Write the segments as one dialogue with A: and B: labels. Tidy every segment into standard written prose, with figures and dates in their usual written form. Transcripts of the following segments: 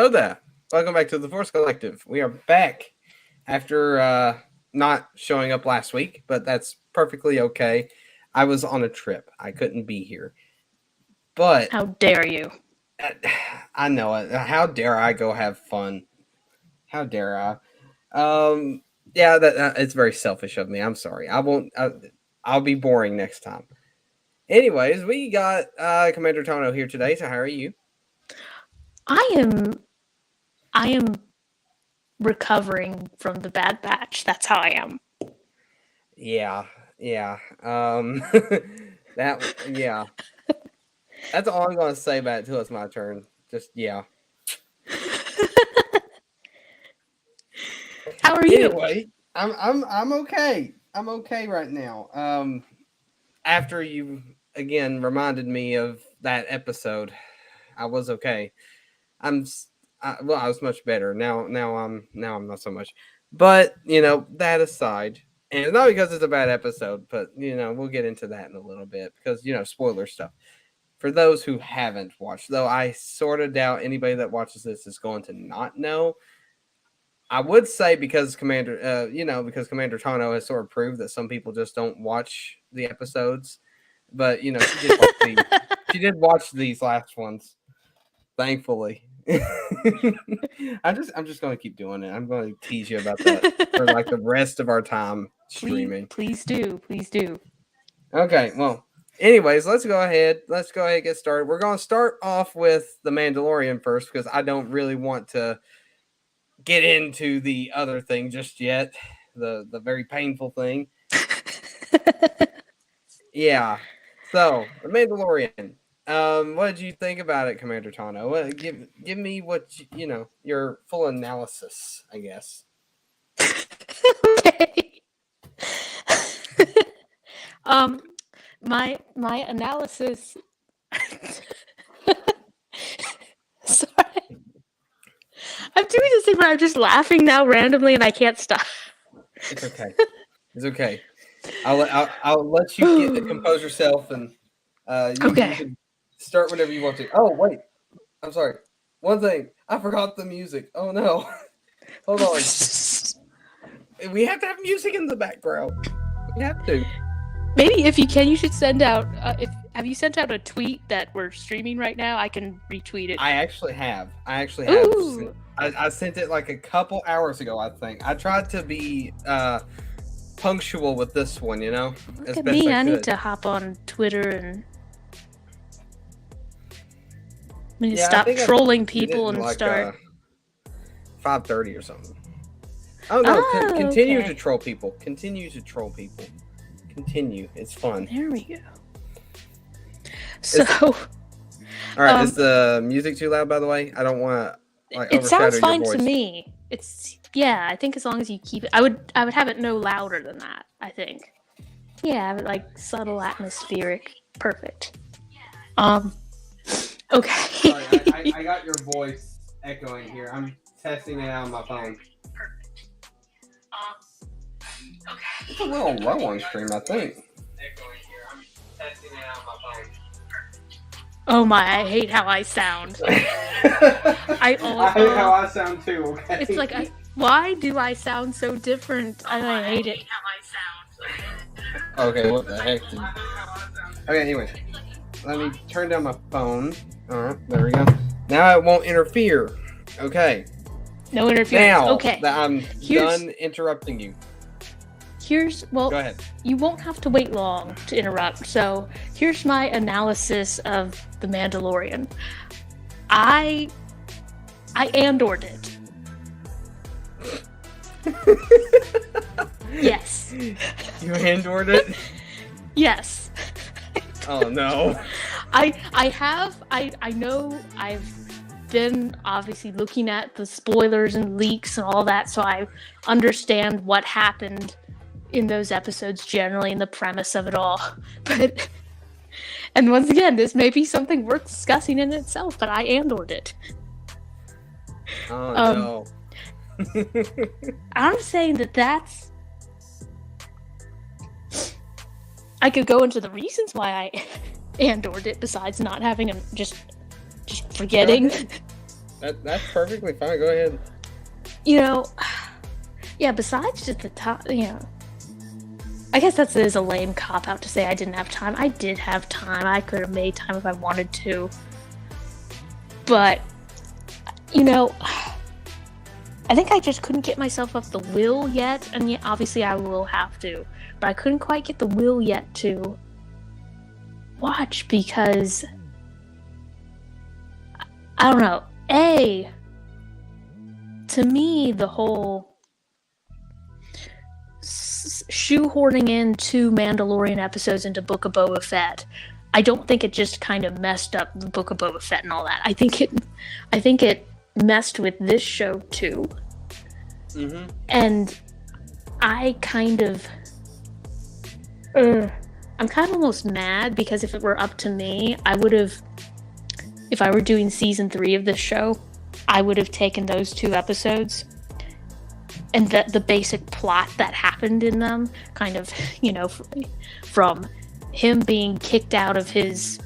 A: Hello there. Welcome back to the Force Collective. We are back after not showing up last week, but that's perfectly okay. I was on a trip. I couldn't be here. But
B: how dare you?
A: I know it. How dare I go have fun? How dare I? Yeah, that it's very selfish of me. I'm sorry. I won't. I'll be boring next time. Anyways, we got Commander Tono here today. So how are you?
B: I am recovering from the Bad Batch. That's how I am.
A: Yeah. Yeah. That's all I'm gonna say about it till it's my turn. Just yeah.
B: How are you?
A: Anyway, I'm okay. I'm okay right now. After you again reminded me of that episode, I was okay. I was much better. Now I'm not so much. But that aside, and it's not because it's a bad episode, but we'll get into that in a little bit because spoiler stuff. For those who haven't watched, though, I sort of doubt anybody that watches this is going to not know. I would say because Commander Tano has sort of proved that some people just don't watch the episodes, but she did watch these last ones, thankfully. I'm just going to keep doing it. I'm going to tease you about that for like the rest of our time streaming.
B: Please do.
A: Okay, well, anyways, let's go ahead and get started. We're going to start off with the Mandalorian first because I don't really want to get into the other thing just yet. The very painful thing. Yeah. So, the Mandalorian. What did you think about it, Commander Tano? Give me what your full analysis, I guess.
B: Okay. My analysis. Sorry, I'm doing this thing where I'm just laughing now randomly and I can't stop.
A: It's okay. It's okay. I'll let you compose yourself and you can start whenever you want to. Oh wait, I'm sorry. One thing, I forgot the music. Oh no, hold on. We have to have music in the background. We have to.
B: Maybe if you can, you should send out. Have you sent out a tweet that we're streaming right now? I can retweet it.
A: I actually have.
B: Ooh.
A: I sent it like a couple hours ago. I think I tried to be punctual with this one.
B: Look at me. I need to hop on Twitter and stop trolling people and start
A: 5:30 or something. Oh no! Continue to troll people. Continue. It's fun.
B: There we go. So,
A: all right. Is the music too loud? By the way, I don't want to.
B: It sounds fine to me. I think as long as you keep it, I would have it no louder than that. I think. Yeah, have it like subtle, atmospheric, perfect. Okay.
A: Sorry, I got your voice echoing here. I'm testing it out on my phone.
B: Perfect. Okay.
A: It's a little low on stream, I think.
B: Oh my, I hate how I sound.
A: I hate how I sound too, okay?
B: It's like, why do I sound so different? I hate it.
A: Okay, what the heck? Okay, anyways. Let me turn down my phone. Alright, there we go. Now it won't interfere. Okay.
B: No interference.
A: Now
B: okay.
A: That I'm done interrupting you.
B: Go
A: ahead.
B: You won't have to wait long to interrupt. So here's my analysis of The Mandalorian. I Andored it. Yes.
A: You Andored it?
B: Yes.
A: Oh no.
B: I know I've been obviously looking at the spoilers and leaks and all that, so I understand what happened in those episodes generally and the premise of it all. But and once again, this may be something worth discussing in itself, but I Andored it.
A: Oh no.
B: I'm saying that's I could go into the reasons why I Andored it besides not having just forgetting.
A: That's perfectly fine. Go ahead.
B: Yeah, besides just the time, I guess that is a lame cop-out to say I didn't have time. I did have time. I could have made time if I wanted to. But, I think I just couldn't get myself up the will yet, and yet obviously I will have to. But I couldn't quite get the will yet to watch because, I don't know, to me, the whole shoehorning in 2 Mandalorian episodes into Book of Boba Fett, I don't think it just kind of messed up the Book of Boba Fett and all that. I think it messed with this show too.
A: Mm-hmm.
B: And I kind of, I'm kind of almost mad because if it were up to me, if I were doing season 3 of this show, I would have taken those 2 episodes and the basic plot that happened in them, kind of, from him being kicked out of his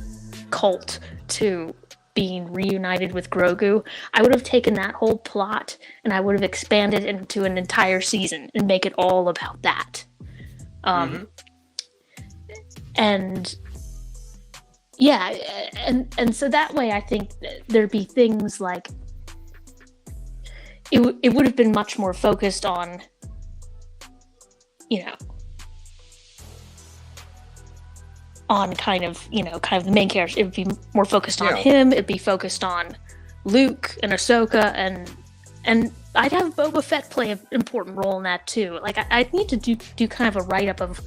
B: cult to being reunited with Grogu, I would have taken that whole plot and I would have expanded it into an entire season and make it all about that. And yeah, and so that way I think there'd be things like it would have been much more focused on, on kind of the main character. It would be more focused on him. It'd be focused on Luke and Ahsoka, and I'd have Boba Fett play an important role in that too. Like I need to do kind of a write-up of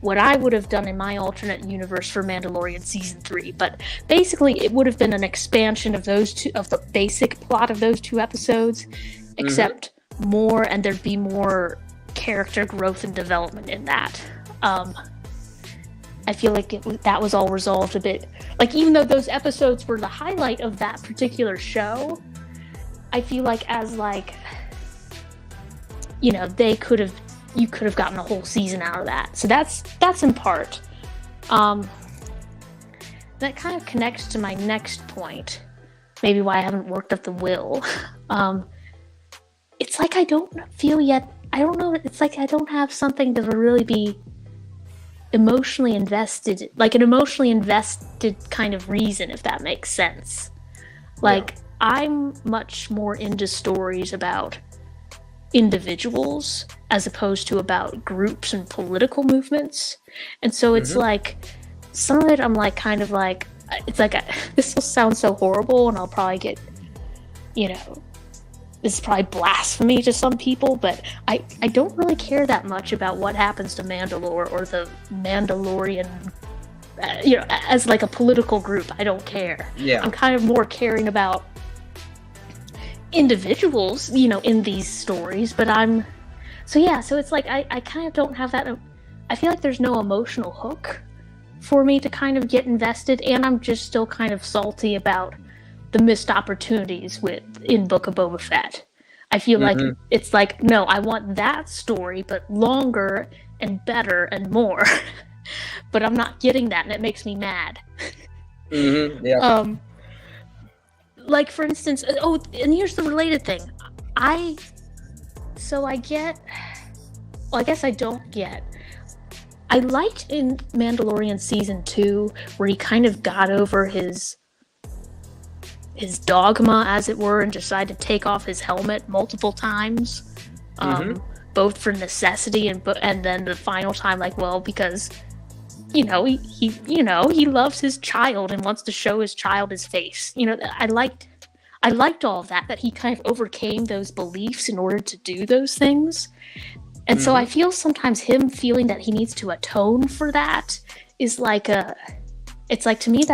B: what I would have done in my alternate universe for Mandalorian season 3. But basically, it would have been an expansion of the basic plot of those 2 episodes, except more, and there'd be more character growth and development in that. I feel like that was all resolved a bit. Like, even though those episodes were the highlight of that particular show, I feel like as you could have gotten a whole season out of that. So that's in part. That kind of connects to my next point. Maybe why I haven't worked up the will. It's like I don't feel yet. I don't know. It's like I don't have something to really be emotionally invested, like an emotionally invested kind of reason, if that makes sense. Like, I'm much more into stories about individuals as opposed to about groups and political movements. And so it's like, some of it I'm like, kind of like, it's like, this will sound so horrible and I'll probably get, this is probably blasphemy to some people, but I don't really care that much about what happens to Mandalore or the Mandalorian, as like a political group. I don't care.
A: Yeah.
B: I'm kind of more caring about individuals, in these stories, but so it's like I kind of don't have that. I feel like there's no emotional hook for me to kind of get invested, and I'm just still kind of salty about the missed opportunities in Book of Boba Fett. I feel like it's like, no, I want that story, but longer and better and more. But I'm not getting that, and it makes me mad.
A: Yeah.
B: Like, for instance, and here's the related thing. I liked in Mandalorian season 2 where he kind of got over his dogma, as it were, and decided to take off his helmet multiple times, both for necessity and then the final time, like, well, because he loves his child and wants to show his child his face. I liked all of that he kind of overcame those beliefs in order to do those things. And so I feel sometimes him feeling that he needs to atone for that is like it's like, to me,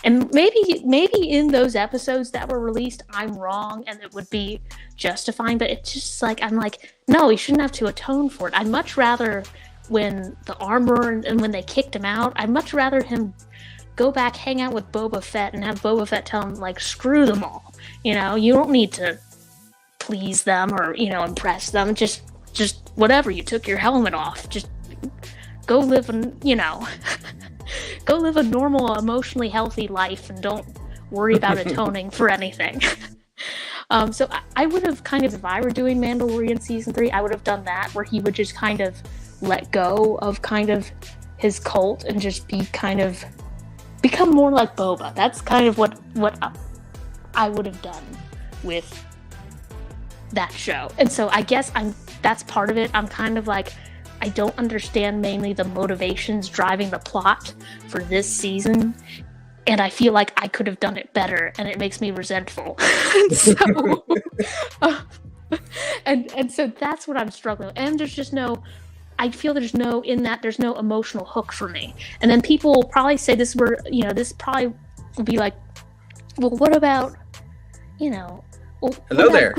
B: and maybe in those episodes that were released, I'm wrong and it would be justifying, but it's just like, I'm like, no, he shouldn't have to atone for it. I'd much rather, when the armor and when they kicked him out, I'd much rather him go back, hang out with Boba Fett, and have Boba Fett tell him, like, screw them all. You don't need to please them or, impress them. Just whatever, you took your helmet off. Just go live go live a normal, emotionally healthy life and don't worry about atoning for anything. So I would have kind of, if I were doing Mandalorian season 3, I would have done that, where he would just kind of let go of kind of his cult and just be kind of become more like Boba. That's kind of what I would have done with that show. And so I guess that's part of it. I'm kind of like, I don't understand mainly the motivations driving the plot for this season, and I feel like I could have done it better, and it makes me resentful. So, and so that's what I'm struggling with. And there's just no, I feel there's no emotional hook for me. And then people will probably say this probably will be like, well, what about,
A: hello there.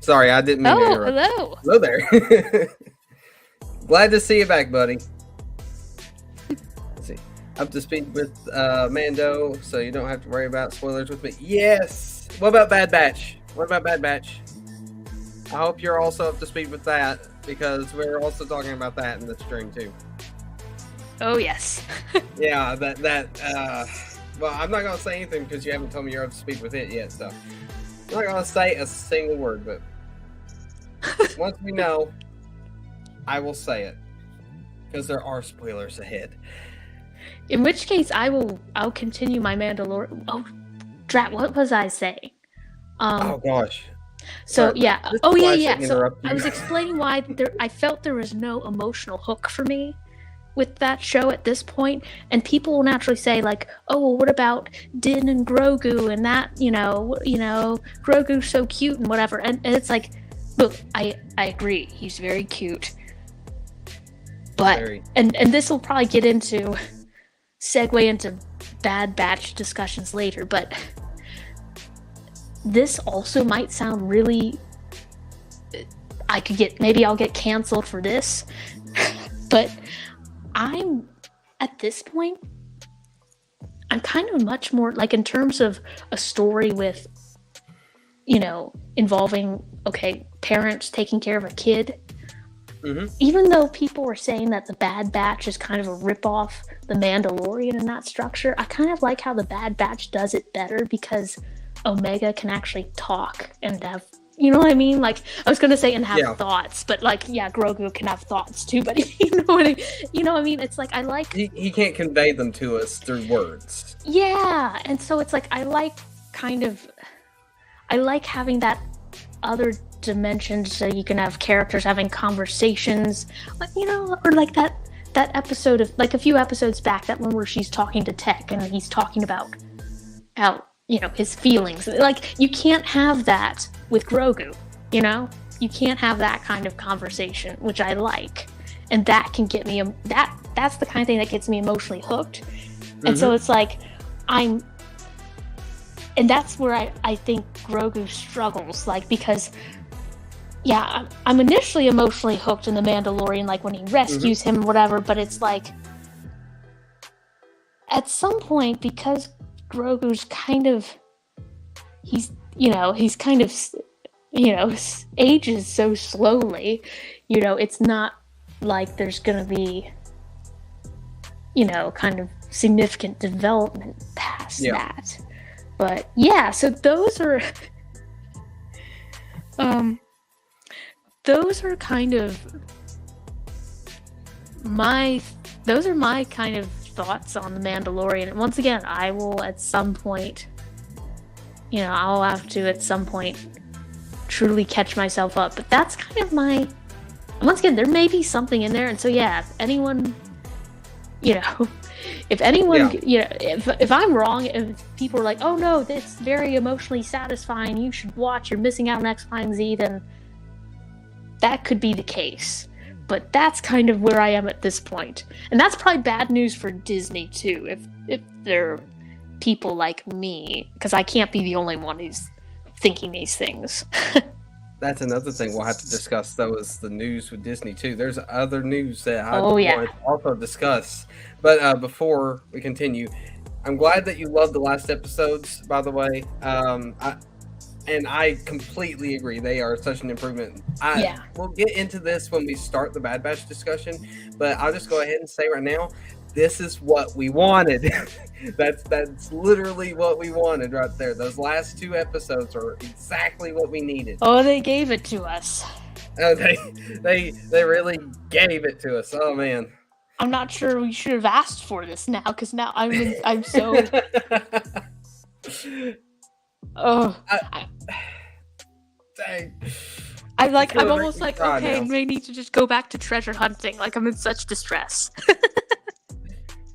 A: Sorry, I didn't mean to interrupt.
B: Hello.
A: Hello there. Glad to see you back, buddy. Let's see. Up to speed with Mando, so you don't have to worry about spoilers with me. Yes! What about Bad Batch? I hope you're also up to speed with that, because we're also talking about that in the stream, too.
B: Oh, yes.
A: Yeah, well, I'm not going to say anything because you haven't told me you're up to speed with it yet, so I'm not going to say a single word, but once we know, I will say it, because there are spoilers ahead.
B: In which case, I'll continue my Mandalorian. Oh, drat! What was I saying?
A: Oh gosh.
B: So yeah. Oh yeah. So
A: I
B: I was explaining why I felt there was no emotional hook for me with that show at this point, and people will naturally say like, oh, well, what about Din and Grogu and that? Grogu's so cute and whatever, and it's like, look, I agree, he's very cute. But and this will probably segue into Bad Batch discussions later, but this also might sound really, maybe I'll get canceled for this, but I'm at this point, I'm kind of much more like, in terms of a story with, involving, parents taking care of a kid. Mm-hmm. Even though people were saying that the Bad Batch is kind of a ripoff the Mandalorian in that structure, I kind of like how the Bad Batch does it better, because Omega can actually talk and have, you know what I mean? Like, I was going to say and have thoughts, but like, yeah, Grogu can have thoughts too, but you know what I mean? It's like, I like...
A: He can't convey them to us through words.
B: Yeah, and so it's like, I like having that other dimension, so you can have characters having conversations, like, or like that episode of, like, a few episodes back, that one where she's talking to Tech and he's talking about how, his feelings. Like, you can't have that with Grogu, you can't have that kind of conversation, which I like, and that can get me that's the kind of thing that gets me emotionally hooked. And so it's like, and that's where I think Grogu struggles, like, because yeah, I'm initially emotionally hooked in The Mandalorian, like when he rescues him, whatever, but it's like, at some point, because Grogu's kind of, he's kind of, ages so slowly, it's not like there's gonna be, kind of significant development past that. But yeah, so those are kind of my kind of thoughts on The Mandalorian. And once again, I will at some point, I'll have to at some point truly catch myself up. But that's kind of once again, there may be something in there. And so yeah, if anyone, if I'm wrong, if people are like, oh no, that's very emotionally satisfying, you should watch, you're missing out on X, Y, and Z, then that could be the case. But that's kind of where I am at this point. And that's probably bad news for Disney too, if they're people like me, because I can't be the only one who's thinking these things.
A: That's another thing we'll have to discuss, though, is the news with Disney too. There's other news that I want to also discuss. But before we continue, I'm glad that you loved the last episodes, by the way. And I completely agree. They are such an improvement. We'll get into this when we start the Bad Batch discussion, but I'll just go ahead and say right now, this is what we wanted. That's literally what we wanted right there. Those last 2 episodes are exactly what we needed.
B: Oh, they gave it to us.
A: Oh, they really gave it to us. Oh man.
B: I'm not sure we should have asked for this now, because now I'm so. Oh,
A: Dang.
B: I'm almost like, okay, I may need to just go back to treasure hunting. Like, I'm in such distress.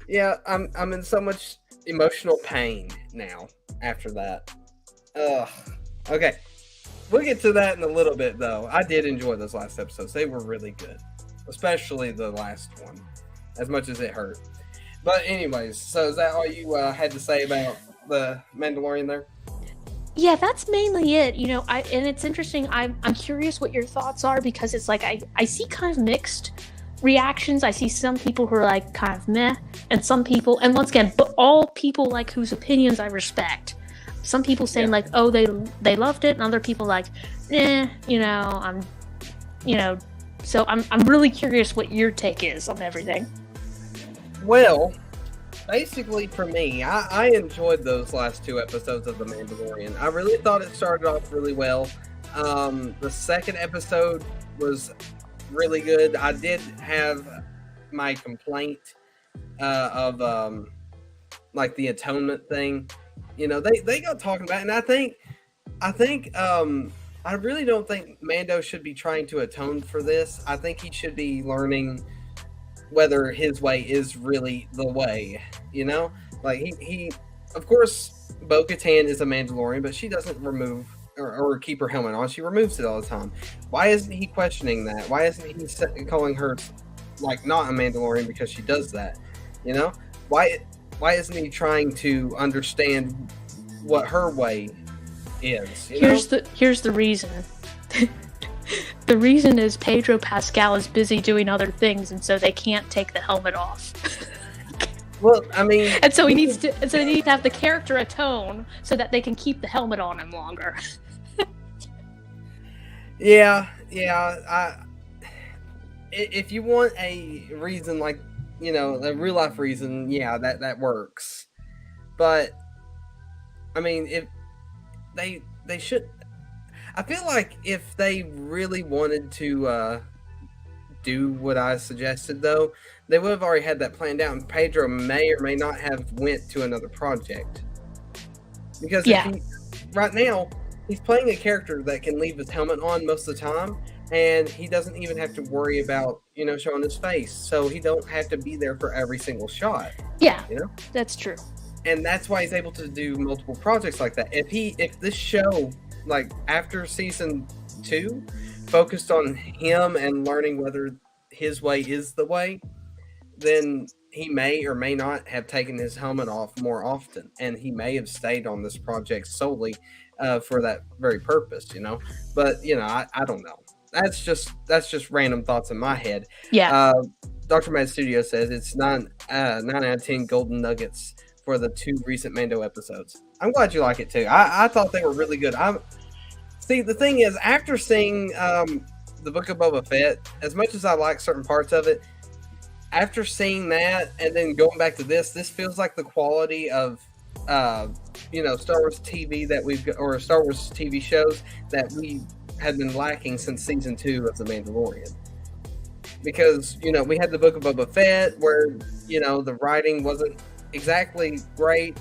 A: Yeah, I'm in so much emotional pain now after that. Ugh. Okay. We'll get to that in a little bit, though. I did enjoy those last episodes. They were really good. Especially the last one. As much as it hurt. But anyways, so is that all you had to say about the Mandalorian there?
B: Yeah, that's mainly it. You know, and it's interesting. I'm curious what your thoughts are, because it's like I see kind of mixed reactions. I see some people who are like kind of meh, and some people, and once again, but all people like whose opinions I respect. Some people saying like, oh, they loved it, and other people like, so I'm really curious what your take is on everything.
A: Well, basically for me, I enjoyed those last 2 episodes of The Mandalorian. I really thought it started off really well. The second episode was really good. I did have my complaint of like the atonement thing. You know, they got talking about it, and I think I really don't think Mando should be trying to atone for this. I think he should be learning whether his way is really the way, you know? Like, he of course, Bo-Katan is a Mandalorian, but she doesn't remove or keep her helmet on. She removes it all the time. Why isn't he questioning that? Why isn't he calling her, like, not a Mandalorian because she does that, you know? Why isn't he trying to understand what her way is, you know?
B: Here's the reason. The reason is Pedro Pascal is busy doing other things, and so they can't take the helmet off.
A: Well, I mean,
B: and so he needs to have the character atone so that they can keep the helmet on him longer.
A: Yeah. If you want a reason, like, you know, a real life reason, yeah, that works. But I mean, if they should. I feel like if they really wanted to do what I suggested, though, they would have already had that planned out, and Pedro may or may not have went to another project. Because right now, he's playing a character that can leave his helmet on most of the time, and he doesn't even have to worry about, you know, showing his face. So he don't have to be there for every single shot.
B: Yeah,
A: you know?
B: That's true.
A: And that's why he's able to do multiple projects like that. If this show, like after season 2, focused on him and learning whether his way is the way, then he may or may not have taken his helmet off more often, and he may have stayed on this project solely for that very purpose, you know. But you know, I don't know. That's just random thoughts in my head.
B: Yeah.
A: Dr. Mad Studio says it's 9 out of 10 golden nuggets for the 2 recent Mando episodes. I'm glad you like it too. I thought they were really good. See, the thing is, after seeing the Book of Boba Fett, as much as I like certain parts of it, after seeing that and then going back to this feels like the quality of you know, Star Wars TV or Star Wars TV shows that we had been lacking since season 2 of The Mandalorian. Because, you know, we had the Book of Boba Fett where, you know, the writing wasn't exactly great.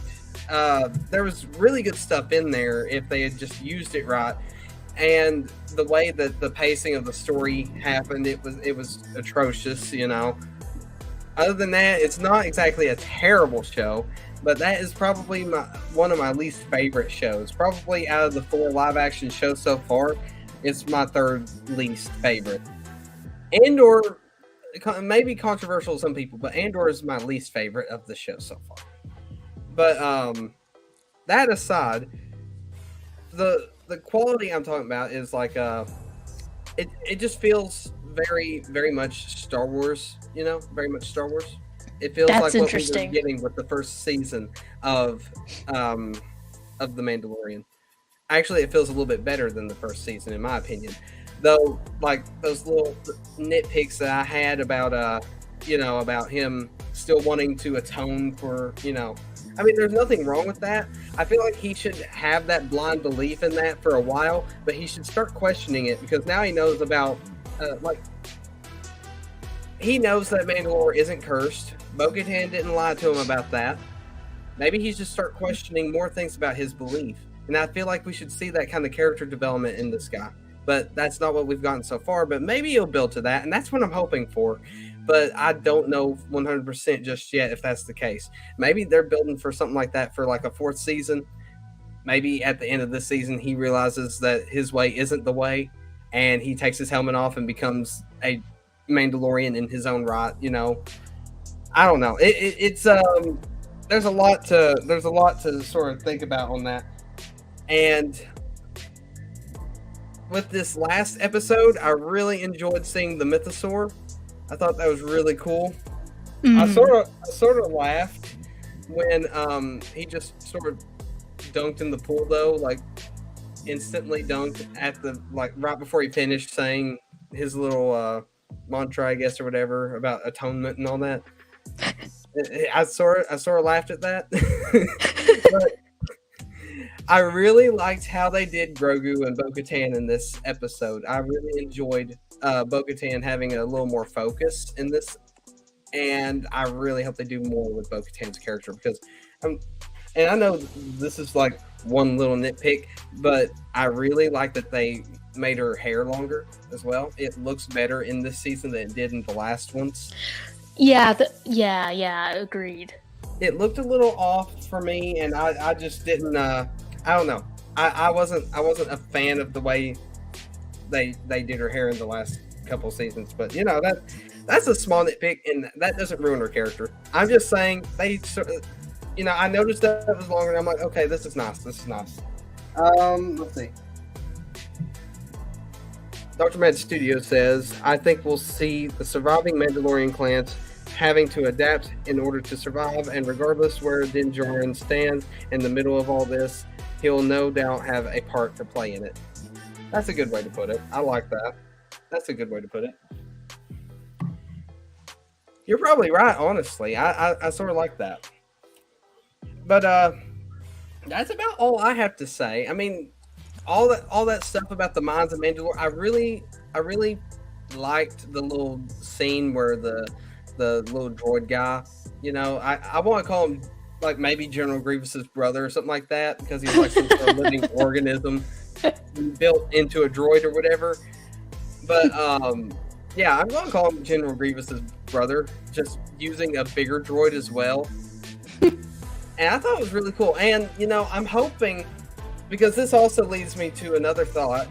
A: There was really good stuff in there if they had just used it right. And the way that the pacing of the story happened, it was atrocious, you know. Other than that, it's not exactly a terrible show, but that is probably one of my least favorite shows. Probably out of the 4 live action shows so far, it's my 3rd least favorite. Andor, maybe controversial to some people, but Andor is my least favorite of the show so far. But that aside, the quality I'm talking about is like it just feels very, very much Star Wars, you know, very much Star Wars. It feels like what we were getting with the first season of The Mandalorian. Actually, it feels a little bit better than the first season, in my opinion. Though, like those little nitpicks that I had about about him still wanting to atone for, I mean, there's nothing wrong with that. I feel like he should have that blind belief in that for a while, but he should start questioning it because now he knows about, he knows that Mandalore isn't cursed. Bo-Katan didn't lie to him about that. Maybe he should start questioning more things about his belief. And I feel like we should see that kind of character development in this guy. But that's not what we've gotten so far. But maybe he'll build to that. And that's what I'm hoping for. But I don't know 100% just yet if that's the case. Maybe they're building for something like that for like a 4th season. Maybe at the end of this season, he realizes that his way isn't the way. And he takes his helmet off and becomes a Mandalorian in his own right. I don't know. It's there's a lot to sort of think about on that. And with this last episode, I really enjoyed seeing the Mythosaur. I thought that was really cool. Mm-hmm. I sort of laughed when he just sort of dunked in the pool though, like instantly dunked at the right before he finished saying his little mantra, I guess, or whatever about atonement and all that. I sort of laughed at that. But I really liked how they did Grogu and Bo-Katan in this episode. I really enjoyed Bo-Katan having a little more focus in this, and I really hope they do more with Bo-Katan's character because, and I know this is like one little nitpick, but I really like that they made her hair longer as well. It looks better in this season than it did in the last ones.
B: Yeah, agreed.
A: It looked a little off for me, and I just didn't. I don't know. I wasn't a fan of the way they did her hair in the last couple of seasons, but that's a small nitpick, and that doesn't ruin her character. I'm just saying I noticed that it was longer, and I'm like, okay, this is nice. Let's see. Dr. Med Studio says, I think we'll see the surviving Mandalorian clans having to adapt in order to survive, and regardless where Din Djarin stands in the middle of all this, he'll no doubt have a part to play in it. That's a good way to put it. I like that. That's a good way to put it. You're probably right, honestly. I sort of like that. But that's about all I have to say. I mean, all that stuff about the mines of Mandalore, I really liked the little scene where the little droid guy, I want to call him like maybe General Grievous's brother or something like that, because he's like some sort of living organism built into a droid or whatever. But yeah, I'm going to call him General Grievous's brother, just using a bigger droid as well. And I thought it was really cool. And, I'm hoping, because this also leads me to another thought,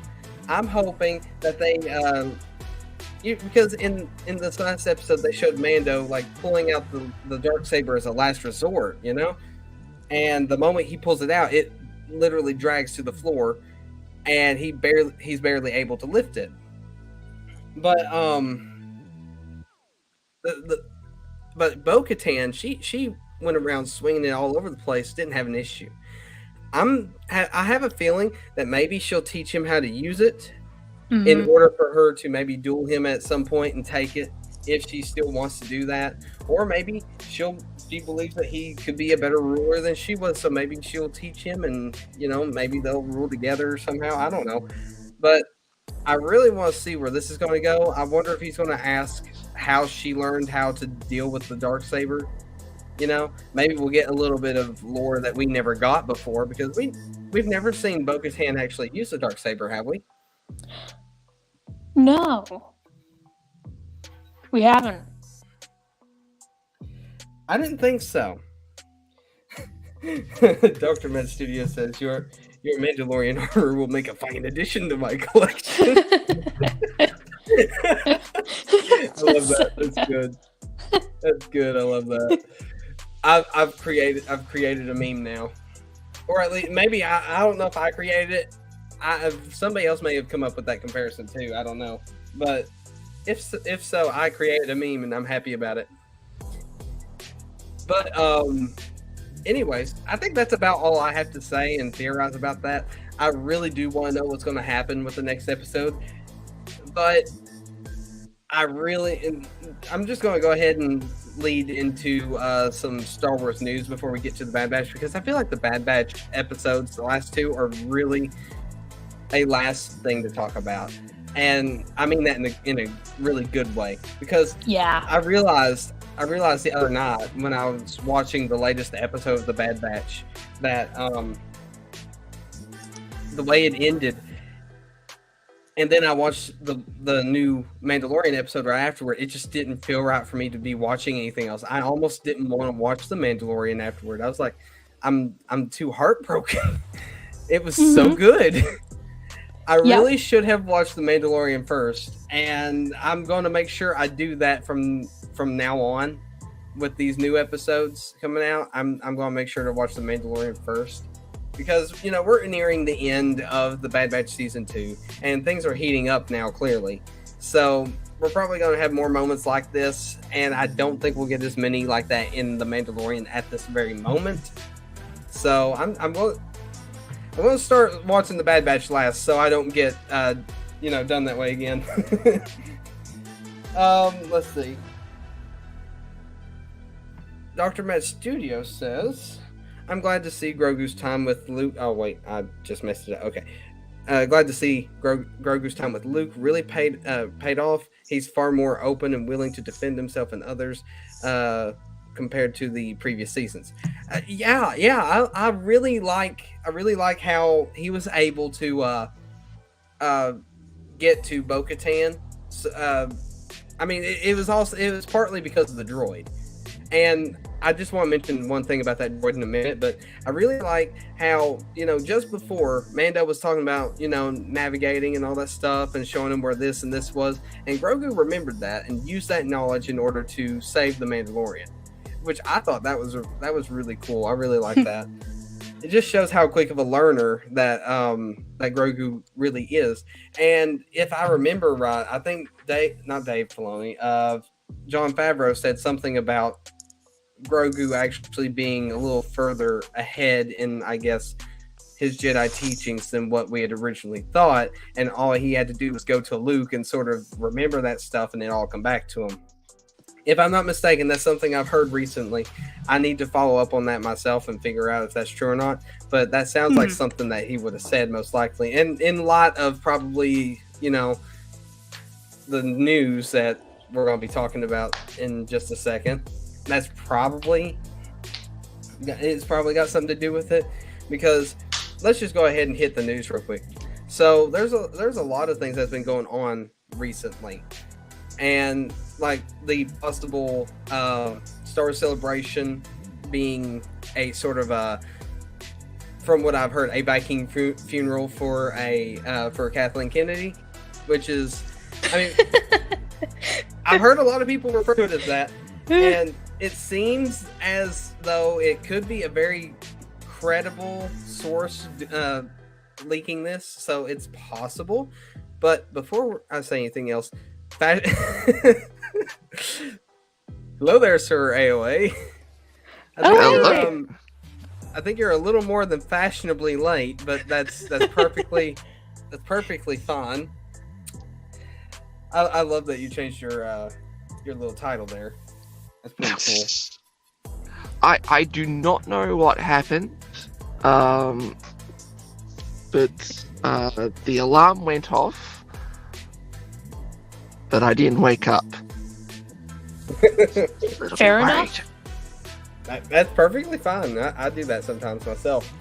A: I'm hoping that they, because in this last episode, they showed Mando, pulling out the Darksaber as a last resort, And the moment he pulls it out, it literally drags to the floor, and he's barely able to lift it. But, but Bo-Katan, she went around swinging it all over the place, didn't have an issue. I have a feeling that maybe she'll teach him how to use it in order for her to maybe duel him at some point and take it, if she still wants to do that. Or maybe she believes that he could be a better ruler than she was, so maybe she'll teach him, and maybe they'll rule together somehow. I don't know, but I really want to see where this is going to go. I wonder if he's going to ask how she learned how to deal with the Darksaber. Maybe we'll get a little bit of lore that we never got before, because we've never seen Bo-Katan actually use the Darksaber, have we?
B: No, we haven't.
A: I didn't think so. Dr. Med Studio says your Mandalorian armor will make a fine addition to my collection. I love that. That's good. That's good. I love that. I've created a meme now, or at least maybe I don't know if I created it. Somebody else may have come up with that comparison too. I don't know, but if so, I created a meme and I'm happy about it. But anyways, I think that's about all I have to say and theorize about that. I really do want to know what's going to happen with the next episode, but I'm just going to go ahead and lead into some Star Wars news before we get to the Bad Batch, because I feel like the Bad Batch episodes, the last two, are really a last thing to talk about. And I mean that in a really good way, because
B: Yeah.
A: I realized the other night when I was watching the latest episode of the Bad Batch that the way it ended. And then I watched the new Mandalorian episode right afterward. It just didn't feel right for me to be watching anything else. I almost didn't want to watch the Mandalorian afterward. I was like, I'm too heartbroken. It was so good. I really should have watched the Mandalorian first, and I'm going to make sure I do that from now on with these new episodes coming out. I'm going to make sure to watch the Mandalorian first. Because, we're nearing the end of the Bad Batch Season 2, and things are heating up now, clearly. So, we're probably going to have more moments like this, and I don't think we'll get as many like that in The Mandalorian at this very moment. So, I'm going to start watching the Bad Batch last, so I don't get, done that way again. Let's see. Dr. Matt Studio says... I'm glad to see Grogu's time with Luke. Oh, wait, I just messed it up. Okay. Glad to see Grogu's time with Luke really paid off. He's far more open and willing to defend himself and others compared to the previous seasons. I really like how he was able to get to Bo-Katan. It was partly because of the droid. And I just want to mention one thing about that droid in a minute, but I really like how, just before Mando was talking about, navigating and all that stuff and showing him where this and this was, and Grogu remembered that and used that knowledge in order to save the Mandalorian, which I thought that was really cool. I really like that. It just shows how quick of a learner that Grogu really is. And if I remember right, I think not Dave Filoni, Jon Favreau said something about Grogu actually being a little further ahead in, I guess, his Jedi teachings than what we had originally thought, and all he had to do was go to Luke and sort of remember that stuff and it all come back to him. If I'm not mistaken, that's something I've heard recently. I need to follow up on that myself and figure out if that's true or not, but that sounds like something that he would have said most likely. And in light of probably, the news that we're going to be talking about in just a second, it's probably got something to do with it, because let's just go ahead and hit the news real quick. So there's a lot of things that's been going on recently, and like the possible Star Wars Celebration being a sort of from what I've heard, a Viking funeral for Kathleen Kennedy, which is, I've heard a lot of people refer to it as that, and it seems as though it could be a very credible source leaking this, so it's possible. But before I say anything else, hello there, Sir AOA. I think you're a little more than fashionably late, but that's perfectly fine. I love that you changed your little title there. That's pretty cool.
C: I do not know what happened, but the alarm went off, but I didn't wake up.
B: Fair enough.
A: That's perfectly fine. I do that sometimes myself.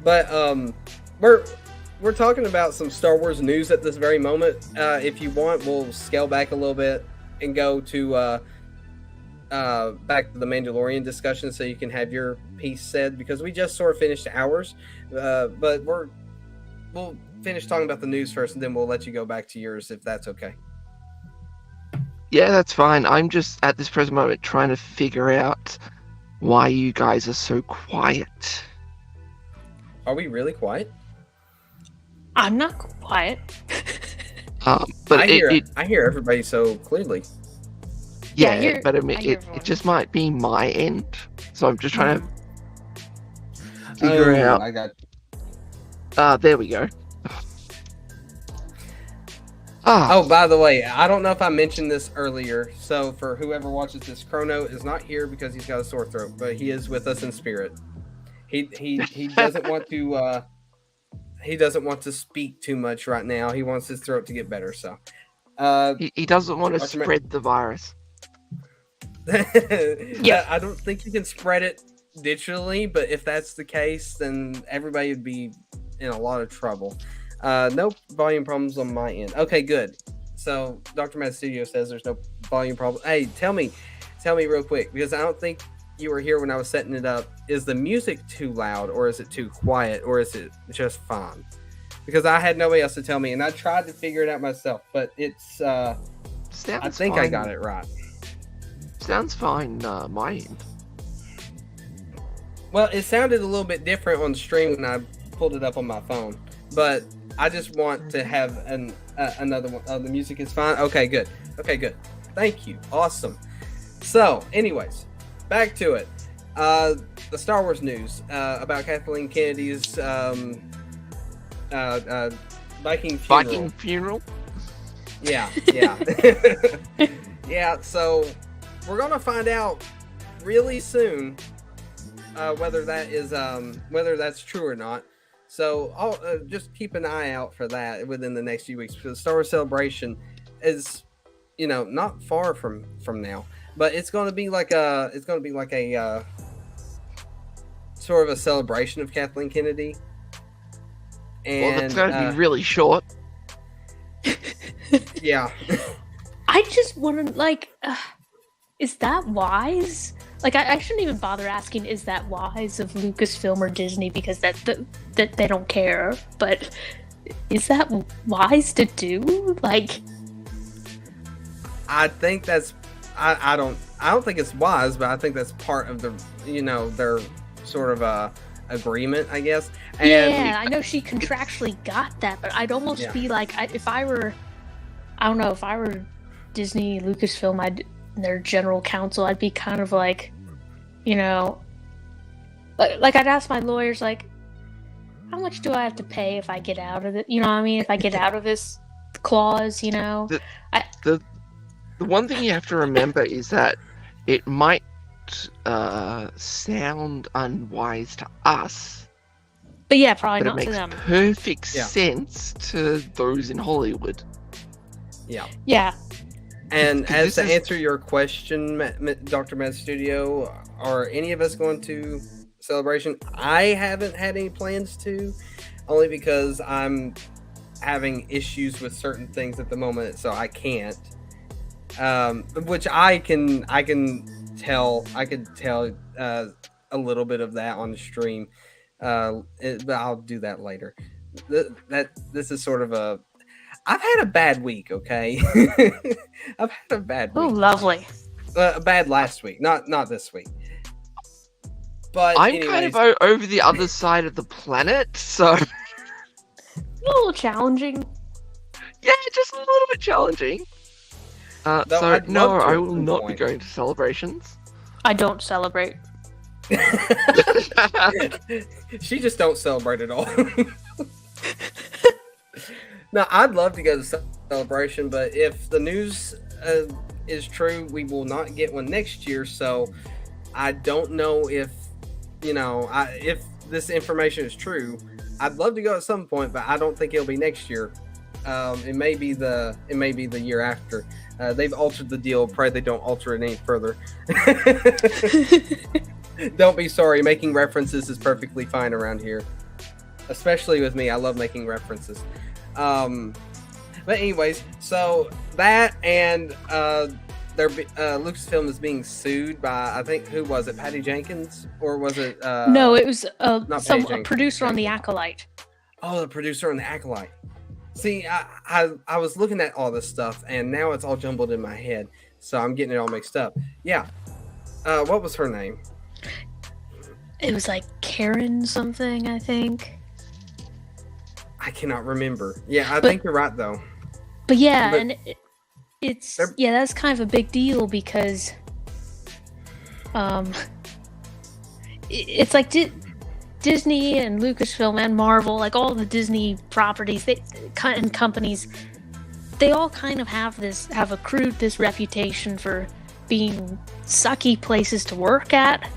A: But we're talking about some Star Wars news at this very moment. If you want, we'll scale back a little bit and go to back to the Mandalorian discussion, so you can have your piece said, because we just sort of finished ours, but we'll finish talking about the news first, and then we'll let you go back to yours, if that's okay.
C: Yeah, that's fine. I'm just at this present moment trying to figure out why you guys are so quiet.
A: Are we really quiet?
B: I'm not quiet.
C: But
A: I hear everybody so clearly.
C: Yeah, but it just might be my end. So I'm just trying to figure out.
A: I got.
C: There we go.
A: Oh, by the way, I don't know if I mentioned this earlier. So for whoever watches this, Chrono is not here because he's got a sore throat, but he is with us in spirit. He doesn't want to he doesn't want to speak too much right now. He wants his throat to get better. So
C: he doesn't want to
A: Dr.
C: spread the virus.
A: Yeah, I don't think you can spread it digitally, but if that's the case, then everybody would be in a lot of trouble. No volume problems on my end. Okay, good. So Dr. Mad Studio says there's no volume problem. Hey, tell me real quick, because I don't think you were here when I was setting it up. Is the music too loud, or is it too quiet, or is it just fine? Because I had nobody else to tell me, and I tried to figure it out myself, but it's I think
C: fine.
A: I got it right.
C: Sounds fine, my end.
A: Well, it sounded a little bit different on the stream when I pulled it up on my phone, but I just want to have another one. Oh, the music is fine. Okay, good. Thank you. Awesome. So, anyways, back to it. The Star Wars news about Kathleen Kennedy's Viking
C: funeral.
A: Yeah. Yeah. So we're gonna find out really soon whether that's true or not. So I'll just keep an eye out for that within the next few weeks, because Star Wars Celebration is, not far from now, but it's going to be like a sort of a celebration of Kathleen Kennedy. And
C: Well, that's going to be really short.
A: Yeah.
B: I just want to, is that wise? Like, I shouldn't even bother asking, is that wise of Lucasfilm or Disney, because that they don't care, but is that wise to do? Like,
A: I think that's, I don't think it's wise, but I think that's part of the, their sort of agreement, I guess. And
B: yeah, I know she contractually got that, but I'd almost be like, if I were Disney, Lucasfilm, their general counsel, I'd be kind of like, like I'd ask my lawyers, like, how much do I have to pay if I get out of it? You know what I mean? If I get out of this clause,
C: The one thing you have to remember is that it might sound unwise to us,
B: but yeah, probably
C: but
B: not
C: it
B: to
C: makes
B: them.
C: perfect sense to those in Hollywood.
B: Yeah.
A: And as to answer your question, Dr. Mad Studio, are any of us going to Celebration? I haven't had any plans to, only because I'm having issues with certain things at the moment, so I can't. Which I could tell a little bit of that on the stream, but I'll do that later. This is sort of I've had a bad week, okay? I've had a bad week.
B: Oh, lovely.
A: Bad last week, not this week. But
C: I'm kind of over the other side of the planet, so...
B: A little challenging.
C: Yeah, just a little bit challenging. I will not be going to celebrations.
B: I don't celebrate.
A: She just don't celebrate at all. No, I'd love to go to Celebration, but if the news is true, we will not get one next year. So I don't know if if this information is true. I'd love to go at some point, but I don't think it'll be next year. It may be the year after. They've altered the deal. Pray they don't alter it any further. Don't be sorry. Making references is perfectly fine around here, especially with me. I love making references. But anyways, so that and Lucasfilm is being sued by, I think, who was it? Patty Jenkins, or was it?
B: No, it was a
A: Jenkins,
B: producer on The Acolyte.
A: Oh, the producer on The Acolyte. See, I was looking at all this stuff, and now it's all jumbled in my head, so I'm getting it all mixed up. Yeah. What was her name?
B: It was like Karen something, I think.
A: I cannot remember. Yeah, I think you're right, though.
B: But yeah, and that's kind of a big deal because, it's like Disney and Lucasfilm and Marvel, like all the Disney properties and companies, they all kind of have accrued this reputation for being sucky places to work at.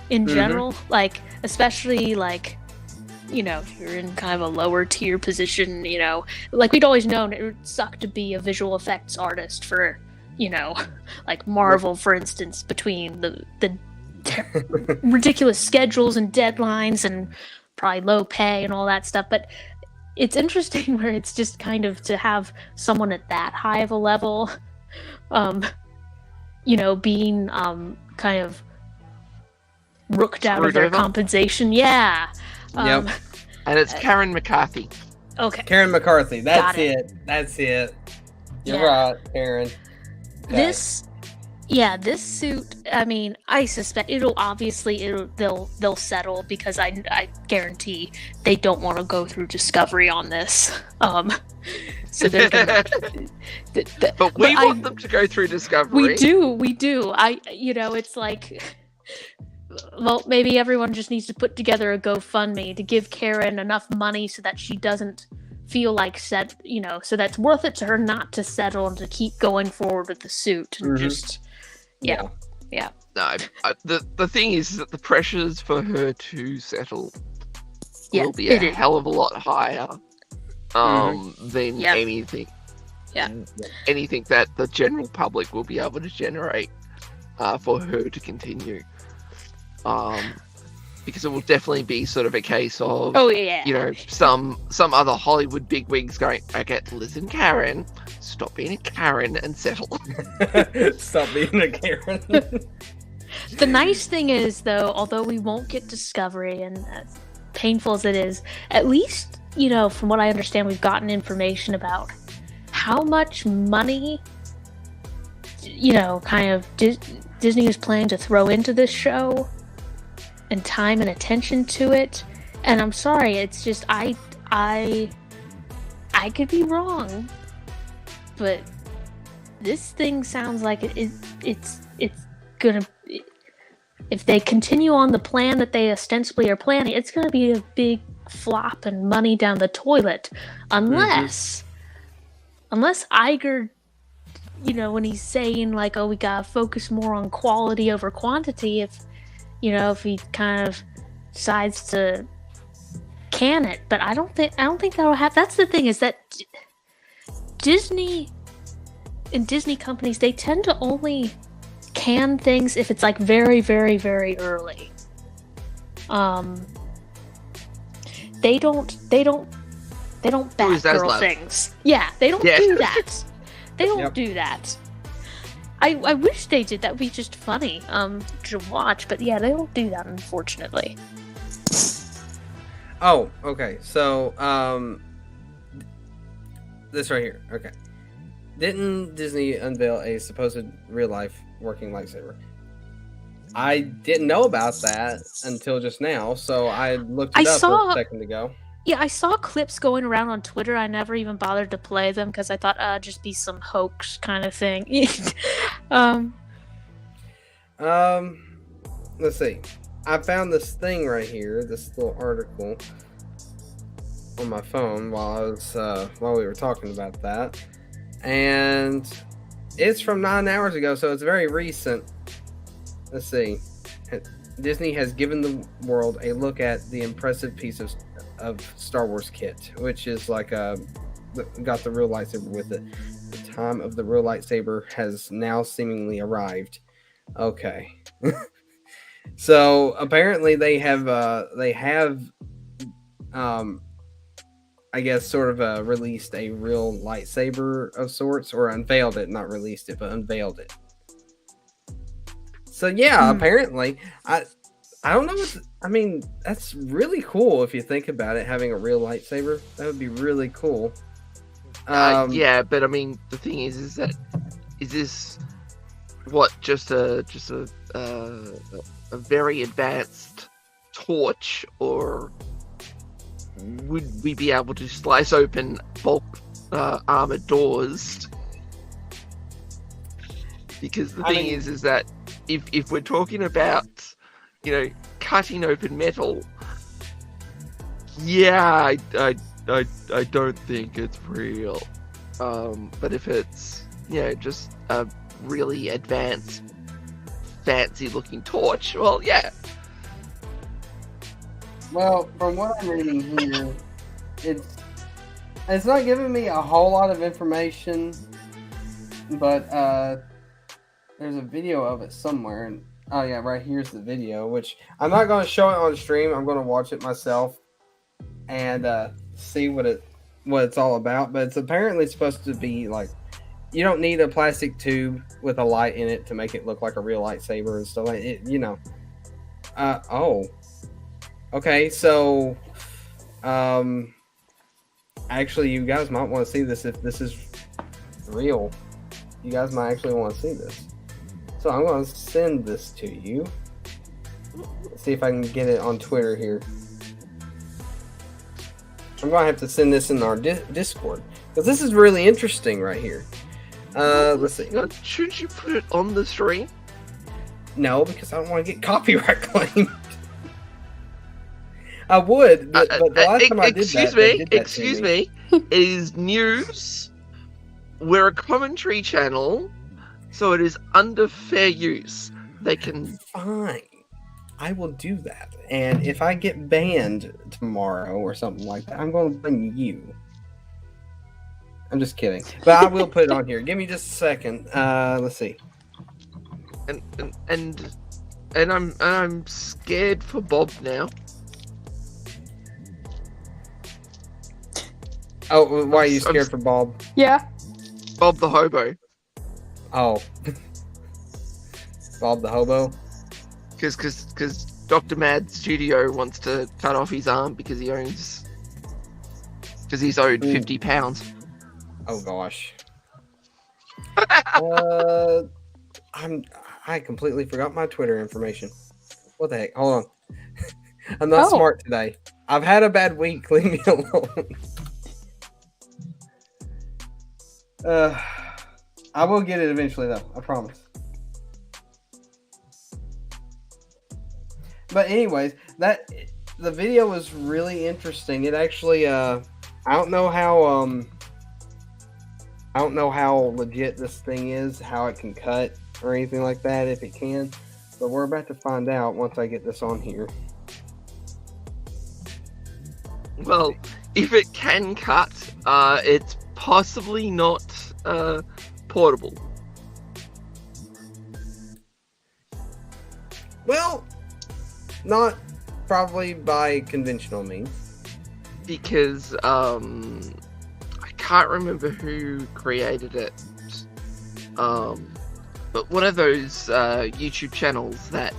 B: In general, like, especially like, you know, if you're in kind of a lower tier position, you know, like we'd always known it would suck to be a visual effects artist for, you know, like Marvel, for instance, between the ridiculous schedules and deadlines and probably low pay and all that stuff. But it's interesting where it's just kind of to have someone at that high of a level, you know, being kind of rooked out of their compensation. Yeah.
A: Yep.
C: And it's Karen McCarthy.
B: Okay.
A: Karen McCarthy. That's
B: Got it.
A: it. That's it. You're
B: Yeah.
A: right, Karen.
B: This suit, I mean, I suspect they'll settle, because I guarantee they don't want to go through Discovery on this. So they're gonna,
C: But we want them to go through Discovery.
B: we do. You know, it's like, well, maybe everyone just needs to put together a GoFundMe to give Karen enough money so that she doesn't feel like so that's worth it to her not to settle and to keep going forward with the suit and just yeah.
C: No, the thing is that the pressures for her to settle will be a hell of a lot higher than anything.
B: Yeah.
C: Anything that the general public will be able to generate for her to continue. Because it will definitely be sort of a case of, you know, some other Hollywood bigwigs going, okay, listen, Karen, stop being a Karen and settle.
A: Stop being a Karen.
B: The nice thing is, though, although we won't get Discovery, and as painful as it is, at least, you know, from what I understand, we've gotten information about how much money, you know, kind of Disney is planning to throw into this show, and time and attention to it. And I'm sorry, it's just I could be wrong, but this thing sounds like it's gonna, if they continue on the plan that they ostensibly are planning, it's gonna be a big flop and money down the toilet, unless Iger, you know, when he's saying like, oh, we gotta focus more on quality over quantity, if he kind of decides to can it. But I don't think that'll happen. That's the thing, is that Disney and Disney companies, they tend to only can things if it's like very, very, very early. They don't Batgirl things. Yeah, they don't do that. They don't do that. I wish they did. That would be just funny to watch. But yeah, they don't do that, unfortunately.
A: Oh, okay. So, this right here. Okay. Didn't Disney unveil a supposed real-life working lightsaber? I didn't know about that until just now, so I looked it up a second ago.
B: Yeah, I saw clips going around on Twitter. I never even bothered to play them because I thought, just be some hoax kind of thing.
A: Let's see. I found this thing right here, this little article on my phone while we were talking about that, and it's from 9 hours ago, so it's very recent. Let's see. Disney has given the world a look at the impressive piece of Star Wars kit, which is like got the real lightsaber with it. The time of the real lightsaber has now seemingly arrived. Okay. So apparently they have I guess sort of released a real lightsaber of sorts, or unveiled it, not released it, but unveiled it. So yeah, apparently I don't know I mean, that's really cool if you think about it, having a real lightsaber. That would be really cool.
C: Yeah, but I mean, the thing is that this what just a very advanced torch, or would we be able to slice open bulk armored doors? Because the thing is that if we're talking about, you know, cutting open metal, yeah, I don't think it's real. But if it's, just a really advanced, fancy-looking torch, well, yeah.
A: Well, from what I'm reading here, it's not giving me a whole lot of information, but there's a video of it somewhere, and oh yeah, right here's the video, which I'm not going to show it on stream. I'm going to watch it myself and see what it's all about. But it's apparently supposed to be like, you don't need a plastic tube with a light in it to make it look like a real lightsaber and stuff like it. Okay, so actually, you guys might want to see this if this is real. You guys might actually want to see this. So I'm going to send this to you. Let's see if I can get it on Twitter here. I'm going to have to send this in our Discord, because this is really interesting right here. Let's see.
C: Shouldn't you put it on the stream?
A: No, because I don't want to get copyright claimed. I would, but the last time I did that,
C: excuse me, it is news. We're a commentary channel, so it is under fair use. They can...
A: Fine. I will do that. And if I get banned tomorrow or something like that, I'm going to blame you. I'm just kidding. But I will put it on here. Give me just a second. Let's see.
C: And I'm scared for Bob now.
A: Oh, why are you scared for Bob?
B: Yeah.
C: Bob the hobo.
A: Oh. Bob the hobo?
C: Because Dr. Mad Studio wants to cut off his arm because he's owed £50.
A: Oh gosh. I completely forgot my Twitter information. What the heck? Hold on. I'm not smart today. I've had a bad week. Leave me alone. I will get it eventually, though. I promise. But anyways, the video was really interesting. It actually, I don't know how legit this thing is, how it can cut or anything like that, if it can. But we're about to find out once I get this on here.
C: Well, if it can cut, it's possibly not portable.
A: Well, not probably by conventional means.
C: Because I can't remember who created it. But one of those YouTube channels that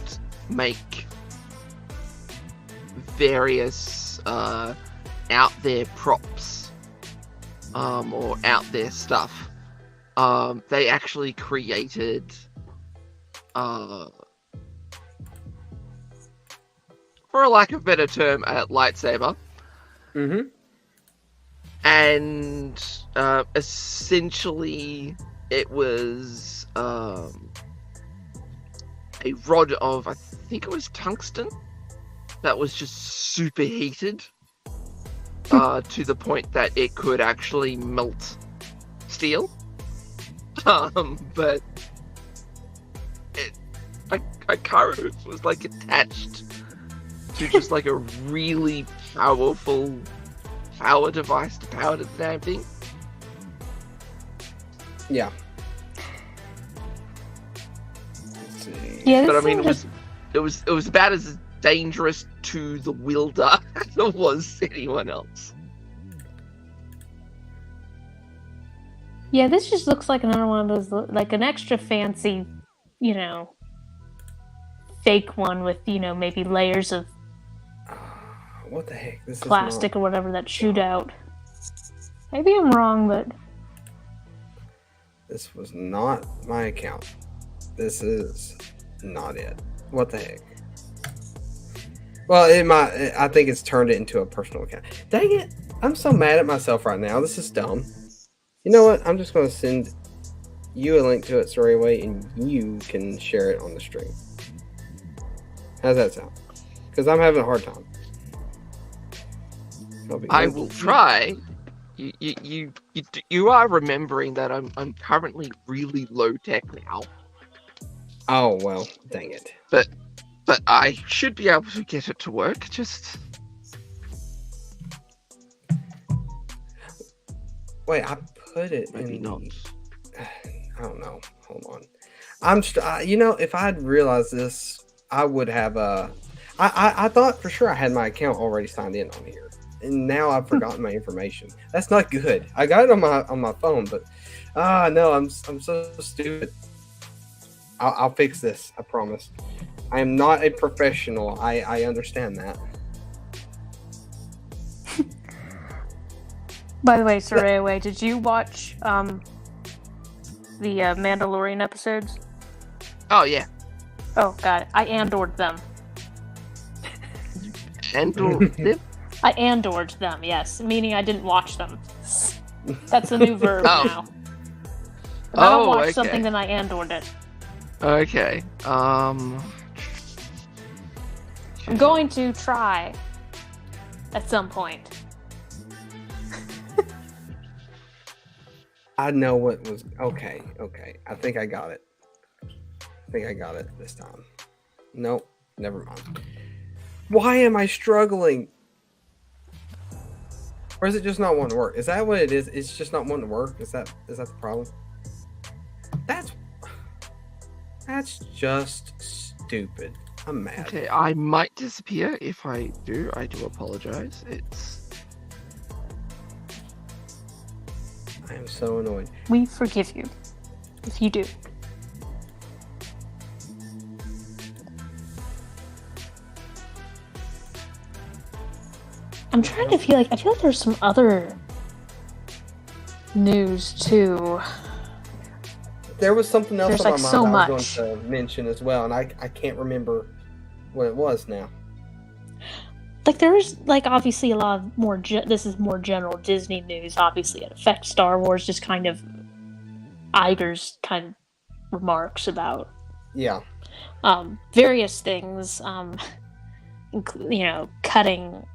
C: make various out there props or out there stuff. They actually created for a lack of a better term, a lightsaber.
A: Mm-hmm.
C: And essentially it was a rod of, I think it was tungsten, that was just super heated to the point that it could actually melt steel. But I can't remember if it was like attached to just like a really powerful power device to power the damn thing.
A: Yeah. Let's see.
B: Yeah,
C: But I mean, it was about as dangerous to the wielder as it was anyone else.
B: Yeah, this just looks like another one of those, like an extra fancy, fake one with, maybe layers of
A: What the heck? This
B: plastic or whatever that shoot out. Maybe I'm wrong, but
A: this was not my account. This is not it. What the heck? Well, I think it's turned it into a personal account. Dang it! I'm so mad at myself right now. This is dumb. You know what? I'm just going to send you a link to it, Sorryway, and you can share it on the stream. How's that sound? Because I'm having a hard time.
C: I will try. you are remembering that I'm currently really low tech now.
A: Oh well, dang it.
C: But I should be able to get it to work. Just
A: wait, I put it
C: maybe
A: in.
C: not.
A: I don't know. Hold on. If I had realized this, I would have. I thought for sure I had my account already signed in on here, and now I've forgotten my information. That's not good. I got it on my phone, but no, I'm so stupid. I'll fix this. I promise. I am not a professional. I understand that.
B: By the way, Soraya, did you watch the Mandalorian episodes?
C: Oh yeah.
B: Oh god, I Andored them.
C: Andored them?
B: I Andored them, yes, meaning I didn't watch them. That's a new verb now. If I don't watch something, then I Andored it.
C: Okay.
B: I'm going to try at some point.
A: I know what was okay. I think I got it. This time. Nope, never mind. Why am I struggling? Or is it just not wanting to work? Is that what it is? It's just not wanting to work? Is that the problem? That's just stupid. I'm mad.
C: Okay, I might disappear. If I do apologize.
A: I am so annoyed.
B: We forgive you if you do. I'm trying to feel like there's some other news too.
A: There was something else on my mind
B: so
A: I was going to mention as well, and I can't remember what it was now.
B: Like there's obviously a lot of more. This is more general Disney news. Obviously, it affects Star Wars. Just kind of Iger's kind of remarks about various things. Cutting,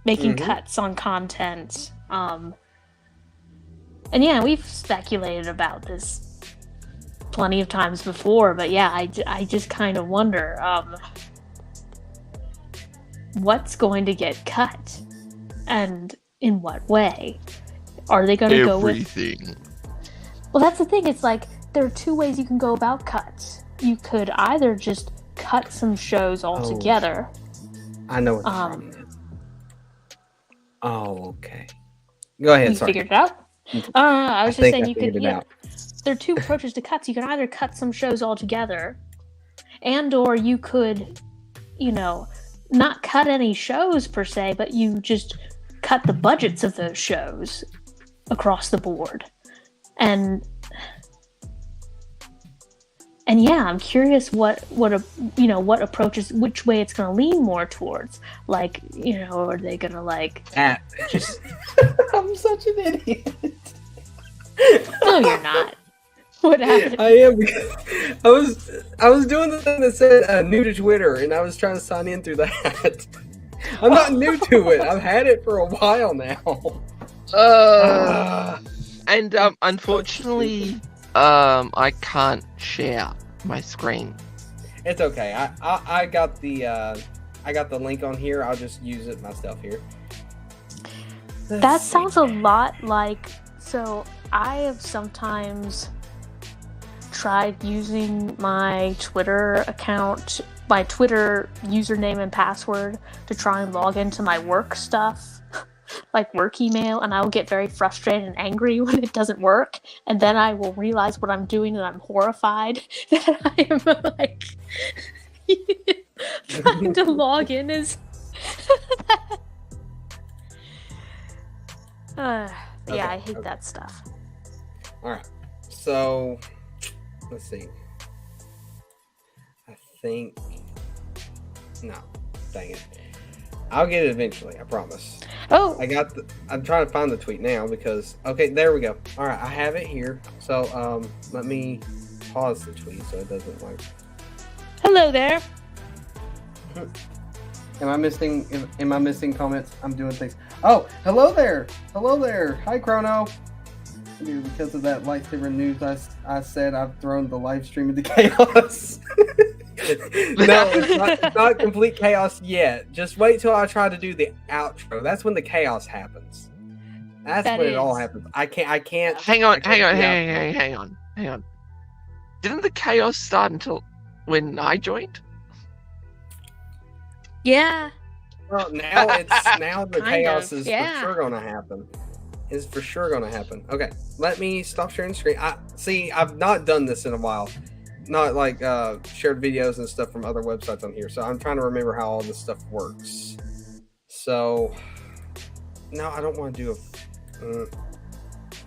B: making cuts on content. And yeah, we've speculated about this plenty of times before, but yeah, I just kind of wonder what's going to get cut and in what way. Are they going to go with
C: everything?
B: Well, that's the thing. It's like there are two ways you can go about cuts. You could either just cut some shows altogether.
A: I know what the problem is. Oh, okay. Go ahead.
B: You figured it out? I was just saying you could. Yeah, there are two approaches to cuts. You can either cut some shows altogether, or you could, not cut any shows per se, but you just cut the budgets of those shows across the board. And yeah, I'm curious what approaches, which way it's going to lean more towards. Like, are they going to just?
A: I'm such an idiot.
B: No, you're not. What happened?
A: I am. I was doing the thing that said new to Twitter, and I was trying to sign in through that. I'm not new to it. I've had it for a while now.
C: And unfortunately, I can't share my screen.
A: It's okay. I got the link on here. I'll just use it myself here.
B: That sounds a lot like. So I have sometimes tried using my Twitter account, my Twitter username and password to try and log into my work stuff, like work email, and I will get very frustrated and angry when it doesn't work, and then I will realize what I'm doing and I'm horrified that I am trying to log in as yeah, I hate that stuff.
A: Alright, so let's see. I think no, dang it. I'll get it eventually, I promise.
B: Oh,
A: I'm trying to find the tweet now because okay, there we go. Alright, I have it here. So let me pause the tweet so it doesn't
B: Hello there.
A: Am I missing comments? I'm doing things. Oh, hello there. Hi, Chrono. Because of that lightsaber news, I said I've thrown the live stream into chaos. No, it's not complete chaos yet. Just wait till I try to do the outro. That's when the chaos happens. That's when it all happens. I can't.
C: Hang on. Didn't the chaos start until when I joined?
B: Yeah.
A: Well, now the chaos is for sure gonna happen. Is for sure gonna happen. Okay, let me stop sharing the screen. I've not done this in a while. Not like shared videos and stuff from other websites on here. So I'm trying to remember how all this stuff works. So no, I don't want to do a.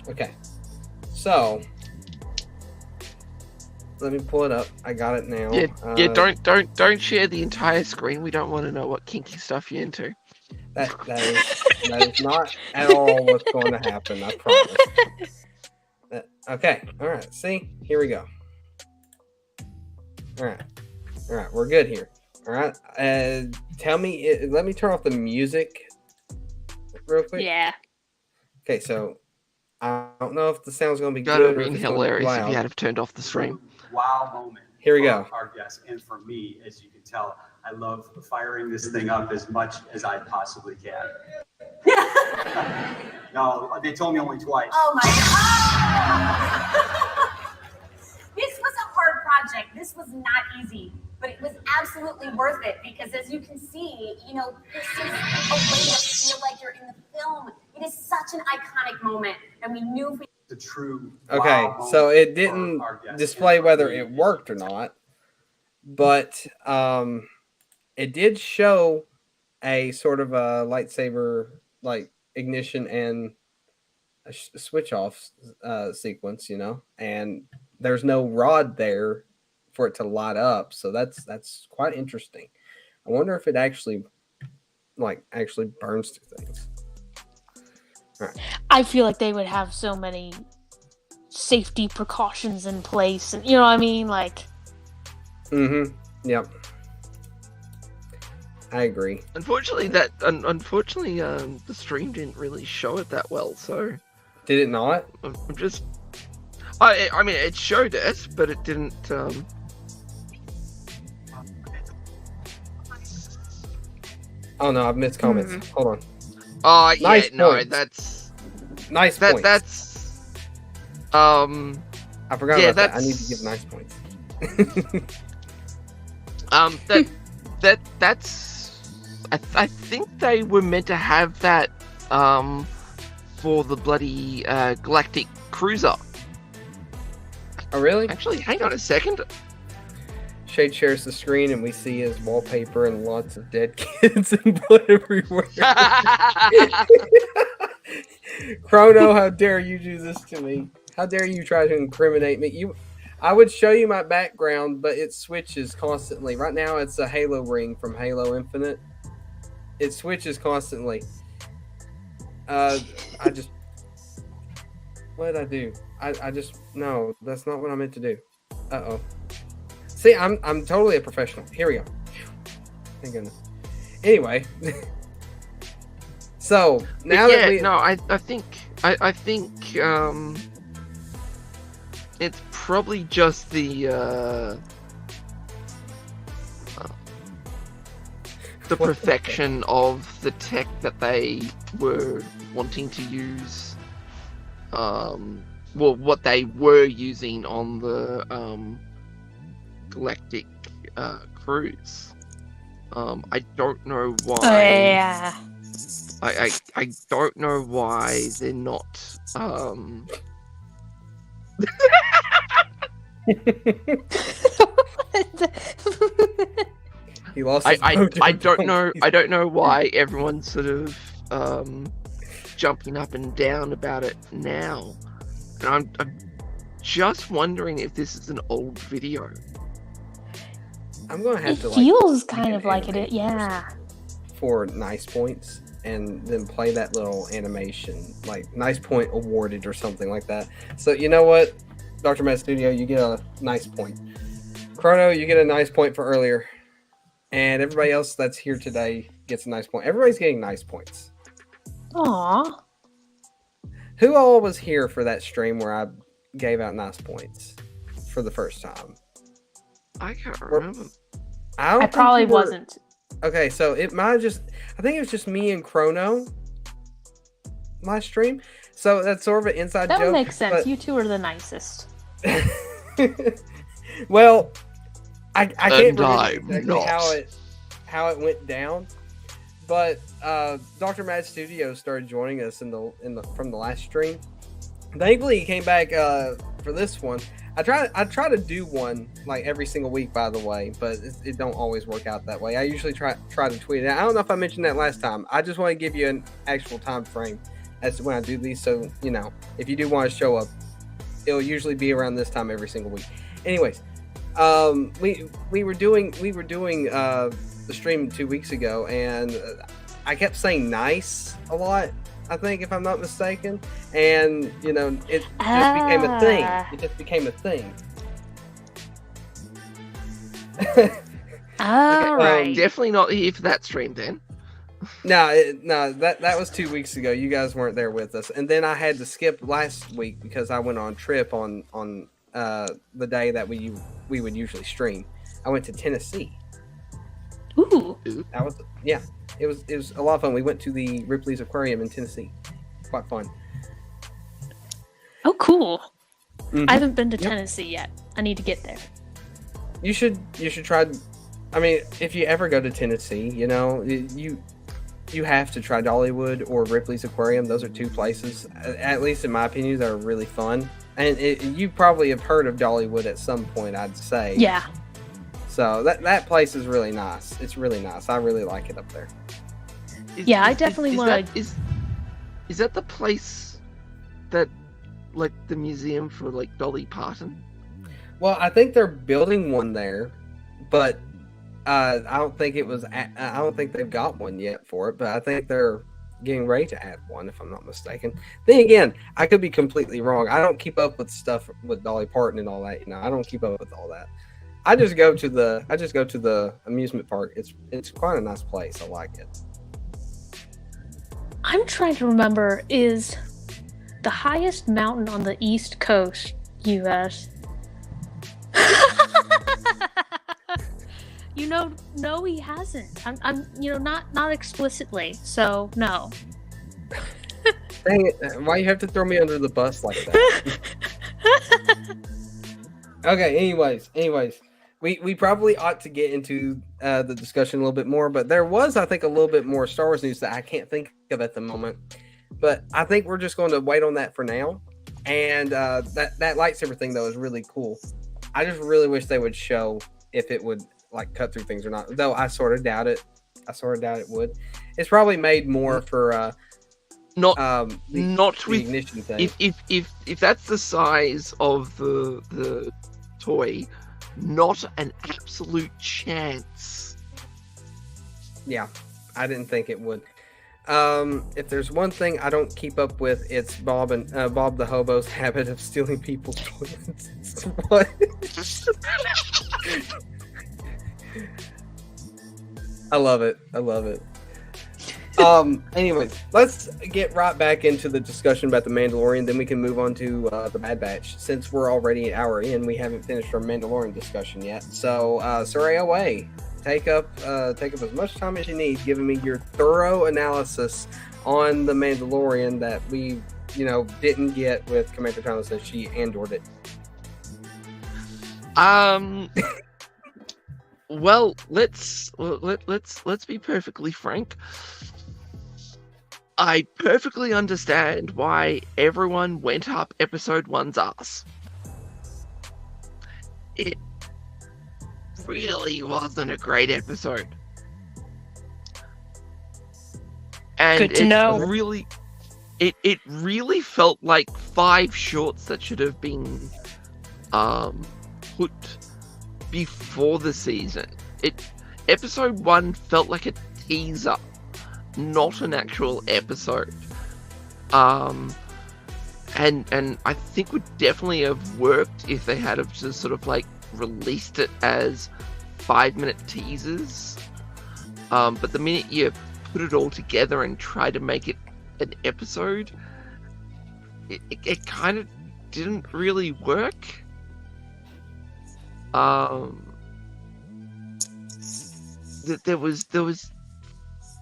A: Okay, so let me pull it up. I got it now.
C: Don't share the entire screen. We don't want to know what kinky stuff you're into.
A: That is not at all what's going to happen. I promise. Okay. All right. See, here we go. All right. We're good here. All right. Let me turn off the music real quick.
B: Yeah.
A: Okay. So I don't know if the sound's going to be
C: good.
A: That
C: would have been hilarious if you had turned off the stream.
D: Wow moment.
A: Here we go.
D: Our guests and for me, as you can tell, I love firing this thing up as much as I possibly can. No, they told me only twice.
E: Oh my God. This was a hard project. This was not easy, but it was absolutely worth it because as you can see, this is a way to feel like you're in the film. It is such an iconic moment, and we knew if we
D: The true.
A: Okay, so it didn't display whether it worked or not, but it did show a sort of a lightsaber like ignition and a switch off sequence, and there's no rod there for it to light up, so that's quite interesting. I wonder if it actually burns through things. All right.
B: I feel like they would have so many safety precautions in place, and you know what I mean, like.
A: Yep. I agree.
C: Unfortunately, the stream didn't really show it that well. So.
A: Did it not?
C: I mean, it showed it, but it didn't.
A: Oh no, I've missed comments. Hold on.
C: Oh yeah,
A: nice
C: no,
A: points.
C: that's
A: nice points.
C: That's.
A: I forgot about that. I need to give nice points.
C: That's. I think they were meant to have that for the bloody galactic cruiser.
A: Oh really?
C: Actually, hang on a second.
A: Shade shares the screen and we see his wallpaper and lots of dead kids and blood everywhere. Chrono, how dare you do this to me? How dare you try to incriminate me? I would show you my background, but it switches constantly. Right now it's a Halo ring from Halo Infinite. It switches constantly. What did I do? No, that's not what I meant to do. Uh-oh. See, I'm totally a professional. Here we go. Thank goodness. Anyway. So now
C: I think it's probably just the perfection of the tech that they were wanting to use. What they were using on the galactic cruise. I don't know why.
B: Oh, yeah.
C: I don't know why they're not.
A: He lost.
C: I don't know. I don't know why everyone's sort of jumping up and down about it now. And I'm just wondering if this is an old video.
A: I'm gonna have
B: it
A: to.
B: It feels kind of like it. Yeah.
A: For nice points, and then play that little animation, like nice point awarded or something like that. So you know what, Dr. Matt Studio, you get a nice point. Chrono, you get a nice point for earlier. and everybody else that's here today gets a nice point. Everybody's getting nice points.
B: Aw.
A: Who all was here for that stream where I gave out nice points for the first time?
C: I can't remember.
A: I
B: I probably wasn't.
A: Okay, so it might have just. I think it was just me and Chrono last stream. So that's sort of an inside
B: That
A: joke.
B: would make sense.
A: but-
B: You two are the nicest.
A: Well, I can't
C: And
A: remember
C: I'm
A: exactly
C: not.
A: how it went down, but Dr. Mad Studios started joining us from the last stream. Thankfully, he came back for this one. I try to do one like every single week, by the way, but it don't always work out that way. I usually try to tweet it. I don't know if I mentioned that last time. I just want to give you an actual time frame as to when I do these, so you know if you do want to show up, it'll usually be around this time every single week. Anyways, we were doing the stream 2 weeks ago, and I kept saying nice a lot. I think, if I'm not mistaken, and you know, it just became a thing. It just became a thing.
B: All right.
C: Definitely not here for that stream then.
A: No, that was 2 weeks ago. You guys weren't there with us, and then I had to skip last week because I went on trip on the day that we would usually stream. I went to Tennessee.
B: Ooh.
A: That was It was a lot of fun. We went to the Ripley's Aquarium in Tennessee. Quite fun.
B: Oh, cool.
A: Mhm.
B: I haven't been to
A: Yep.
B: Tennessee yet. I need to get there.
A: You should try. I mean, if you ever go to Tennessee, you know you have to try Dollywood or Ripley's Aquarium. Those are two places, at least in my opinion, that are really fun. And you probably have heard of Dollywood at some point, I'd say.
B: Yeah.
A: So that place is really nice. It's really nice. I really like it up there.
B: Yeah, I definitely wanna-
C: Is that the place that, like, the museum for, like, Dolly Parton?
A: Well, I think they're building one there, but I don't think I don't think they've got one yet for it. But I think they're getting ready to add one, if I'm not mistaken. Then again, I could be completely wrong. I don't keep up with stuff with Dolly Parton and all that. You know, I don't keep up with all that. I just go to the amusement park. It's quite a nice place. I like it.
B: I'm trying to remember, is the highest mountain on the East Coast, US? No, he hasn't. I'm not explicitly. So no.
A: Dang it! Why you have to throw me under the bus like that? Okay. Anyways, we probably ought to get into the discussion a little bit more, but there was, I think, a little bit more Star Wars news that I can't think of at the moment. But I think we're just going to wait on that for now. And that lightsaber thing, though, is really cool. I just really wish they would show if it would like cut through things or not. Though I sort of doubt it. It would. It's probably made more for
C: Not
A: the
C: with
A: ignition thing.
C: if that's the size of the toy, not an absolute chance.
A: Yeah, I didn't think it would. If there's one thing I don't keep up with, it's Bob the Hobo's habit of stealing people's toilets. What? I love it. Anyways, let's get right back into the discussion about the Mandalorian. Then we can move on to the Bad Batch. Since we're already an hour in, we haven't finished our Mandalorian discussion yet. So, Soraya Way, take up as much time as you need, giving me your thorough analysis on the Mandalorian that we, didn't get with Commander Thomas as she Andored it.
C: Well, let's be perfectly frank. I perfectly understand why everyone went up episode 1's ass. It really wasn't a great episode. And
B: Good to know.
C: It really felt like 5 shorts that should have been put before the season. Episode 1 felt like a teaser, not an actual episode. And I think would definitely have worked if they had have just sort of like released it as 5-minute teasers. But the minute you put it all together and try to make it an episode, it kind of didn't really work. There was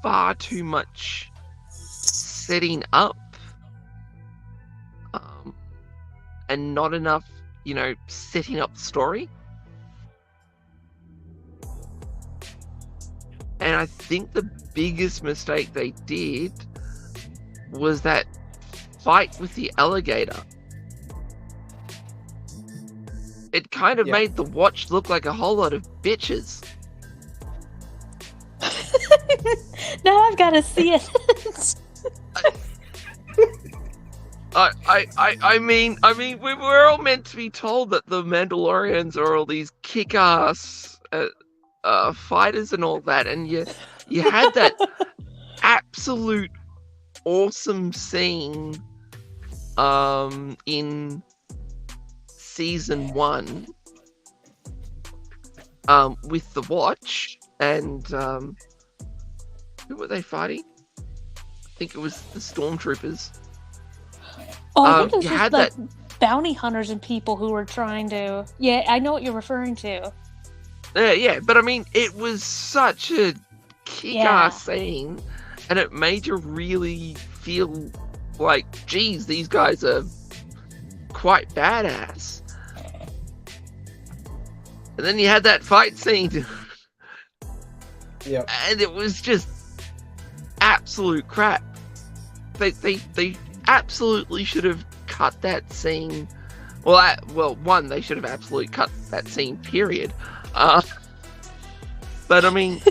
C: far too much setting up, and not enough, setting up the story. And I think the biggest mistake they did was that fight with the alligator. It kind of made the Watch look like a whole lot of bitches.
B: Now I've got to see it.
C: I mean, we're all meant to be told that the Mandalorians are all these kick-ass fighters and all that, and you had that absolute awesome scene in season 1 with the Watch and who were they fighting? I think it was the stormtroopers.
B: Oh, I think it was
C: you
B: just
C: had
B: the
C: that
B: bounty hunters and people who were trying to... Yeah, I know what you're referring to.
C: Yeah, but I mean, it was such a kick-ass scene, and it made you really feel like, geez, these guys are quite badass. And then you had that fight scene, and it was just absolute crap. They absolutely should have cut that scene. One, they should have absolutely cut that scene, period. But I mean,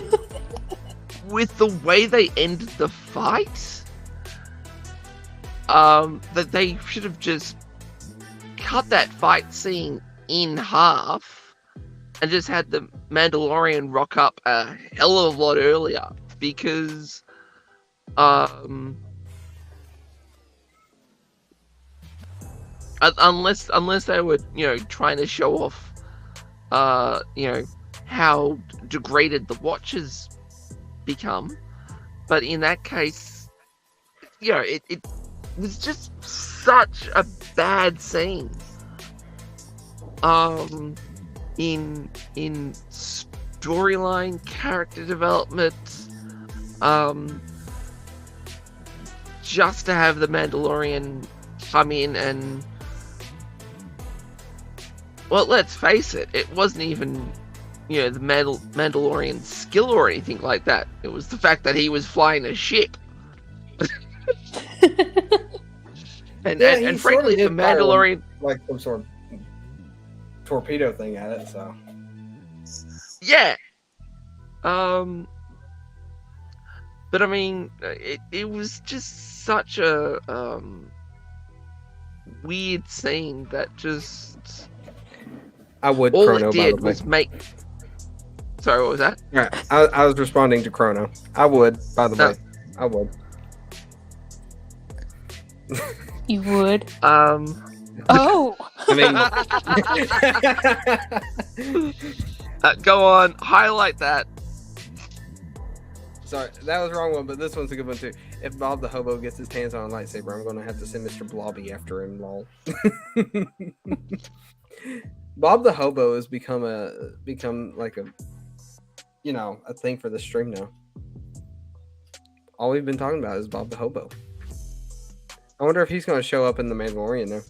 C: with the way they ended the fight, that they should have just cut that fight scene in half and just had the Mandalorian rock up a hell of a lot earlier, because unless they were trying to show off how degraded the Watch has become, but in that case, it was just such a bad scene. In storyline, character development, just to have the Mandalorian come in and, well, let's face it, it wasn't even the Mandalorian skill or anything like that. It was the fact that he was flying a ship. and frankly, the Mandalorian,
A: like some sort of torpedo thing at it. So
C: yeah. But I mean, it was just such a weird scene that just.
A: I would.
C: All
A: Chrono,
C: it did
A: by the way.
C: was make. Sorry, what was that?
A: Yeah, I was responding to Chrono. I would, by the way. I would.
B: You would?
C: Oh!
A: I mean...
C: go on, highlight that.
A: Sorry, that was the wrong one, but this one's a good one too. If Bob the Hobo gets his hands on a lightsaber, I'm going to have to send Mr. Blobby after him, lol. Bob the Hobo has become like a thing for the stream now. All we've been talking about is Bob the Hobo. I wonder if he's going to show up in The Mandalorian now.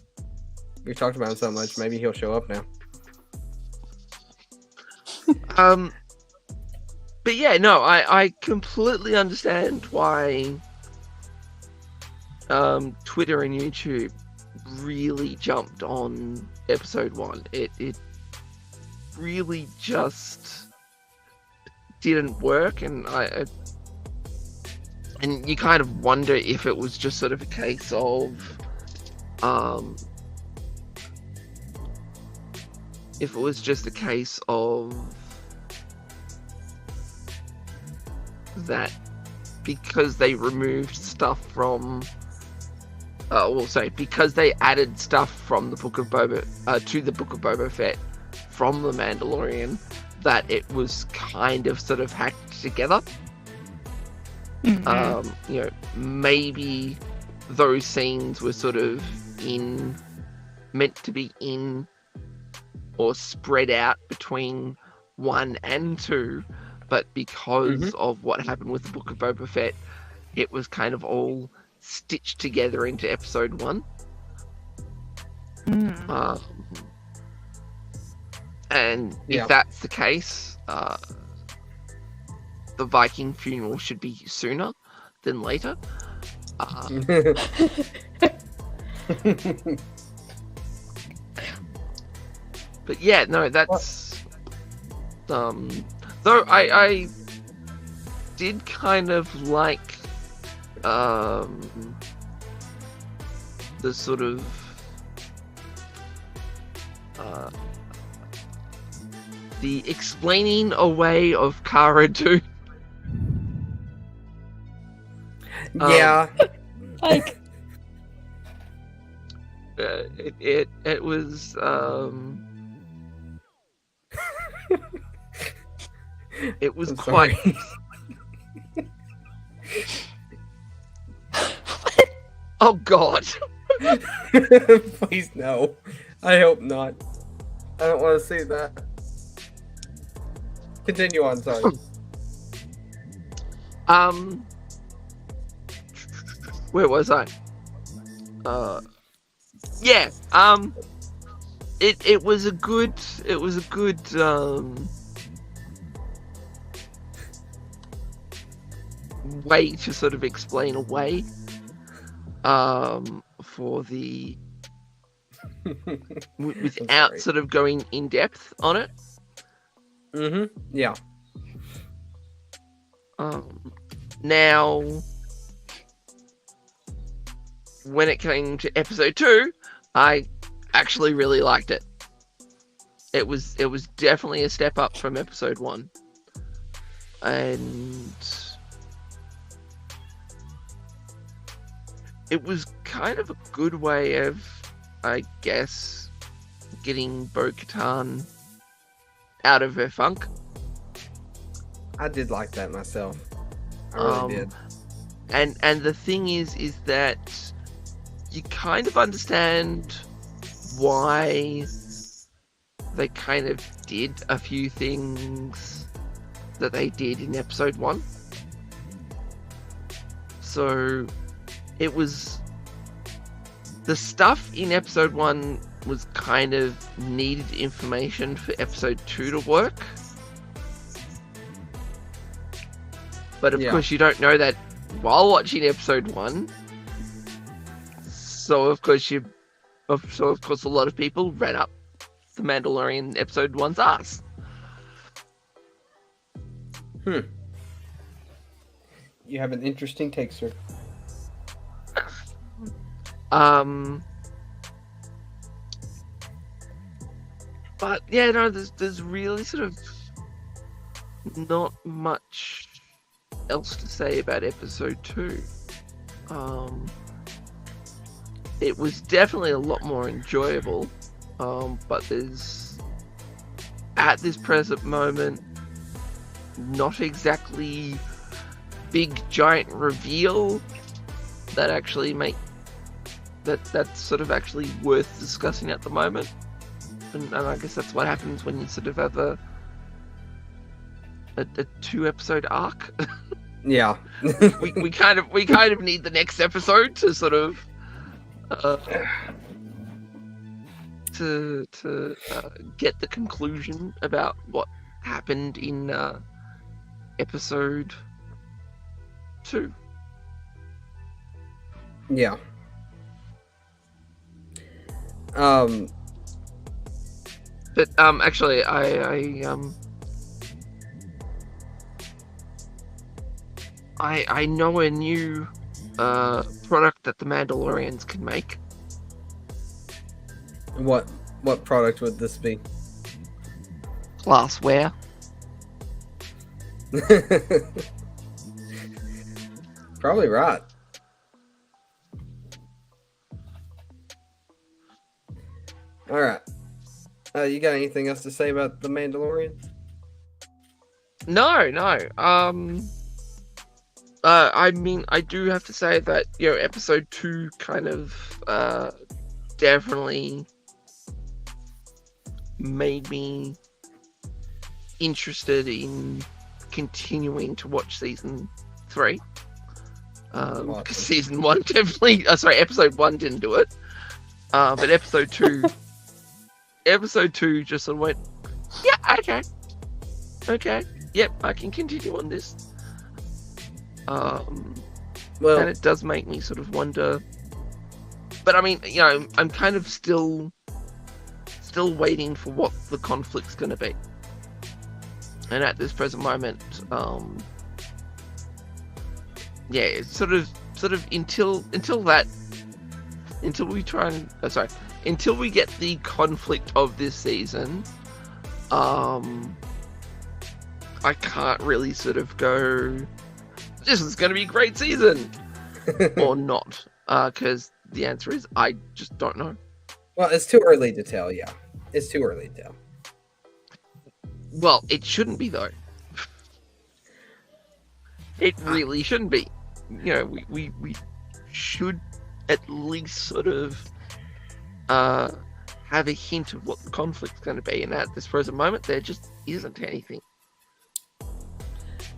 A: We've talked about him so much, maybe he'll show up now.
C: But yeah, no, I completely understand why Twitter and YouTube really jumped on episode 1. It really just didn't work, and and you kind of wonder if it was just sort of a case of that because they removed stuff from because they added stuff from the Book of Boba to the Book of Boba Fett from the Mandalorian, that it was kind of sort of hacked together. Maybe those scenes were sort of meant to be in or spread out between 1 and 2, but because of what happened with the Book of Boba Fett, it was kind of all stitched together into episode 1. And if that's the case, the Viking funeral should be sooner than later. But yeah, no, that's though I did kind of like the sort of the explaining away of Cara Dune.
A: Yeah.
B: Like,
C: it was it was
A: I'm
C: quite
A: sorry.
C: oh god.
A: Please no. I hope not. I don't want to see that. Continue on, sorry.
C: Where was I? Yeah. It was a good way to sort of explain away for the without sort of going in depth on it.
A: Yeah.
C: Now, when it came to episode 2, I actually really liked it. It was definitely a step up from episode 1, and it was kind of a good way of, I guess, getting Bo-Katan out of her funk.
A: I did like that myself. I really did.
C: And the thing is that you kind of understand why they kind of did a few things that they did in episode 1. So it was the stuff in episode 1 was kind of needed information for episode 2 to work. But of course you don't know that while watching episode 1. So of course a lot of people ran up the Mandalorian episode 1's ass.
A: You have an interesting take, sir.
C: But yeah, no, there's really sort of not much else to say about episode 2. It was definitely a lot more enjoyable, but there's, at this present moment, not exactly big giant reveal that actually that's sort of actually worth discussing at the moment. And I guess that's what happens when you sort of have a 2-episode arc.
A: Yeah.
C: we kind of need the next episode to sort of to get the conclusion about what happened in episode 2.
A: Yeah.
C: But actually, I know a new product that the Mandalorians can make.
A: What product would this be?
C: Glassware.
A: Probably right. All right. You got anything else to say about the Mandalorian?
C: No. I mean, I do have to say that, you know, episode 2 kind of definitely made me interested in continuing to watch season 3. Because season 1 definitely, episode 1 didn't do it. But episode 2 just sort of went, yeah, okay, yep, I can continue on this.
A: Well,
C: and it does make me sort of wonder. But I mean, you know, I'm kind of still waiting for what the conflict's going to be. And at this present moment, yeah, it's sort of until we get the conflict of this season, I can't really sort of go, this is going to be a great season, or not, because the answer is I just don't know.
A: Well, it's too early to tell. Yeah, it's too early to tell.
C: Well, it shouldn't be though. It really shouldn't be. You know, we should at least sort of have a hint of what the conflict's going to be, and at this present moment, there just isn't anything.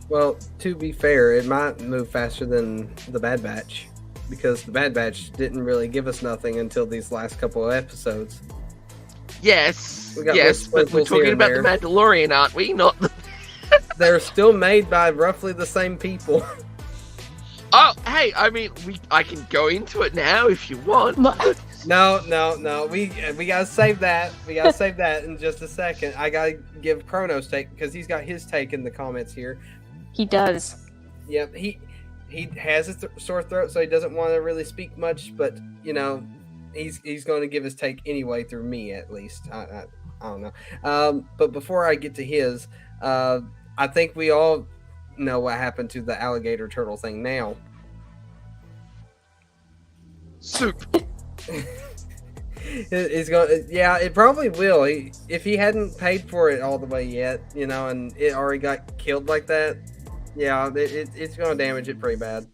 A: Well, to be fair, it might move faster than the Bad Batch, because the Bad Batch didn't really give us nothing until these last couple of episodes.
C: Yes,
A: We got
C: but we're talking about the Mandalorian, aren't we? Not the...
A: They're still made by roughly the same people.
C: Oh, hey, I mean, I can go into it now if you want.
A: No. We gotta save that. We gotta save that in just a second. I gotta give Chrono's take, because he's got his take in the comments here.
B: He does.
A: Yep, he has a sore throat, so he doesn't want to really speak much. But you know, he's going to give his take anyway through me, at least. I don't know. But before I get to his, I think we all know what happened to the alligator turtle thing now.
C: Soup.
A: It's going. Yeah, it probably will. If he hadn't paid for it all the way yet, you know, and it already got killed like that, yeah, it's going to damage it pretty bad.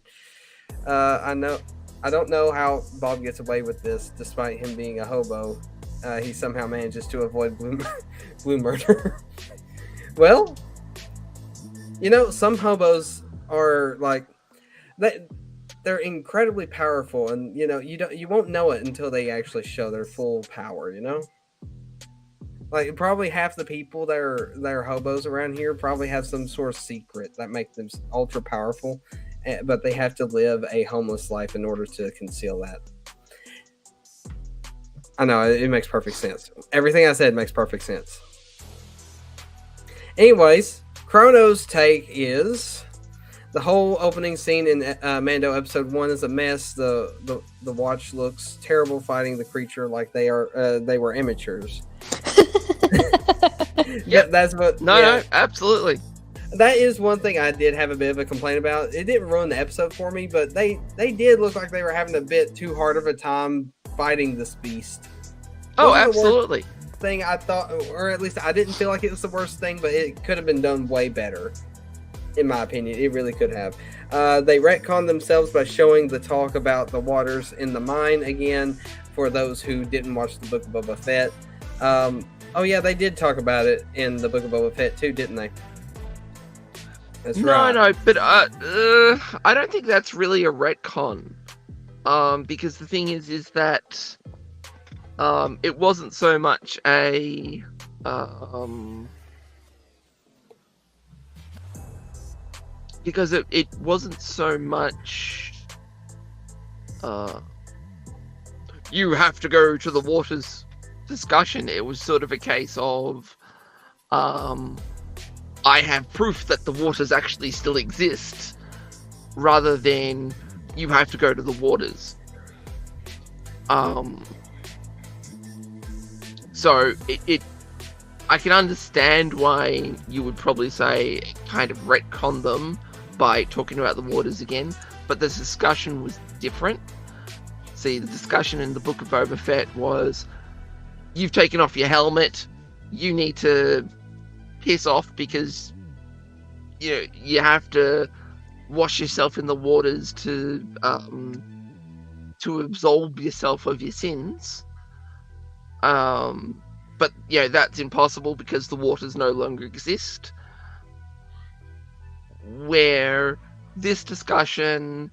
A: I know. I don't know how Bob gets away with this, despite him being a hobo. He somehow manages to avoid blue murder. Well, you know, some hobos are like they're incredibly powerful, and you know, you won't know it until they actually show their full power, you know? Like, probably half the people that are hobos around here probably have some sort of secret that makes them ultra powerful, but they have to live a homeless life in order to conceal that. I know, it makes perfect sense. Everything I said makes perfect sense. Anyways, Chrono's take is the whole opening scene in Mando episode 1 is a mess. The watch looks terrible fighting the creature like they were amateurs.
C: Yeah,
A: that's what.
C: No, absolutely.
A: That is one thing I did have a bit of a complaint about. It didn't ruin the episode for me, but they did look like they were having a bit too hard of a time fighting this beast.
C: Oh, absolutely.
A: Thing I thought, or at least I didn't feel like it was the worst thing, but it could have been done way better, in my opinion. It really could have. They retconned themselves by showing the talk about the waters in the mine again, for those who didn't watch the Book of Boba Fett. Oh yeah, they did talk about it in the Book of Boba Fett too, didn't they? That's right.
C: No, but I don't think that's really a retcon. Because the thing is that it wasn't so much a because it wasn't so much you have to go to the waters discussion. It was sort of a case of I have proof that the waters actually still exist, rather than you have to go to the waters. So I can understand why you would probably say kind of retcon them by talking about the waters again, but the discussion was different. See, the discussion in the Book of Boba Fett was, you've taken off your helmet, you need to piss off because you have to wash yourself in the waters to absolve yourself of your sins. But that's impossible because the waters no longer exist. Where this discussion,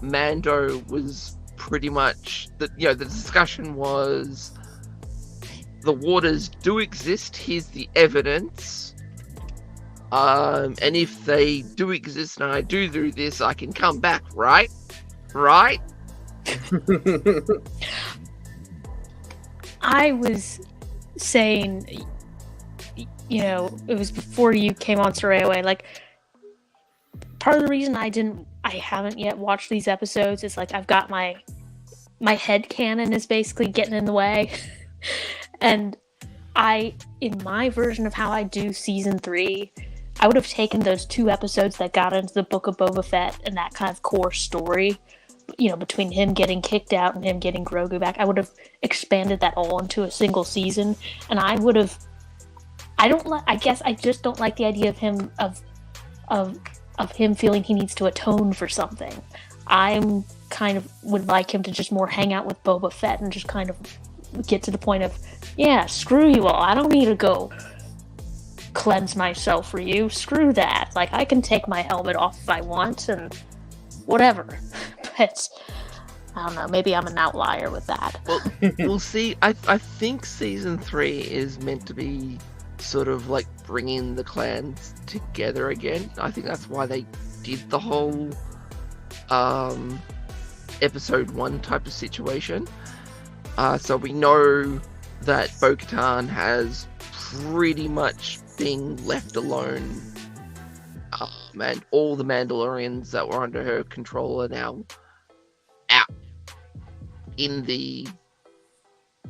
C: Mando was pretty much the discussion was the waters do exist. Here's the evidence. And if they do exist and I do this, I can come back, right? Right?
B: I was saying, it was before you came on Soraya. Like, part of the reason I haven't yet watched these episodes is like I've got my head canon is basically getting in the way. And in my version of how I do season 3, I would have taken those 2 episodes that got into the Book of Boba Fett and that kind of core story, between him getting kicked out and him getting Grogu back. I would have expanded that all into a single season, and I guess I just don't like the idea of him of him feeling he needs to atone for something. I'm kind of would like him to just more hang out with Boba Fett and just kind of get to the point of, yeah, screw you all. I don't need to go cleanse myself for you. Screw that. Like, I can take my helmet off if I want and whatever. But I don't know. Maybe I'm an outlier with that.
C: Well, we'll see. I think season 3 is meant to be sort of like bringing the clans together again. I think that's why they did the whole episode 1 type of situation. So we know that Bo-Katan has pretty much been left alone, and all the Mandalorians that were under her control are now out in the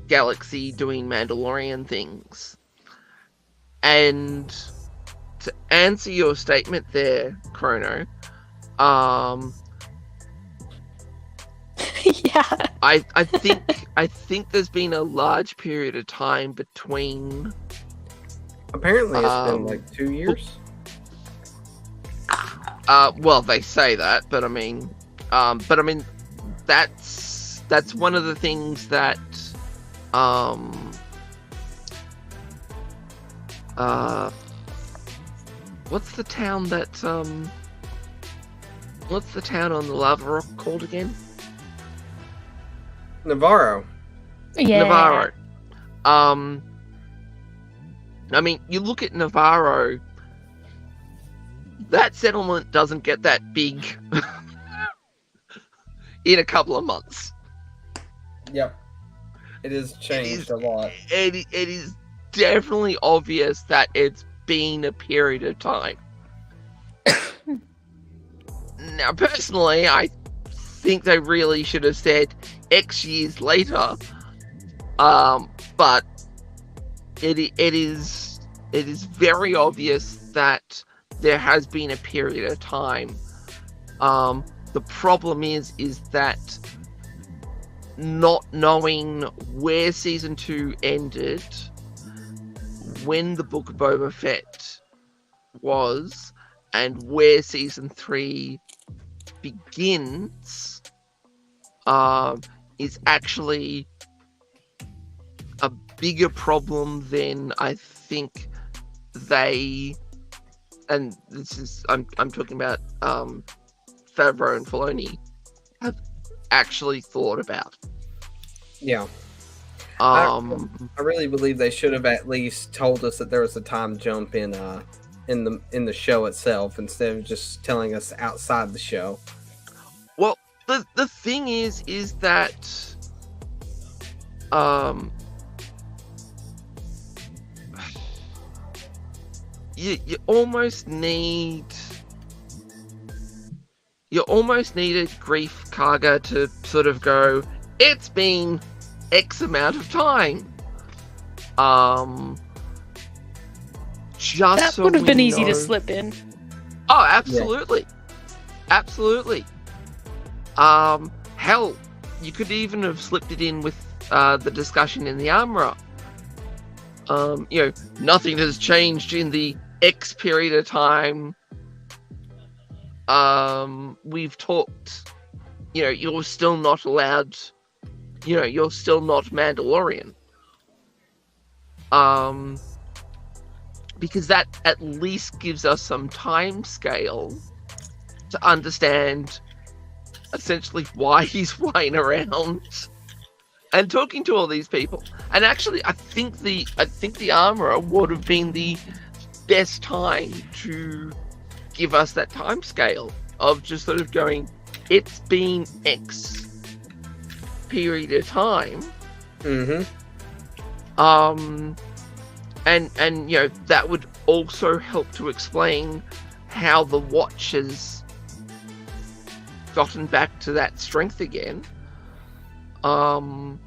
C: galaxy doing Mandalorian things. And to answer your statement there, Chrono,
B: Yeah.
C: I think there's been a large period of time between.
A: Apparently, it's been like 2 years.
C: Well, they say that, but I mean, that's one of the things that, what's the town on the lava rock called again?
A: Navarro.
B: Yeah.
C: Navarro. I mean, you look at Navarro, that settlement doesn't get that big in a couple of months.
A: Yep. It has changed a lot.
C: It is definitely obvious that it's been a period of time. Now, personally, I think they really should have said X years later. But it is very obvious that there has been a period of time. The problem is that not knowing where season 2 ended, when the Book of Boba Fett was, and where season 3 begins, is actually a bigger problem than I think they, and this is I'm talking about Favreau and Filoni, have actually thought about.
A: Yeah.
C: I
A: really believe they should have at least told us that there was a time jump in the show itself instead of just telling us outside the show.
C: Well, the thing is that you almost need a Grief Karga to sort of go, it's been X amount of time. Just
B: that
C: so
B: would have been easy
C: know.
B: to slip in.
C: Oh, absolutely. Yeah. Absolutely. Hell, you could even have slipped it in with the discussion in the Armorer. Nothing has changed in the X period of time, we've talked, you're still not allowed, you're still not Mandalorian. Because that at least gives us some time scale to understand essentially why he's flying around and talking to all these people. And actually, I think the armorer would have been the best time to give us that time scale of just sort of going, it's been X period of time.
A: Mm-hmm.
C: And that would also help to explain how the watch has gotten back to that strength again. And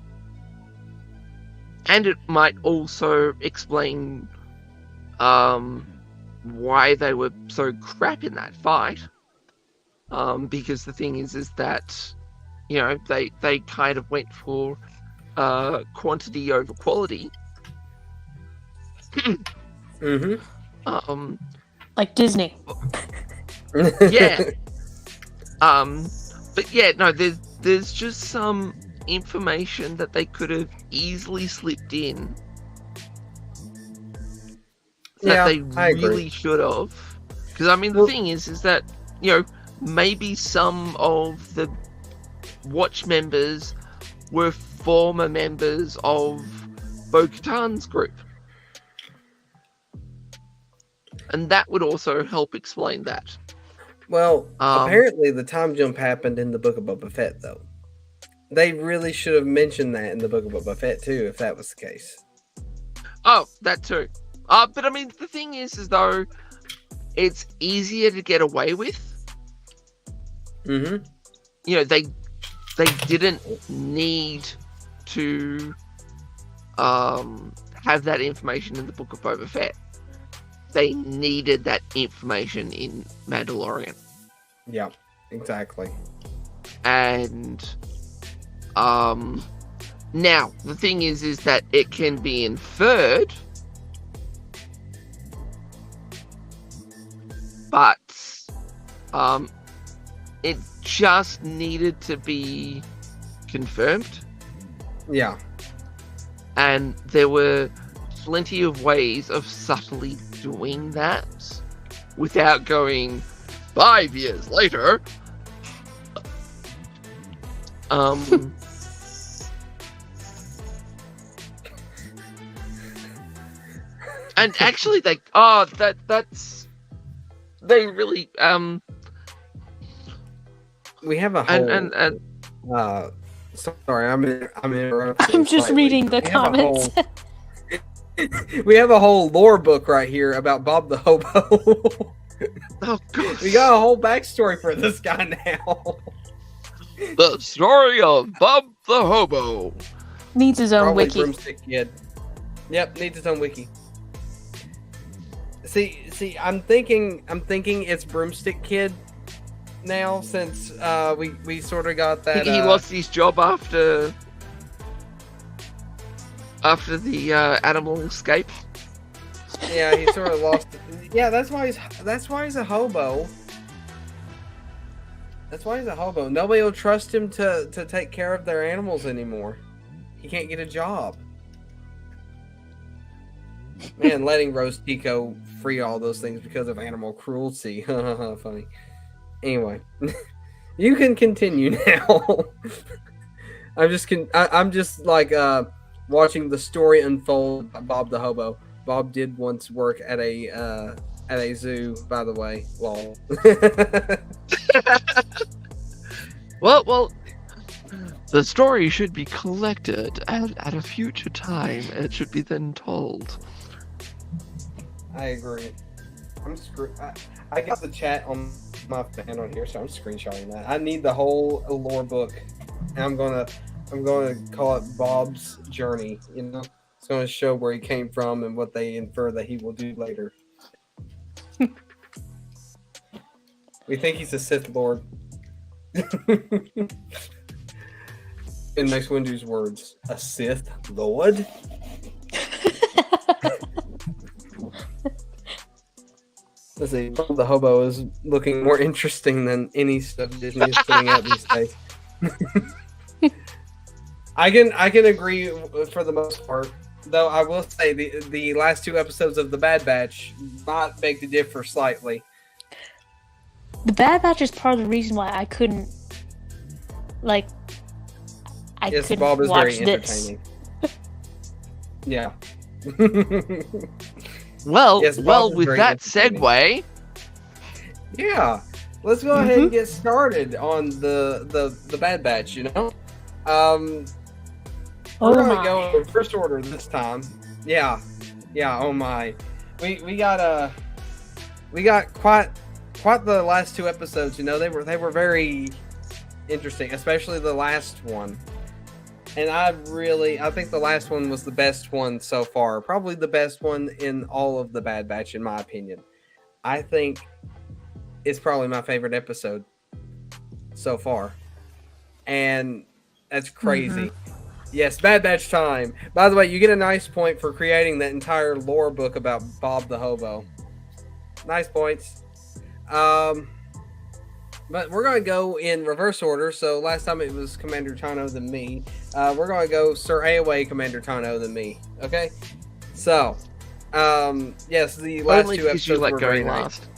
C: it might also explain why they were so crap in that fight. Because the thing is that, they kind of went for quantity over quality.
A: Mm-hmm.
B: Like Disney.
C: Yeah. But yeah, no, there's just some information that they could have easily slipped in that they really should have. Because I mean, the thing is that maybe some of the watch members were former members of Bo-Katan's group. And that would also help explain that.
A: Well, apparently the time jump happened in the Book of Boba Fett, though. They really should have mentioned that in the Book of Boba Fett, too, if that was the case.
C: Oh, that too. But I mean, the thing is though, it's easier to get away with.
A: Mm-hmm.
C: They didn't need to have that information in the Book of Boba Fett. They needed that information in Mandalorian.
A: Yeah, exactly.
C: And now the thing is that it can be inferred, but it just needed to be confirmed.
A: Yeah.
C: And there were plenty of ways of subtly doing that without going 5 years later. And actually they really
A: we have a whole
C: and
A: sorry, I'm interrupting.
B: I'm just reading the comments.
A: We have a whole lore book right here about Bob the Hobo.
C: Oh god.
A: We got a whole backstory for this guy now.
C: The story of Bob the Hobo.
B: Needs his own
A: Probably
B: wiki.
A: Broomstick Kid. Yep, needs his own wiki. See, I'm thinking it's Broomstick Kid now, since we sort of got that.
C: He lost his job after the animal escape.
A: Yeah, he sort of lost it. Yeah, that's why he's a hobo. That's why he's a hobo. Nobody will trust him to take care of their animals anymore. He can't get a job. Man, letting Rose Tico free all those things because of animal cruelty. Funny. Anyway, you can continue now. I'm just like watching the story unfold by Bob the Hobo. Bob did once work at a zoo, by the way. Lol.
C: Well, the story should be collected at a future time. It should be then told.
A: I agree. I got the chat on my fan on here, so I'm screenshotting that. I need the whole lore book, and I'm gonna call it Bob's Journey. It's gonna show where he came from and what they infer that he will do later. We think he's a Sith Lord. In Mace Windu's words, a Sith Lord. Let's see. Bob the Hobo is looking more interesting than any stuff Disney is putting out these days. I can agree for the most part, though. I will say the last 2 episodes of the Bad Batch might beg to differ slightly.
B: The Bad Batch is part of the reason why I couldn't, like,
A: Yes,
B: couldn't
A: Bob is
B: watch
A: very
B: this.
A: entertaining. Yeah.
C: Well,
A: Yes, Bob
C: well,
A: is
C: with
A: very
C: that
A: entertaining.
C: segue,
A: Yeah. Let's go ahead and get started on the Bad Batch.
B: Oh
A: We're gonna
B: my.
A: go in first order this time. Yeah. Oh my. We got quite the last 2 episodes. They were very interesting, especially the last one. And I think the last one was the best one so far. Probably the best one in all of the Bad Batch, in my opinion. I think it's probably my favorite episode so far. And that's crazy. Yes, Bad Batch time. By the way, you get a nice point for creating that entire lore book about Bob the Hobo. Nice points. But we're going to go in reverse order. So last time it was Commander Tano then me. We're going to go Sir AOA, Commander Tano then me. Okay? So, yes, the last
C: only
A: 2
C: because
A: episodes
C: you like
A: were very
C: going
A: nice.
C: last.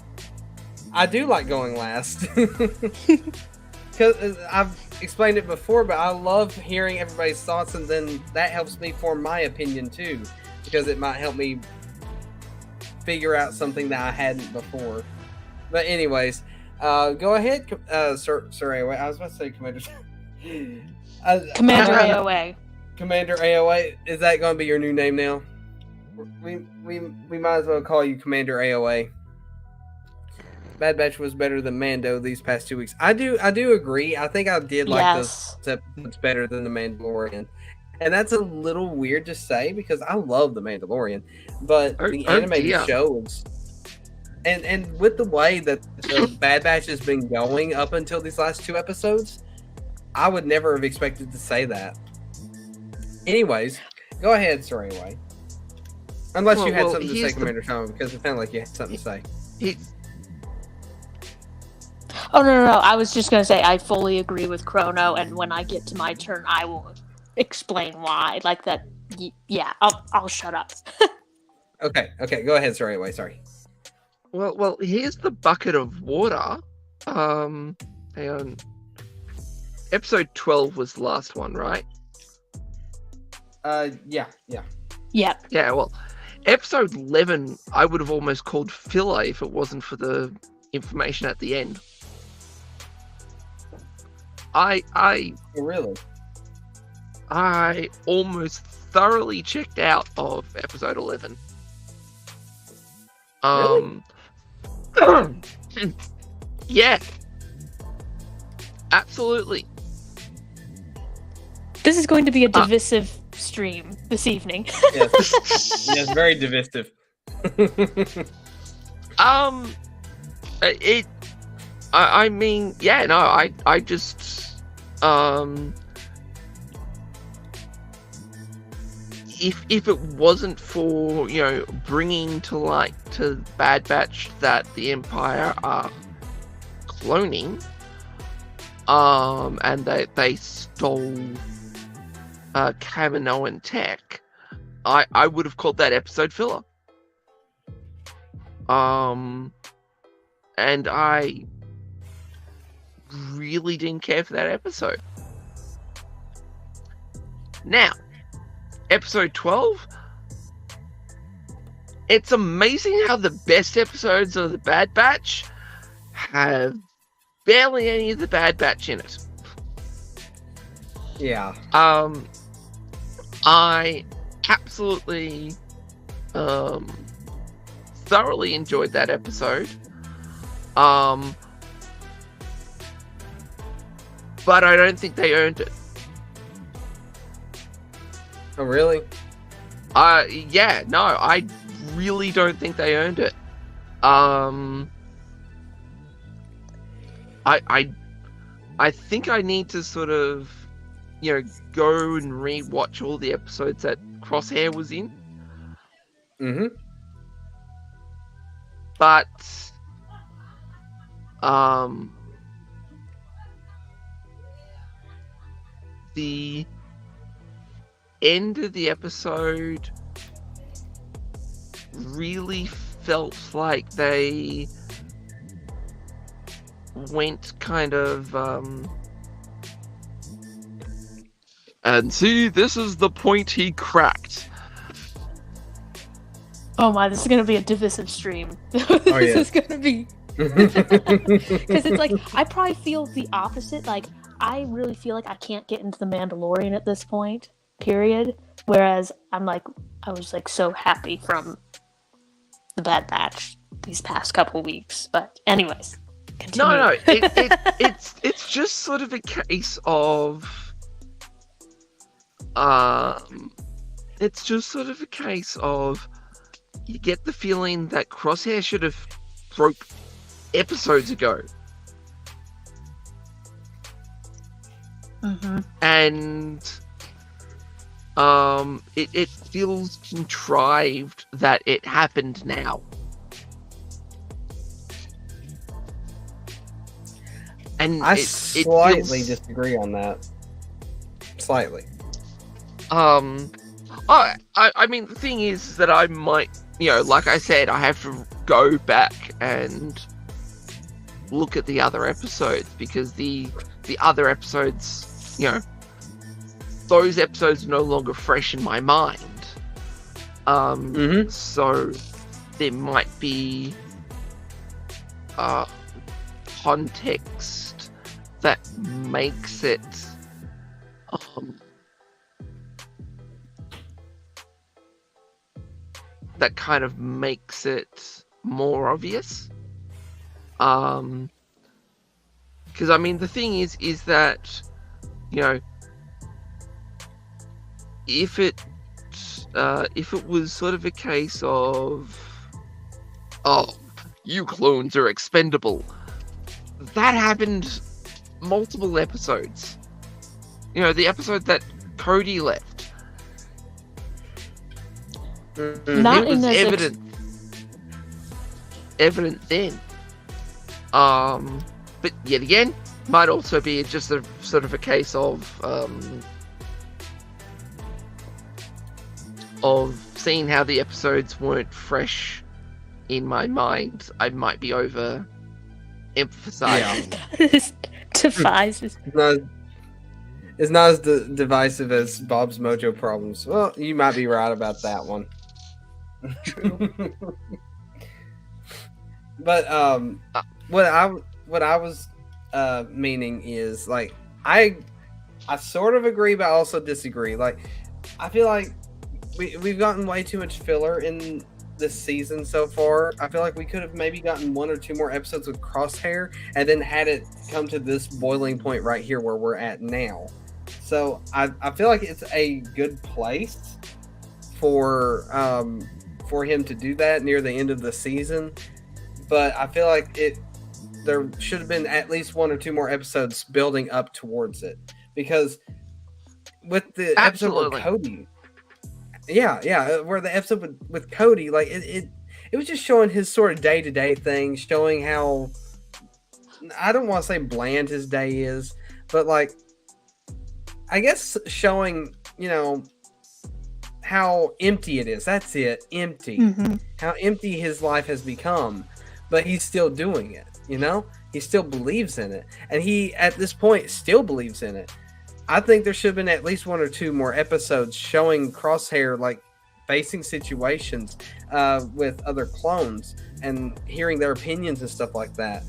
A: I do like going last. Because I've explained it before, but I love hearing everybody's thoughts, and then that helps me form my opinion too, because it might help me figure out something that I hadn't before. But anyways, go ahead, Sir AOA. I was about to say Commander.
B: Commander AOA.
A: Commander AOA. Is that going to be your new name now? We might as well call you Commander AOA. Bad Batch was better than Mando these past 2 weeks. I do agree. I think I did like this episode's better than the Mandalorian, and that's a little weird to say because I love the Mandalorian, but the animated shows, and with the way that the Bad Batch has been going up until these last 2 episodes, I would never have expected to say that. Anyways, go ahead, Sir AOA. Unless you had something to say, Commander Sean, because it sounded like you had something to say.
B: Oh, no. I was just going to say I fully agree with Chrono, and when I get to my turn, I will explain why. Like that, yeah, I'll shut up.
A: Okay, go ahead, Sir AOA, sorry.
C: Well, here's the bucket of water. Hang on. Episode 12 was the last one, right?
A: Yeah.
B: Yep.
C: Yeah, well, episode 11 I would have almost called filler if it wasn't for the information at the end.
A: Oh, really?
C: I almost thoroughly checked out of episode 11.
A: Really?
C: Yeah. Absolutely.
B: This is going to be a divisive stream this evening.
A: Yes, very divisive.
C: I mean, yeah, no, I just, if it wasn't for, bringing to light to Bad Batch that the Empire are cloning, and they stole Kaminoan tech, I would have called that episode filler. And I really didn't care for that episode. Now, episode 12, it's amazing how the best episodes of the Bad Batch have barely any of the Bad Batch in it.
A: Yeah.
C: I absolutely thoroughly enjoyed that episode. But I don't think they earned it.
A: Oh, really?
C: Yeah, no, I really don't think they earned it. I think I need to sort of, go and re-watch all the episodes that Crosshair was in.
A: Mm-hmm.
C: But the end of the episode really felt like they went kind of and see, this is the point he cracked.
B: Oh my, this is gonna be a divisive stream.
A: Oh,
B: This
A: yeah.
B: is gonna be because it's like I probably feel the opposite. Like I really feel like I can't get into the Mandalorian at this point. Period. Whereas I was like so happy from the Bad Batch these past couple weeks. But anyways, continue.
C: No, it's just sort of a case of it's just sort of a case of you get the feeling that Crosshair should have broke episodes ago.
B: Mm-hmm.
C: And it feels contrived that it happened now. And
A: I
C: it
A: slightly
C: feels,
A: disagree on that. Slightly.
C: I mean, the thing is that I might, like I said, I have to go back and look at the other episodes, because the other episodes, those episodes are no longer fresh in my mind. So there might be context that makes it that kind of makes it more obvious. Because I mean, the thing is that, if it was sort of a case of, oh, you clones are expendable, that happened multiple episodes. The episode that Cody left.
B: Not
C: It was
B: in those
C: evident then. But yet again, might also be just a sort of a case of seeing how the episodes weren't fresh in my mind. I might be over emphasizing.
B: This defies this.
A: It's not as divisive as Bob's Mojo Problems. Well, you might be right about that one.
B: True.
A: But what I was meaning is, like, I sort of agree, but I also disagree. Like, I feel like we've gotten way too much filler in this season so far. I feel like we could have maybe gotten one or two more episodes with Crosshair, and then had it come to this boiling point right here where we're at now. So I feel like it's a good place for him to do that near the end of the season. But I feel like there should have been at least one or two more episodes building up towards it, because with the episode with Cody, where the episode with Cody, like it was just showing his sort of day-to-day thing, showing how, I don't want to say bland his day is, but like, I guess showing, how empty it is. That's it, empty.
B: Mm-hmm.
A: How empty his life has become, but he's still doing it, He still believes in it. And he, at this point, still believes in it. I think there should have been at least one or two more episodes showing Crosshair, like, facing situations with other clones and hearing their opinions and stuff like that.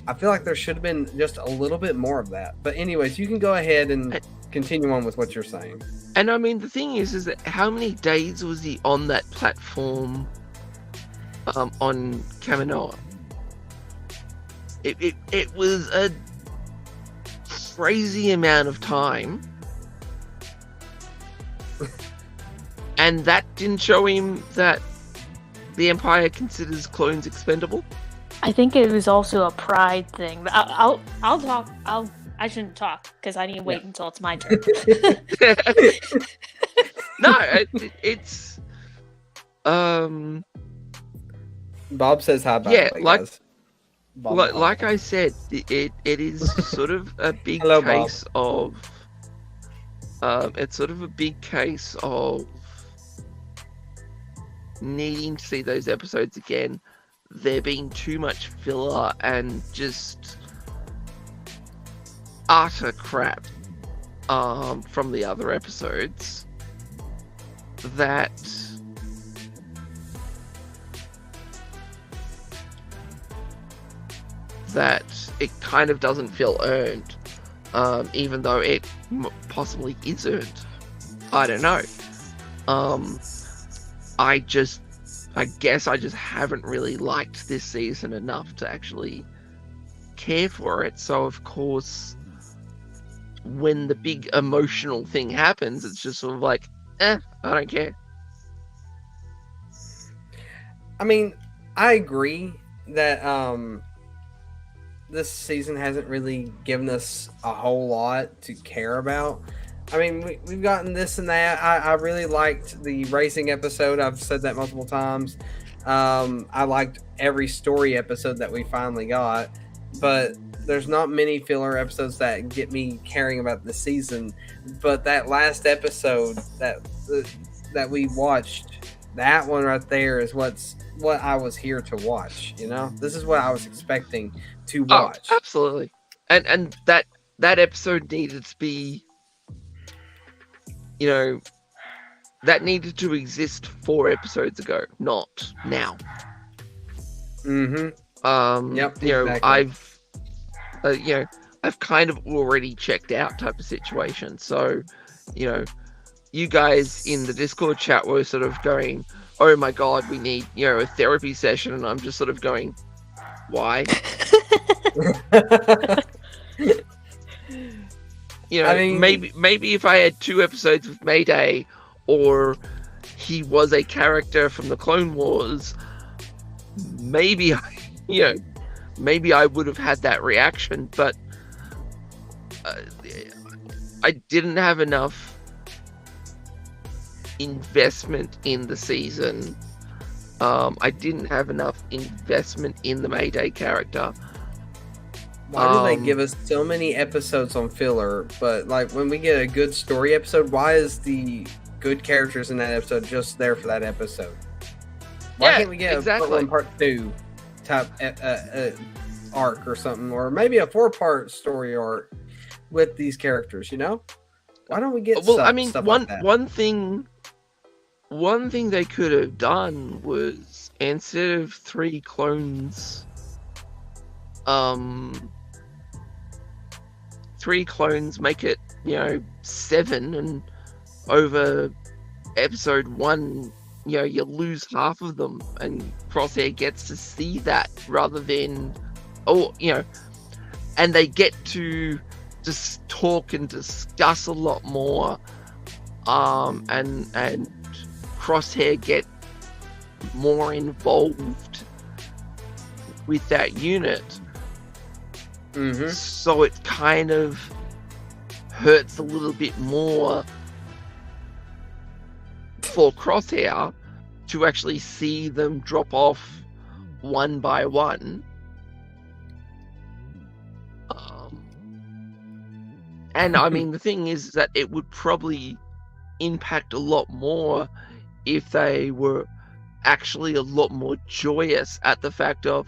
A: I feel like there should have been just a little bit more of that. But anyways, you can go ahead and continue on with what you're saying.
C: And I mean, the thing is that how many days was he on that platform on Kaminoa? It was a crazy amount of time. And that didn't show him that the Empire considers clones expendable?
B: I think it was also a pride thing. But I'll talk. I shouldn't talk because I need to wait until it's my turn.
C: No, it's
A: Bob says hi, by
C: Yeah,
A: the way,
C: like-
A: guys. Bob,
C: Like I said, it is sort of a big
A: Hello, Bob.
C: case of it's sort of a big case of needing to see those episodes again. There being too much filler and just utter crap from the other episodes that it kind of doesn't feel earned, even though it possibly is earned. I don't know. I guess I just haven't really liked this season enough to actually care for it. So of course, when the big emotional thing happens, it's just sort of like, I don't care.
A: I mean, I agree that this season hasn't really given us a whole lot to care about. I mean, we've gotten this and that. I really liked the racing episode. I've said that multiple times. I liked every story episode that we finally got, but there's not many filler episodes that get me caring about the season. But that last episode that we watched, that one right there is what I was here to watch. You know, this is what I was expecting to watch.
C: Oh, absolutely. And that episode needed to be, you know, that needed to exist 4 episodes ago, not now.
A: Mm-hmm. Yep.
C: You know,
A: Exactly.
C: I've kind of already checked out type of situation. So, you know, you guys in the Discord chat were sort of going, "Oh my God, we need, you know, a therapy session," and I'm just sort of going, "Why?" You know,
A: I mean,
C: maybe if I had 2 episodes with Mayday, or he was a character from the Clone Wars, maybe I would have had that reaction. But I didn't have enough investment in the season. I didn't have enough investment in the Mayday character.
A: Why do they give us so many episodes on filler, but like when we get a good story episode, why is the good characters in that episode just there for that episode? Why can't we get a part 1, part 2 type arc or something, or maybe a 4-part story arc with these characters? You know, why don't we get?
C: Well, I mean,
A: stuff
C: one
A: like that?
C: one thing they could have done was, instead of 3 clones, 3 clones, make it, you know, 7, and over episode 1, you know, you lose half of them, and Crosshair gets to see that, rather than, you know, and they get to just talk and discuss a lot more, and Crosshair get more involved with that unit.
A: Mm-hmm.
C: So it kind of hurts a little bit more for Crosshair to actually see them drop off one by one. And I mean, the thing is that it would probably impact a lot more if they were actually a lot more joyous at the fact of,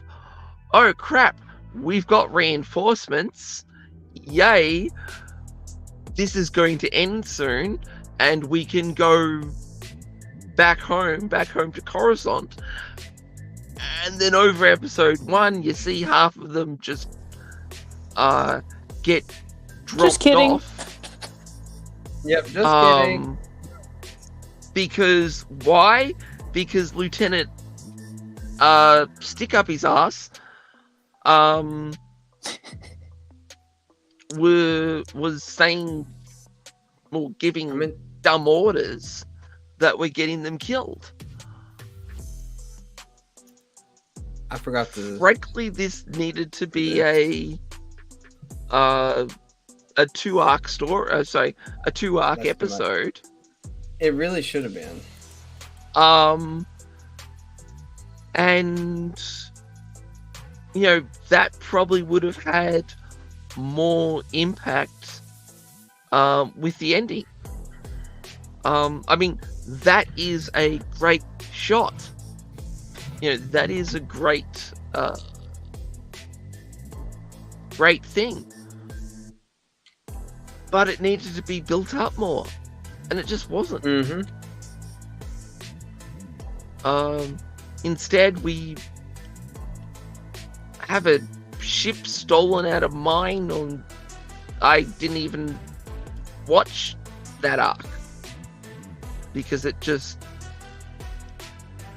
C: oh crap, we've got reinforcements, yay, this is going to end soon, and we can go back home to Coruscant. And then over episode 1, you see half of them just get dropped
B: Just kidding.
C: off.
A: Yep, just kidding.
C: Because why? Because Lieutenant Stick Up His Ass was saying, well, giving dumb orders that were getting them killed.
A: I forgot to.
C: Frankly, this needed to be a 2-arc story. A 2-arc
A: That's
C: episode.
A: It really should have been.
C: And that probably would have had more impact with the ending. I mean, that is a great shot. That is a great thing. But it needed to be built up more, and it just wasn't. Instead, we have a ship stolen out of mine, and I didn't even watch that arc because it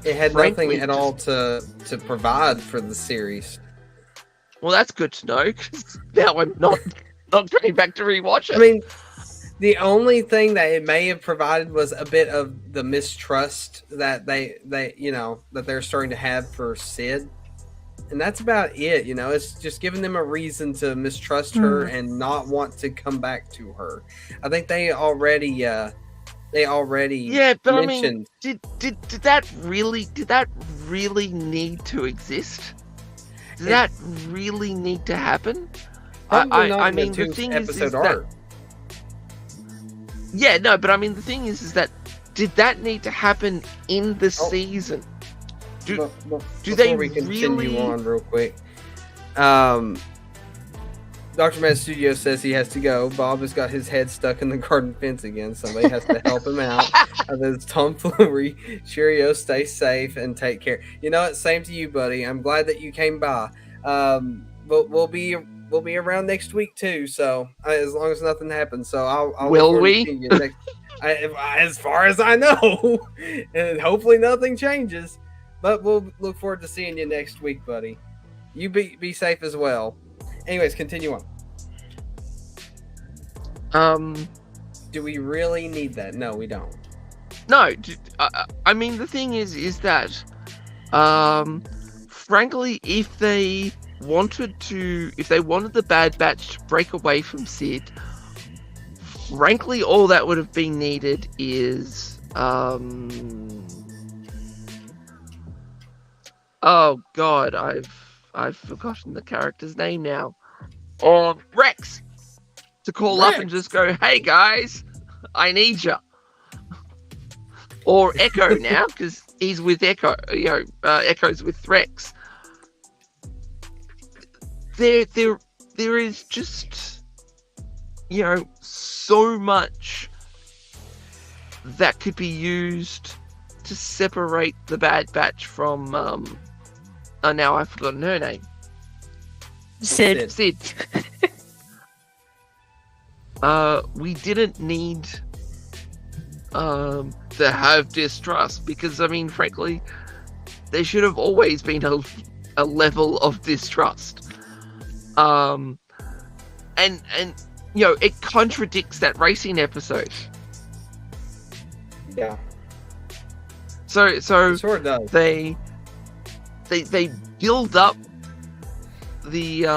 A: had nothing at all to provide for the series.
C: Well, that's good to know, because now I'm not going back to rewatch it.
A: I mean, the only thing that it may have provided was a bit of the mistrust that that they're starting to have for Sid. And that's about it, It's just giving them a reason to mistrust her and not want to come back to her. I think they already
C: but
A: mentioned.
C: I mean, did that really need to exist? Did that really need to happen? I mean, the thing is that... Yeah, no, but I mean, the thing is that did that need to happen in the season? Do they
A: we continue
C: really...
A: on real quick? Dr. Mad Studio says he has to go. Bob has got his head stuck in the garden fence again. Somebody has to help him out. There's tomfoolery. Cheerio, stay safe and take care. You know what? Same to you, buddy. I'm glad that you came by. But we'll be around next week too. So as long as nothing happens, so I'll
C: will we?
A: You next, as far as I know, and hopefully nothing changes. But we'll look forward to seeing you next week, buddy. You be safe as well. Anyways, continue on. Do we really need that? No, we don't.
C: No, I mean, the thing is that, frankly, if they wanted the Bad Batch to break away from Sid, frankly, all that would have been needed is, oh God, I've forgotten the character's name now. Rex to call up and just go, "Hey guys, I need ya." Or Echo now, because he's with Echo. Echo's with Rex. There is just so much that could be used to separate the Bad Batch from now I've forgotten her name.
B: Sid.
C: We didn't need to have distrust, because I mean, frankly, there should have always been a level of distrust. And it contradicts that racing episode.
A: Yeah.
C: So
A: it sure does.
C: They build up the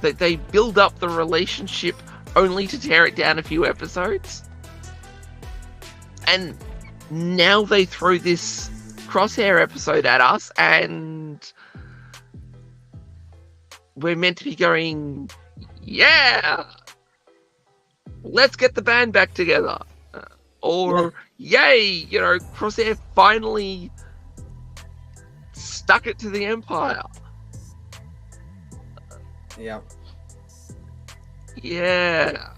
C: they build up the relationship only to tear it down a few episodes, and now they throw this Crosshair episode at us, and we're meant to be going, yeah, let's get the band back together, or yay, Crosshair finally stuck it to the Empire.
A: Yeah.
C: Yeah.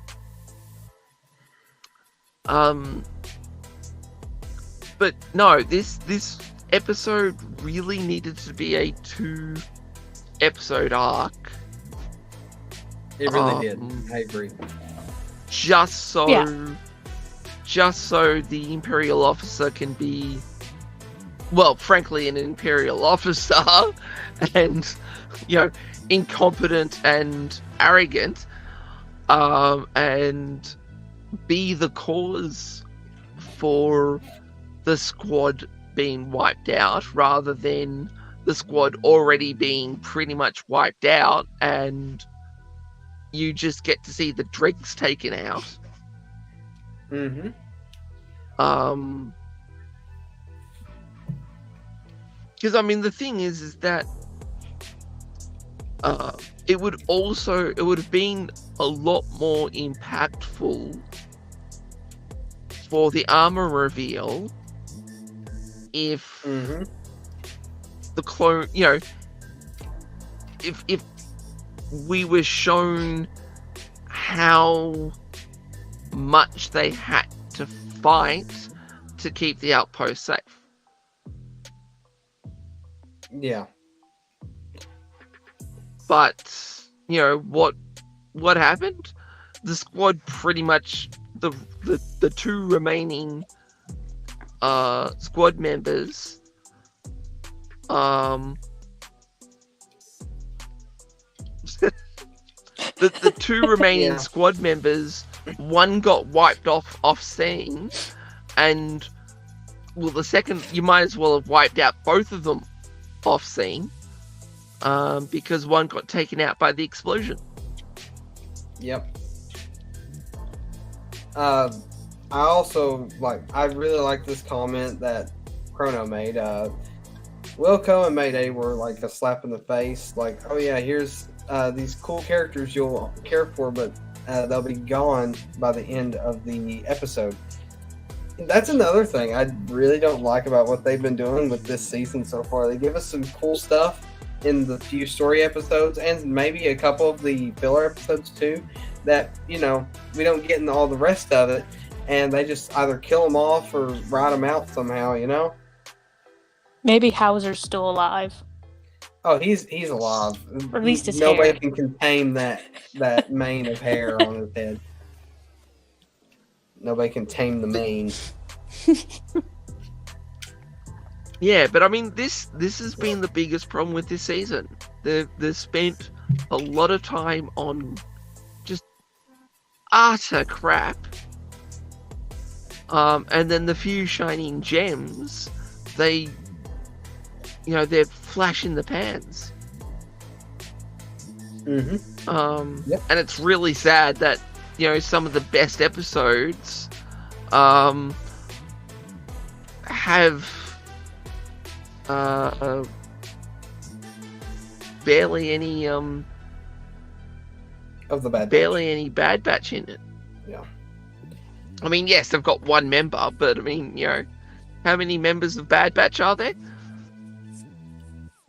C: But no, this episode really needed to be a 2-episode arc.
A: It really did. I agree.
C: Just so the Imperial officer can be, well, frankly, an Imperial officer, and incompetent and arrogant, and be the cause for the squad being wiped out, rather than the squad already being pretty much wiped out, and you just get to see the dregs taken out. Because I mean, the thing is that it would have been a lot more impactful for the armor reveal if the clone, if we were shown how much they had to fight to keep the outpost safe.
A: Yeah.
C: But what happened? The squad pretty much the two remaining squad members the two remaining squad members, one got wiped off scene, and the second, you might as well have wiped out both of them off scene, because one got taken out by the explosion.
A: Yep. I also I really like this comment that Chrono made. Wilco and Mayday were like a slap in the face. Like, oh yeah, here's these cool characters you'll care for, but they'll be gone by the end of the episode. That's another thing I really don't like about what they've been doing with this season so far. They give us some cool stuff in the few story episodes and maybe a couple of the filler episodes too that, we don't get in all the rest of it, and they just either kill them off or ride them out somehow,
B: Maybe Hauser's still alive.
A: Oh, he's alive.
B: Or at least his
A: Nobody
B: hair.
A: can contain that mane of hair on his head. Nobody can tame the mane.
C: Yeah, but I mean, this has been the biggest problem with this season. They've spent a lot of time on just utter crap, and then the few shining gems, they're flash in the pans.
A: Yep.
C: And it's really sad that some of the best episodes have barely any
A: of the Bad
C: any Bad Batch in it.
A: Yeah.
C: I mean, yes, they've got one member, but I mean, how many members of Bad Batch are there?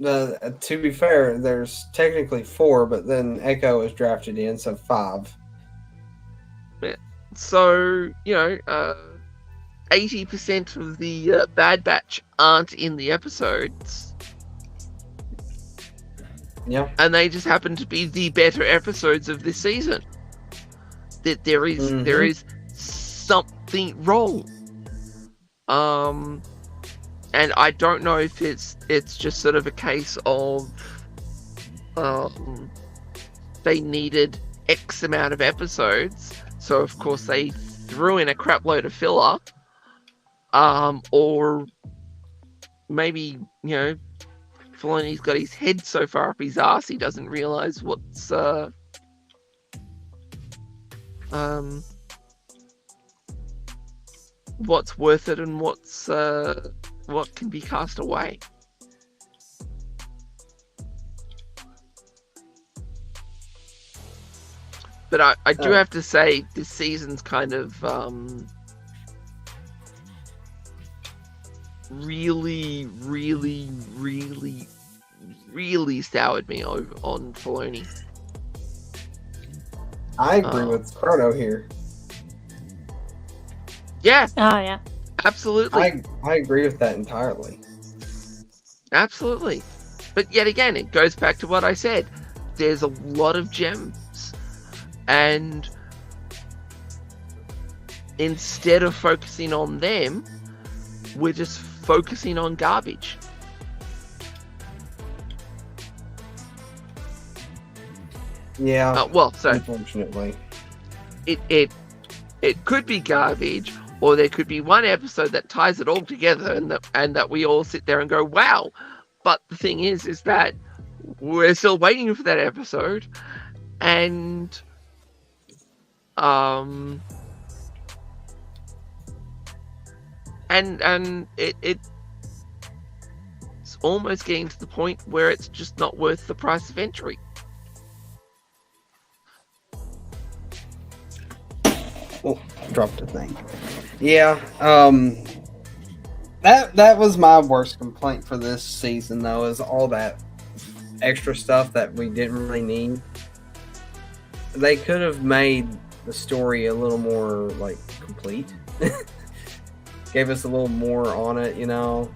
A: To be fair, there's technically 4, but then Echo is drafted in, so 5.
C: Yeah. So 80% of the Bad Batch aren't in the episodes.
A: Yeah.
C: And they just happen to be the better episodes of this season. That there is something wrong. And I don't know if it's just sort of a case of they needed X amount of episodes, so of course they threw in a crap load of filler, or maybe Filoni's got his head so far up his ass he doesn't realize what's worth it and what can be cast away. But I do have to say this season's kind of really, really, really, really soured me over on Filoni.
A: I agree with Chrono here.
C: Yeah.
B: Oh, yeah.
C: Absolutely.
A: I agree with that entirely.
C: Absolutely. But yet again, it goes back to what I said. There's a lot of gems. And instead of focusing on them, we're just focusing on garbage.
A: Yeah.
C: So
A: unfortunately,
C: it could be garbage, or there could be one episode that ties it all together, and that we all sit there and go, wow. But the thing is that we're still waiting for that episode, and almost getting to the point where it's just not worth the price of entry.
A: Oh, dropped the thing. Yeah, that was my worst complaint for this season, though, is all that extra stuff that we didn't really need. They could have made the story a little more, like, complete. Gave us a little more on it, you know.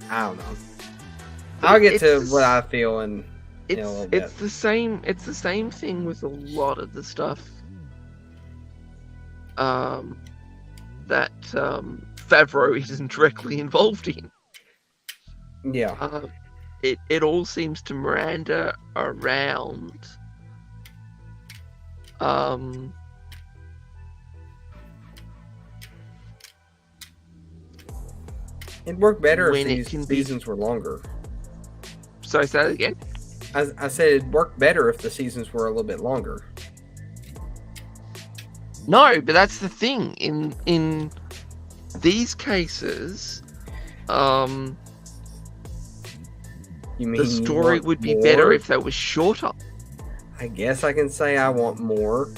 A: I don't know. I'll get to what I feel in a little bit.
C: It's the same thing with a lot of the stuff that Favreau isn't directly involved in.
A: Yeah.
C: It all seems to meander around
A: It'd work better
C: when
A: if these seasons were longer.
C: Sorry, say that again?
A: I said it'd work better if the seasons were a little bit longer.
C: No, but that's the thing. In these cases,
A: You mean
C: the
A: you
C: story
A: want
C: would be
A: more?
C: better if they were shorter.
A: I guess I can say I want more.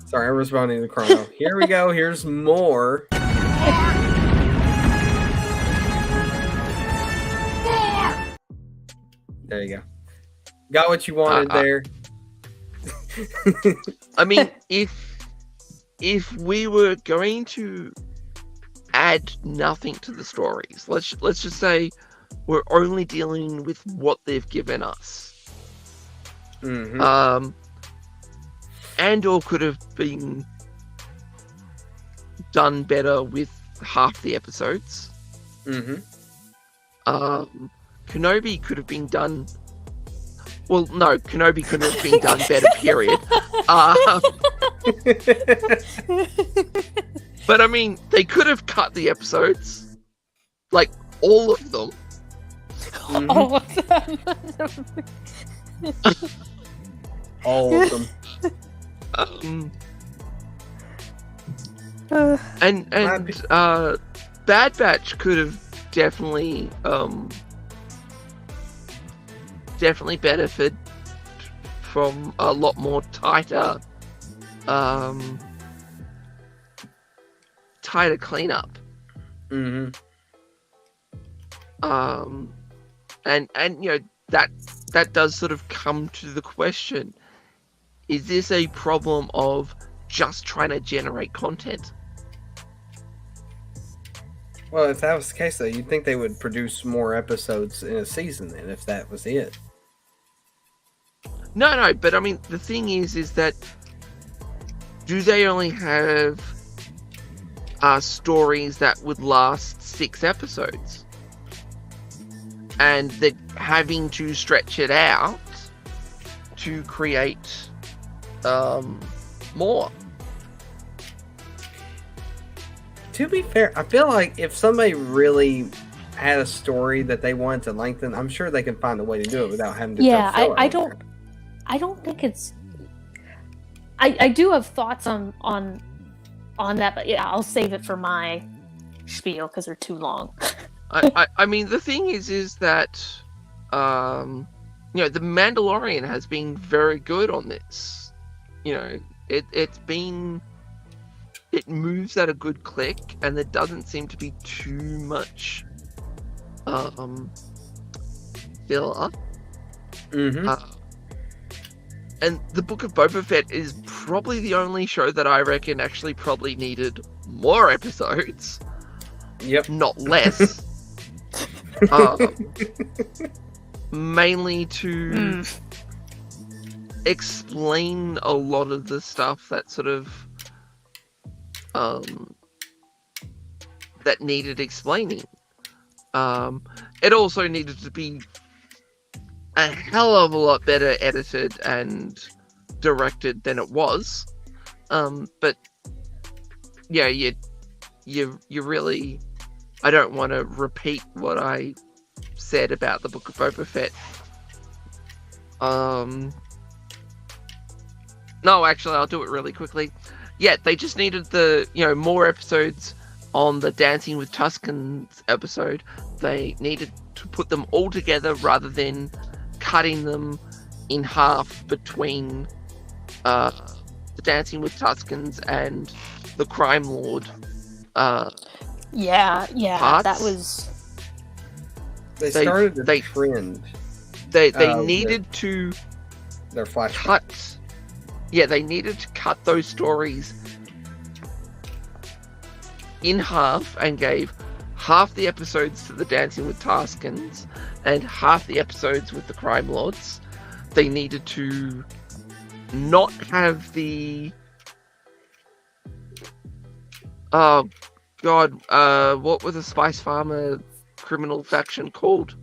A: Sorry, I'm responding to Chrono. Here we go. Here's more. There you go. Got what you wanted there.
C: I mean, if we were going to add nothing to the stories, let's just say we're only dealing with what they've given us.
A: Mm-hmm.
C: Andor could have been done better with half the episodes.
A: Mm-hmm.
C: Kenobi could have been done. Well, no, Kenobi couldn't have been done better. Period. But I mean, they could have cut the episodes, like all of them.
A: Mm-hmm.
B: All of them.
A: All of them.
C: And Bad Batch could have definitely benefited from a lot more tighter cleanup.
A: Mm-hmm.
C: And you know that does sort of come to the question: is this a problem of just trying to generate content?
A: Well, if that was the case, though, you'd think they would produce more episodes in a season then, if that was it.
C: No, but I mean, the thing is that do they only have stories that would last 6 episodes? And they're having to stretch it out to create more.
A: To be fair, I feel like if somebody really had a story that they wanted to lengthen, I'm sure they can find a way to do it without having to.
B: Yeah,
A: throw filler
B: I
A: in
B: don't.
A: there.
B: I don't think it's. I do have thoughts on that, but yeah, I'll save it for my spiel because they're too long.
C: I mean, the thing is that you know, the Mandalorian has been very good on this. You know, it moves at a good click, and there doesn't seem to be too much filler.
A: Mm-hmm.
C: And the Book of Boba Fett is probably the only show that I reckon actually probably needed more episodes,
A: Yep.
C: not less. Mainly to explain a lot of the stuff that sort of that needed explaining. It also needed to be a hell of a lot better edited and directed than it was. But yeah, you really, I don't want to repeat what I said about the Book of Boba Fett. No, actually, I'll do it really quickly. Yeah, they just needed more episodes on the Dancing with Tuscans episode, they needed to put them all together rather than cutting them in half between the Dancing with Tuscans and the Crime Lord.
B: Yeah,
C: Parts.
B: that was.
A: They started the trend.
C: They needed to
A: their flashback.
C: cut. Yeah, they needed to cut those stories in half and gave half the episodes to the Dancing with Tuscans and half the episodes with the Crime Lords. They needed to not have the oh god, what was the Spice Farmer criminal faction called?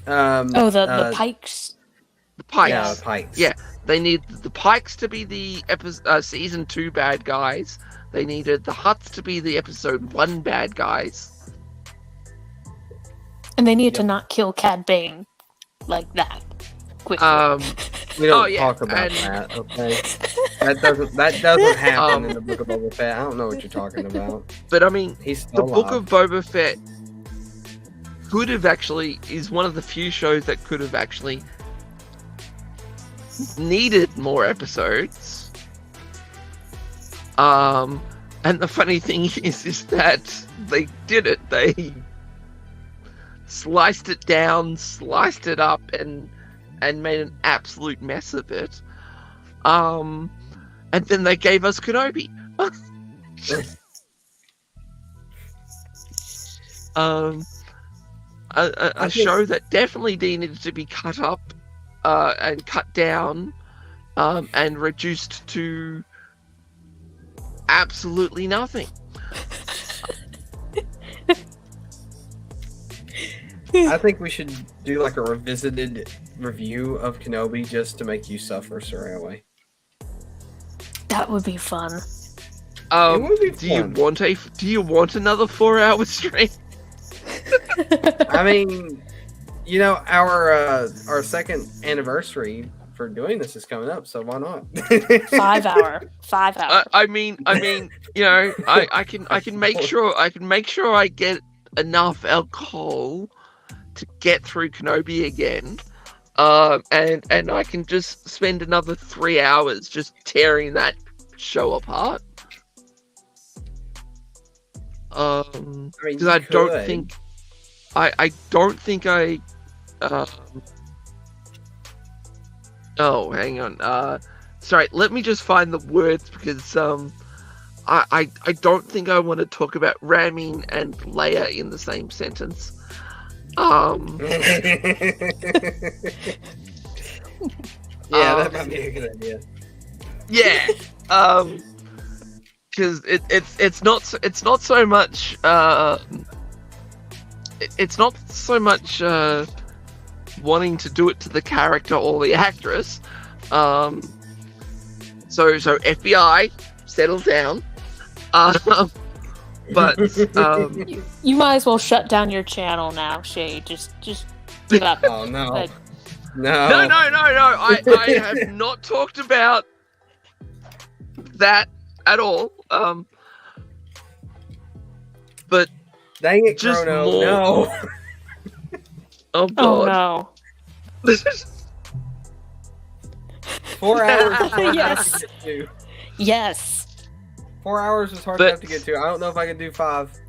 B: The Pikes.
C: The Pikes.
A: Yeah, the Pikes.
C: Yeah, they need the Pikes to be the season 2 bad guys. They needed the Hutts to be the episode 1 bad guys.
B: And they needed to not kill Cad Bane like that quickly.
A: We don't talk about that, okay? That doesn't happen in the Book of Boba Fett. I don't know what you're talking about.
C: But I mean,
A: He's
C: the
A: still
C: Book
A: alive.
C: of Boba Fett could have actually is one of the few shows that could have actually needed more episodes. And the funny thing is that they did it. They sliced it down, sliced it up, and made an absolute mess of it. And then they gave us Kenobi. A show that definitely needed to be cut up and cut down and reduced to absolutely nothing.
A: I think we should do like a revisited review of Kenobi just to make you suffer, Saraway.
B: That would be fun.
A: It would be
C: Do you want another 4-hour stream?
A: I mean, you know, our second anniversary for doing this is coming up, so why not?
B: 5 hour.
C: I mean, you know, I can make sure I get enough alcohol to get through Kenobi again, and I can just spend another 3 hours just tearing that show apart. Because I don't think I. Oh, hang on. Sorry, let me just find the words because I don't think I want to talk about ramming and Leia in the same sentence.
A: Yeah, that might be a good idea.
C: Yeah. Because it's not so much it's not so much wanting to do it to the character or the actress. So FBI, settle down. But
B: You might as well shut down your channel now, Shay. Just give up.
A: Oh no.
B: But
C: no. I have not talked about that at all. But
A: dang it,
C: just
A: Chrono.
C: more...
A: No.
C: Oh god.
B: oh no.
A: 4 hours.
B: Yes. Yes.
A: 4 hours is hard
C: But-
A: enough to get to. I don't know if I can do 5.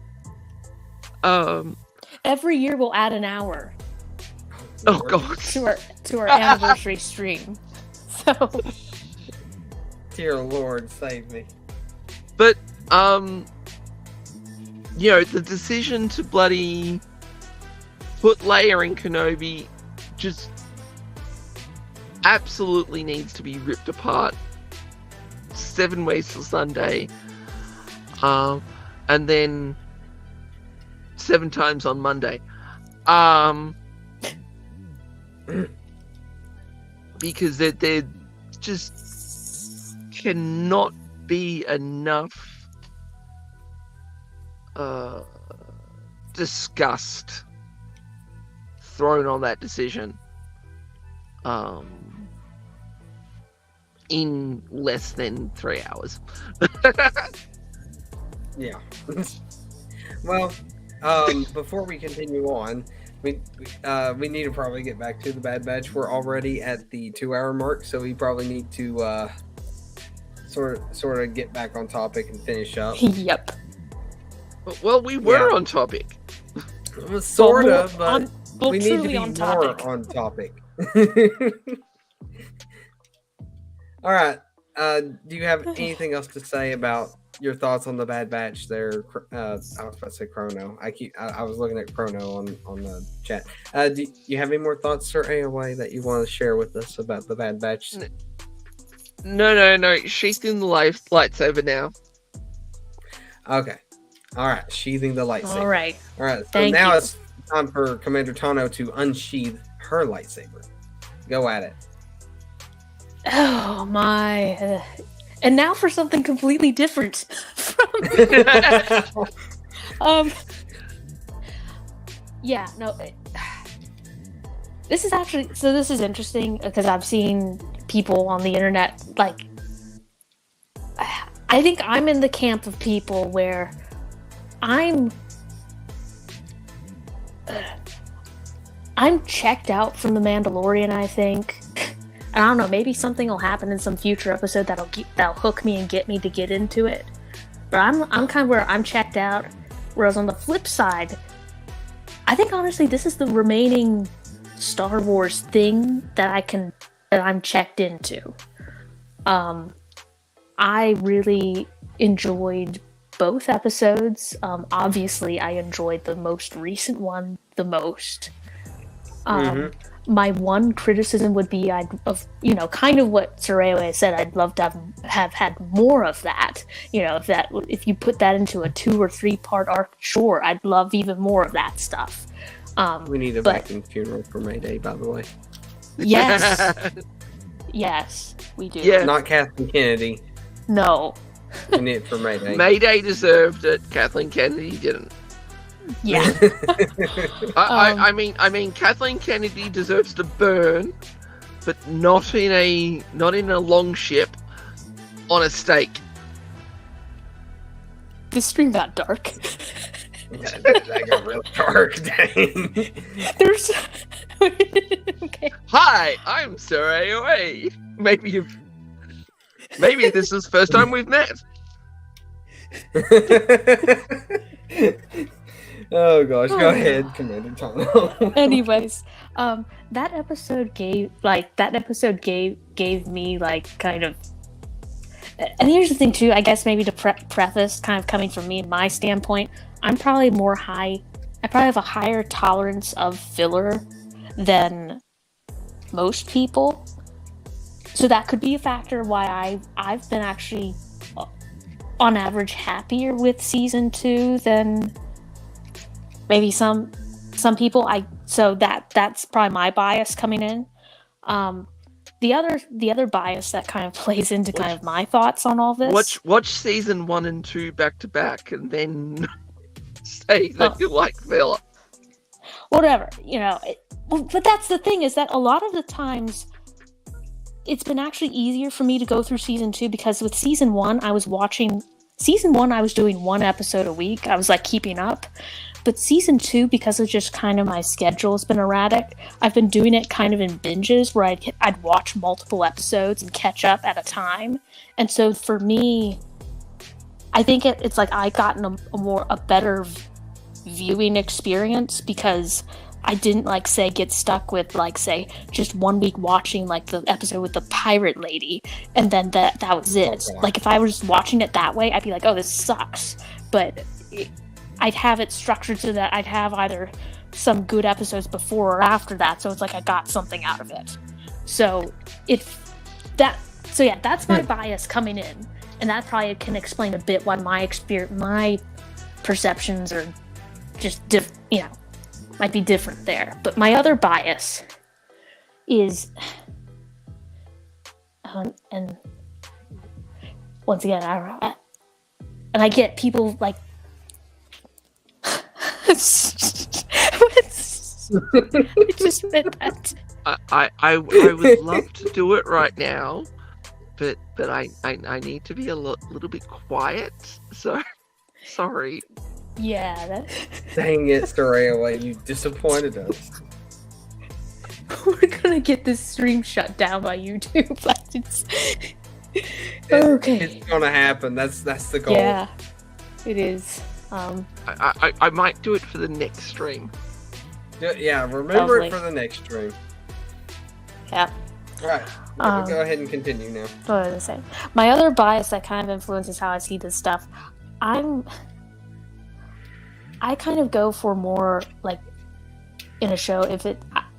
B: Every year we'll add an hour
C: Oh god.
B: to our anniversary stream. So
A: Dear Lord, save me.
C: But you know, the decision to bloody put Leia in Kenobi just absolutely needs to be ripped apart 7 ways till Sunday, and then 7 times on Monday, because there just cannot be enough disgust thrown on that decision in less than 3 hours.
A: Yeah. Well, before we continue on, we need to probably get back to the Bad Batch. We're already at the 2-hour mark, so we probably need to sort of get back on topic and finish up.
B: Yep.
C: Well, we were on topic.
A: Well, sort
B: Well,
A: of, but we need to
B: truly
A: be
B: on
A: more
B: topic.
A: on topic. All right. Do you have anything else to say about your thoughts on the Bad Batch there? I was about to say Chrono. I was looking at Chrono on the chat. Do you have any more thoughts, Sir AOA, that you want to share with us about the Bad Batch?
C: No. Sheathing the lightsaber now.
A: Okay. All right. Sheathing the lightsaber.
B: All right.
A: All right. So
B: Thank
A: now
B: you.
A: it's time for Commander Tano to unsheath her lightsaber. Go at it.
B: Oh my! And now for something completely different. Yeah, no. This is actually this is interesting because I've seen people on the internet like. I think I'm in the camp of people where I'm checked out from the Mandalorian. I think. I don't know. Maybe something will happen in some future episode that'll hook me and get me to get into it. But I'm kind of where I'm checked out. Whereas on the flip side, I think honestly this is the remaining Star Wars thing that I'm checked into. I really enjoyed both episodes. Obviously, I enjoyed the most recent one the most. My one criticism would be kind of what Soraya said. I'd love to have had more of that. If you put that into a 2 or 3 part arc, sure, I'd love even more of that stuff.
A: We need a vacuum funeral for Mayday, by the way.
B: Yes. Yes, we do.
C: Yeah.
A: Not Kathleen Kennedy.
B: No.
A: We need it for Mayday.
C: Mayday deserved it. Kathleen Kennedy didn't.
B: Yeah.
C: I mean, Kathleen Kennedy deserves to burn, but not in a long ship on a stake.
B: This stream got dark.
A: That got real dark. Dang.
B: There's. Okay.
C: Hi, I'm Sir AOA. Maybe this is the first time we've met.
A: Oh gosh, go ahead, Commander Tano.
B: Anyways, that episode gave me like kind of. And here's the thing too. I guess maybe to preface, kind of coming from me and my standpoint, I probably have a higher tolerance of filler than most people. So that could be a factor why I've been actually, on average, happier with season 2 than maybe some people. So that's probably my bias coming in. The other bias that kind of plays into kind of my thoughts on all this.
C: Watch season 1 and 2 back to back, and then say that you like filler.
B: Whatever, but that's the thing, is that a lot of the times it's been actually easier for me to go through season 2 because with season 1 I was doing 1 episode a week. I was like keeping up. But season 2, because of just kind of my schedule has been erratic, I've been doing it kind of in binges where I'd watch multiple episodes and catch up at a time. And so for me, I think it's like I gotten a better viewing experience because I didn't get stuck with just 1 week watching the episode with the pirate lady and then that was it.
A: Okay.
B: Like if I was watching it that way, I'd be like, oh, this sucks. But I'd have it structured so that I'd have either some good episodes before or after that, so it's like I got something out of it. That's my bias coming in, and that probably can explain a bit why my perceptions are just might be different there. But my other bias is, and once again, I get people like. I just meant that.
C: I would love to do it right now, but I need to be a little bit quiet. So sorry.
B: Yeah,
A: Dang it, Storaya, you disappointed us.
B: we're gonna get this stream shut down by YouTube. Okay.
A: It's gonna happen. That's the goal.
B: Yeah, it is.
C: I might do it for the next stream.
A: Yeah, remember
B: Lovely.
A: it for the next stream.
B: Yeah.
A: Right. Go ahead and continue now.
B: What was I saying? My other bias that kind of influences how I see this stuff. I kind of go for more like in a show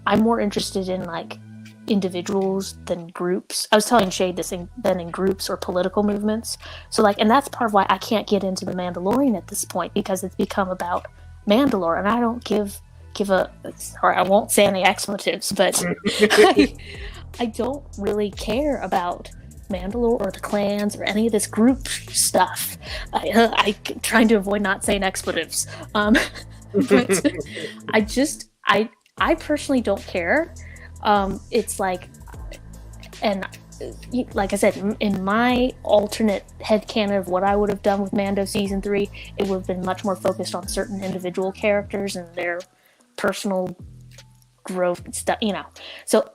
B: I'm more interested in like individuals than groups. I was telling Shade this than in groups or political movements. So like, and that's part of why I can't get into the Mandalorian at this point, because it's become about Mandalore, and I don't give a. Sorry, I won't say any expletives, but I don't really care about Mandalore or the clans or any of this group stuff. I'm trying to avoid not saying expletives. But I personally don't care. It's like, and like I said, in my alternate headcanon of what I would have done with Mando season 3, it would have been much more focused on certain individual characters and their personal growth and stuff, So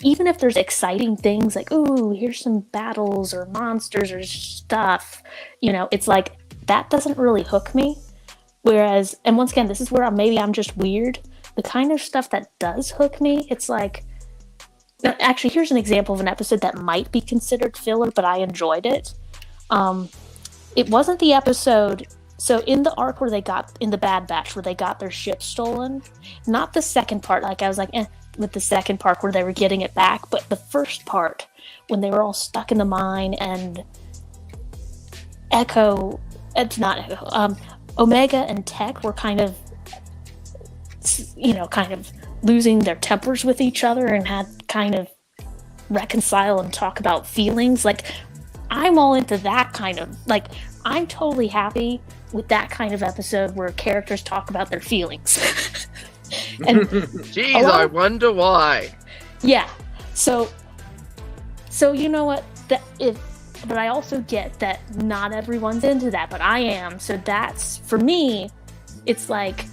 B: even if there's exciting things like, ooh, here's some battles or monsters or stuff, it's like, that doesn't really hook me. Whereas, and once again, this is where maybe I'm just weird. The kind of stuff that does hook me, it's like, actually, here's an example of an episode that might be considered filler, but I enjoyed it. It wasn't the episode, so in the arc where they got, in the Bad Batch, where they got their ship stolen, not the second part, like I was like, with the second part where they were getting it back, but the first part, when they were all stuck in the mine, and Omega and Tech were kind of losing their tempers with each other and had kind of reconcile and talk about feelings. Like, I'm all into that kind of, like, I'm totally happy with that kind of episode where characters talk about their feelings. And
C: Jeez, I wonder why.
B: Yeah. So you know what? But I also get that not everyone's into that, but I am. So that's, for me, it's like,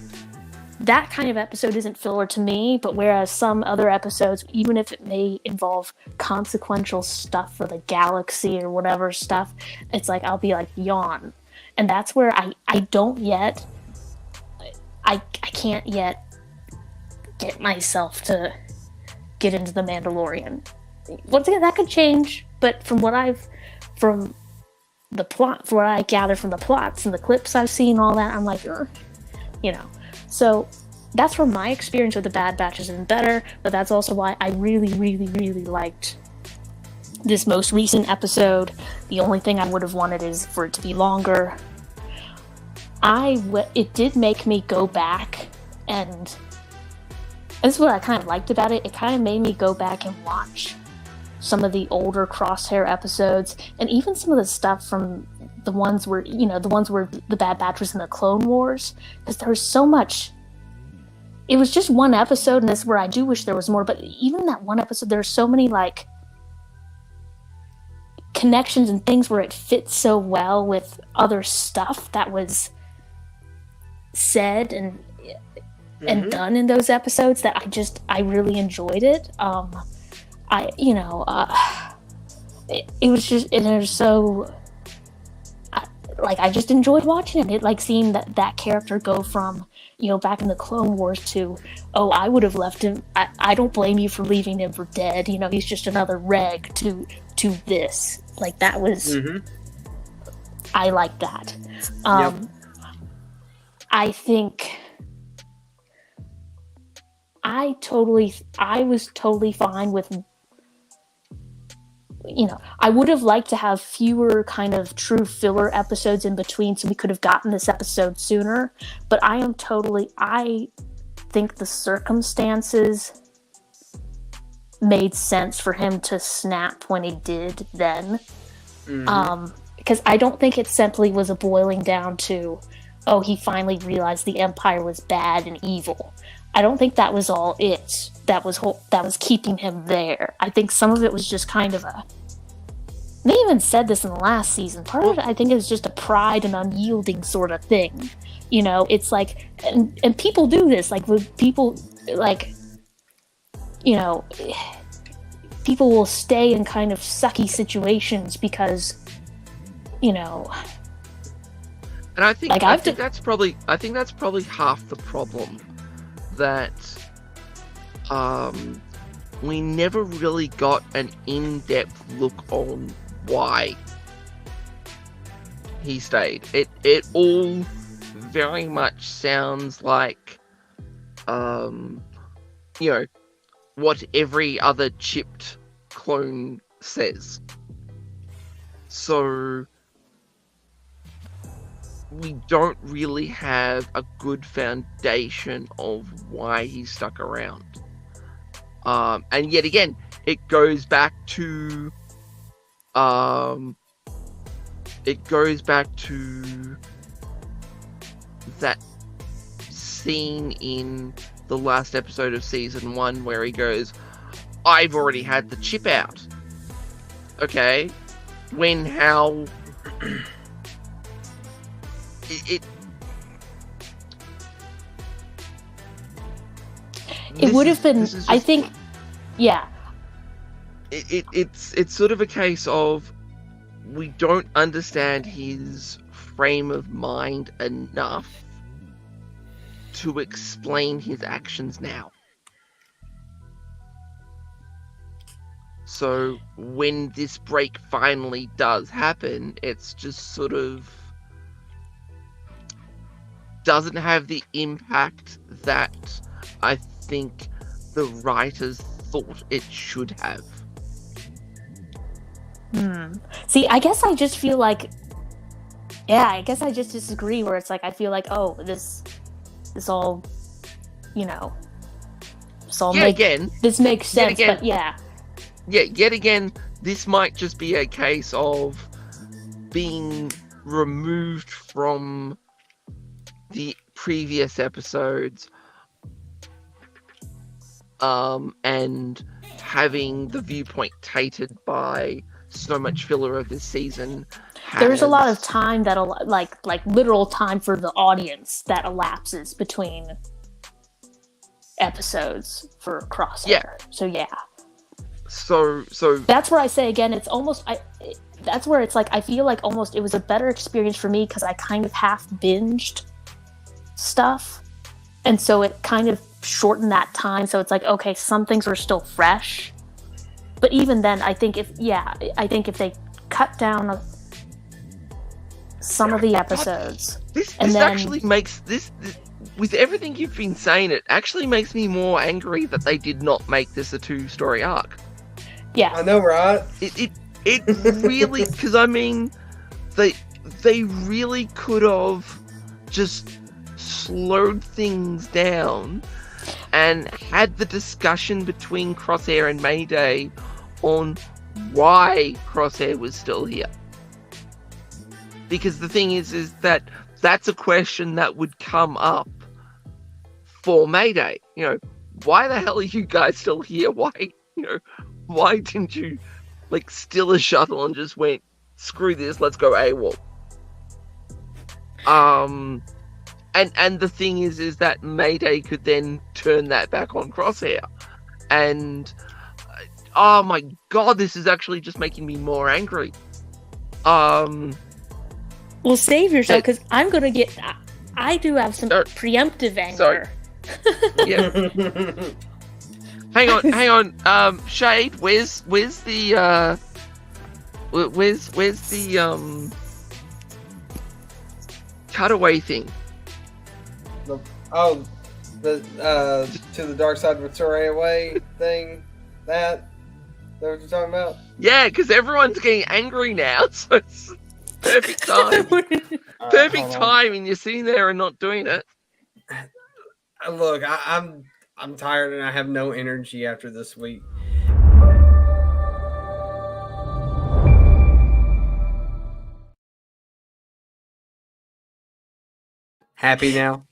B: that kind of episode isn't filler to me, but whereas some other episodes, even if it may involve consequential stuff for the galaxy or whatever stuff, it's like, I'll be like, yawn. And that's where I don't yet, I can't yet get myself to get into the Mandalorian. Once again, that could change, but from what I gather from the plots and the clips I've seen, all that, I'm like, So that's where my experience with the Bad Batch has been better, but that's also why I really, really, really liked this most recent episode. The only thing I would have wanted is for it to be longer. It did make me go back, and this is what I kind of liked about it. It kind of made me go back and watch some of the older Crosshair episodes, and even some of the stuff from the ones where the Bad Batch was in the Clone Wars, because there was so much. It was just one episode, and this is where I do wish there was more, but even that one episode, there's so many like connections and things where it fits so well with other stuff that was said and done in those episodes that I really enjoyed it. It was just, and it was so, I just enjoyed watching it. Like seeing that character go from, back in the Clone Wars to, oh, I would have left him. I don't blame you for leaving him for dead. He's just another reg to this. Like that was, I like that.
A: Yep.
B: I think I was totally fine with, I would have liked to have fewer kind of true filler episodes in between so we could have gotten this episode sooner, but I think the circumstances made sense for him to snap when he did then. Because I don't think it simply was a boiling down to, oh, he finally realized the Empire was bad and evil. I don't think that was all it that was keeping him there. I think some of it was just kind of they even said this in the last season. Part of it, I think, is just a pride and unyielding sort of thing. You know, it's like, and people do this, like, with people, like, you know, people will stay in kind of sucky situations because, you know,
C: And I think
B: Like,
C: I think that's probably half the problem, that we never really got an in-depth look on why he stayed. It all very much sounds like you know, what every other chipped clone says. So we don't really have a good foundation of why he stuck around. And yet again, it goes back to that scene in the last episode of season 1 where he goes, "I've already had the chip out." Okay, when how
B: it would have been, I think, yeah.
C: It's sort of a case of we don't understand his frame of mind enough to explain his actions now. So when this break finally does happen, it's just sort of doesn't have the impact that I think the writers thought it should have.
B: See, I guess I just feel like, yeah, I guess I just disagree, where it's like, I feel like, oh, this all, you know, this makes sense,
C: again,
B: but yeah.
C: Yeah, yet again, this might just be a case of being removed from the previous episodes, and having the viewpoint tainted by so much filler of this season.
B: There's a lot of time that'll, like literal time for the audience that elapses between episodes for Crosshair.
C: Yeah.
B: So yeah.
C: So
B: that's where I say again, it's almost, that's where it's like, I feel like almost it was a better experience for me because I kind of half binged stuff, and so it kind of shortened that time. So it's like, okay, some things were still fresh, but even then, I think if they cut down some of the episodes,
C: this
B: then
C: actually makes this, with everything you've been saying, it actually makes me more angry that they did not make this a 2-story arc.
B: Yeah,
A: I know, right?
C: It really, because I mean, they really could have just slowed things down and had the discussion between Crosshair and Mayday on why Crosshair was still here. Because the thing is that that's a question that would come up for Mayday. You know, why the hell are you guys still here? Why didn't you steal a shuttle and just went, screw this, let's go AWOL? And the thing is that Mayday could then turn that back on Crosshair. And oh my god, this is actually just making me more angry.
B: Well, save yourself, because I'm gonna get. I do have some preemptive anger.
C: Sorry. Yeah. hang on. Shade, where's the cutaway thing?
A: To the dark side of Soraya way thing. That what you're talking about?
C: Yeah, because everyone's getting angry now, so it's perfect time. Perfect time, and you're sitting there and not doing it.
A: Look, I'm tired and I have no energy after this week. Happy now?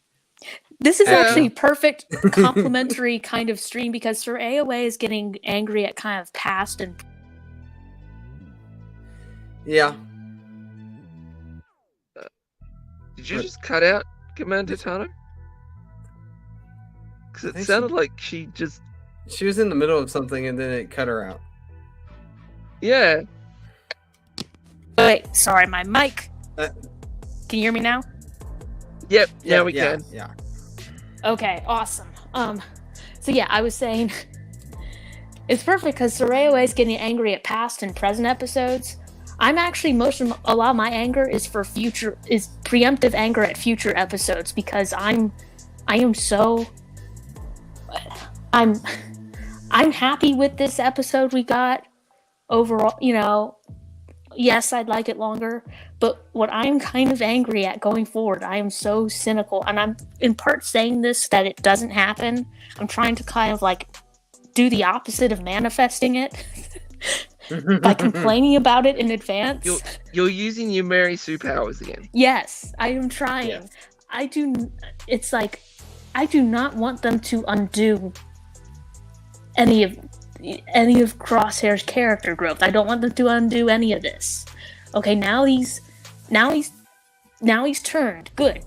B: This is actually perfect complimentary kind of stream, because Sir AOA is getting angry at kind of past and...
A: Yeah.
C: Did you just cut out? Commander Tano? Because
A: I
C: it
A: think
C: sounded like she just...
A: She was in the middle of something and then it cut her out.
C: Yeah.
B: Wait, sorry, my mic.
A: Uh,
B: Can you hear me now?
C: Yep, now we can.
A: Yeah.
B: Okay, awesome. So yeah, I was saying it's perfect because Soraya is getting angry at past and present episodes. I'm actually a lot of my anger is preemptive anger at future episodes because I'm happy with this episode we got overall. Yes, I'd like it longer, but what I'm kind of angry at going forward, I am so cynical, and I'm in part saying this that it doesn't happen. I'm trying to kind of like do the opposite of manifesting it by complaining about it in advance.
C: You're using your Mary Sue powers again.
B: Yes, I am trying.
A: Yes.
B: It's like I do not want them to undo any of Crosshair's character growth. I don't want them to undo any of this. Okay, now he's turned. Good.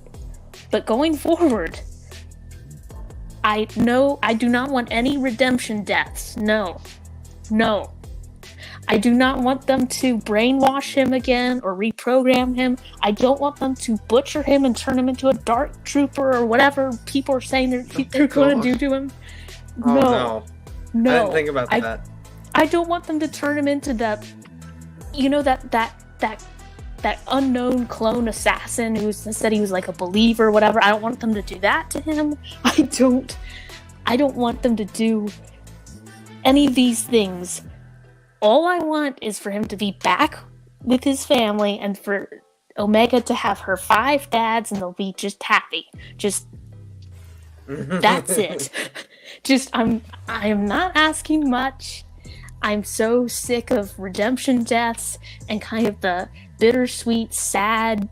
B: But going forward, I do not want any redemption deaths. No. I do not want them to brainwash him again or reprogram him. I don't want them to butcher him and turn him into a dark trooper or whatever people are saying they're going to do to him.
A: Oh,
B: No.
A: I didn't think about that.
B: I don't want them to turn him into that unknown clone assassin who said he was like a believer or whatever. I don't want them to do that to him. I don't want them to do any of these things. All I want is for him to be back with his family and for Omega to have her 5 dads and they'll be just happy. That's it. I am not asking much. I'm so sick of redemption deaths and kind of the bittersweet, sad,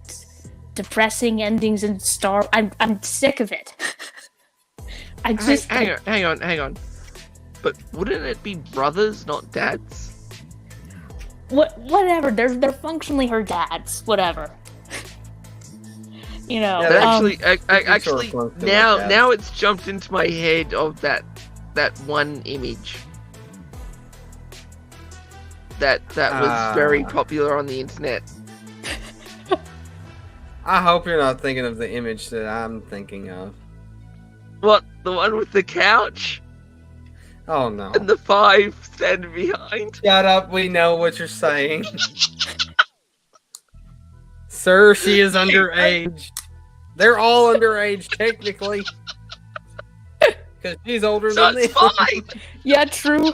B: depressing endings in Star. I'm sick of it.
C: Hang on. But wouldn't it be brothers, not dads?
B: Whatever. They're functionally her dads. Whatever.
A: Yeah,
C: Actually, now it's jumped into my head of that one image that was very popular on the internet.
A: I hope you're not thinking of the image that I'm thinking of.
C: What? The one with the couch
A: Oh no.
C: and the 5 standing behind?
A: Shut up, we know what you're saying. Sir, she is underage. They're all underage, technically. Because she's older
C: So
A: than
C: it's
A: them.
C: fine.
B: Yeah, true.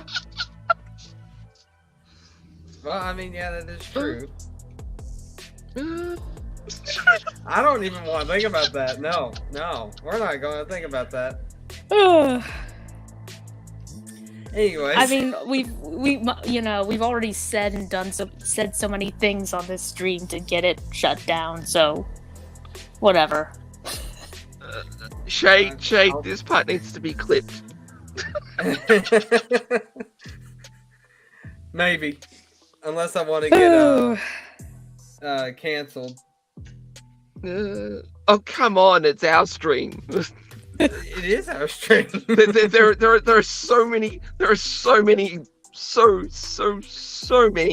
A: Well, I mean, yeah, that is true. I don't even want to think about that. No, we're not going to think about that. Anyways,
B: I mean, we've already said and done said so many things on this stream to get it shut down. So, whatever.
C: Shay, this part needs to be clipped.
A: maybe, unless I want to get canceled.
C: Oh come on! It's our stream.
A: It is our stream.
C: there are so many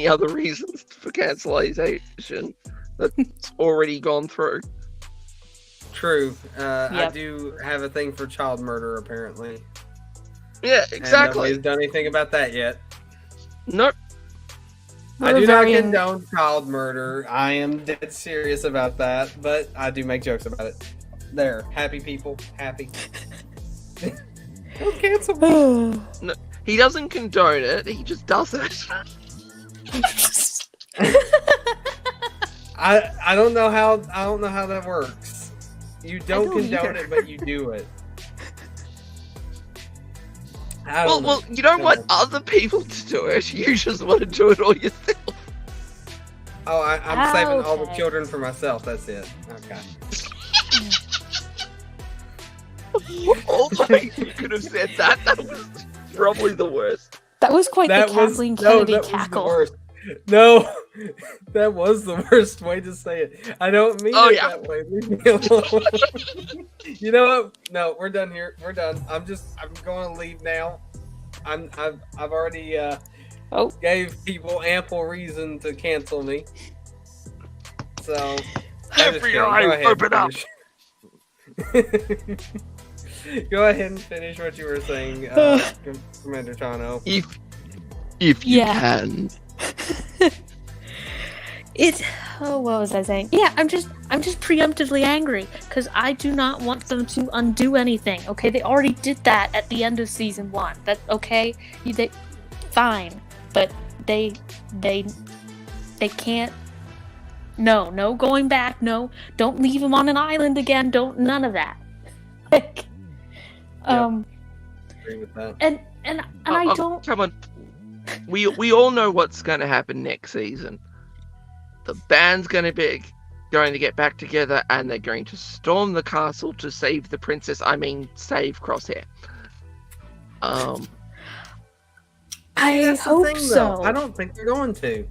C: other reasons for cancellation that's already gone through.
A: True. I
B: Yep.
A: do have a thing for child murder, apparently.
C: Yeah,
A: And
C: exactly.
A: nobody's done anything about that yet.
C: Nope.
A: I
B: We're
A: do not
B: very in-
A: condone child murder. I am dead serious about that, but I do make jokes about it. There. Happy people. Happy. Don't cancel me.
C: He doesn't condone it. He just does it.
A: I don't know how that works. You don't condone it, but you do it. I don't know.
C: Well, you don't want other people to do it. You just want to do it all yourself.
A: Oh, I'm saving all the
B: Okay.
A: children for myself. That's it. Okay.
C: Oh my, you could have said that. That was probably the worst.
B: That was quite the Kathleen Kennedy
A: that was the
B: cackle.
A: worst. No, that was the worst way to say it. I don't mean
C: Oh,
A: it
C: yeah.
A: that way. Leave me alone. You know what? No, we're done here. We're done. I'm going to leave now. I've already gave people ample reason to cancel me. So
C: Every eye open up.
A: Go ahead and finish what you were saying, Commander Tano.
C: If you can.
B: What was I saying? Yeah, I'm just preemptively angry because I do not want them to undo anything. Okay, they already did that at the end of season 1. That's okay. Fine, but they can't. No going back. No, don't leave him on an island again. Don't none of that. Like,
A: agree with that.
B: and I don't.
C: Come on. We all know what's going to happen next season. The band's going to get back together, and they're going to storm the castle to save the princess. I mean, save Crosshair.
B: I hope so.
A: I don't think they're going to,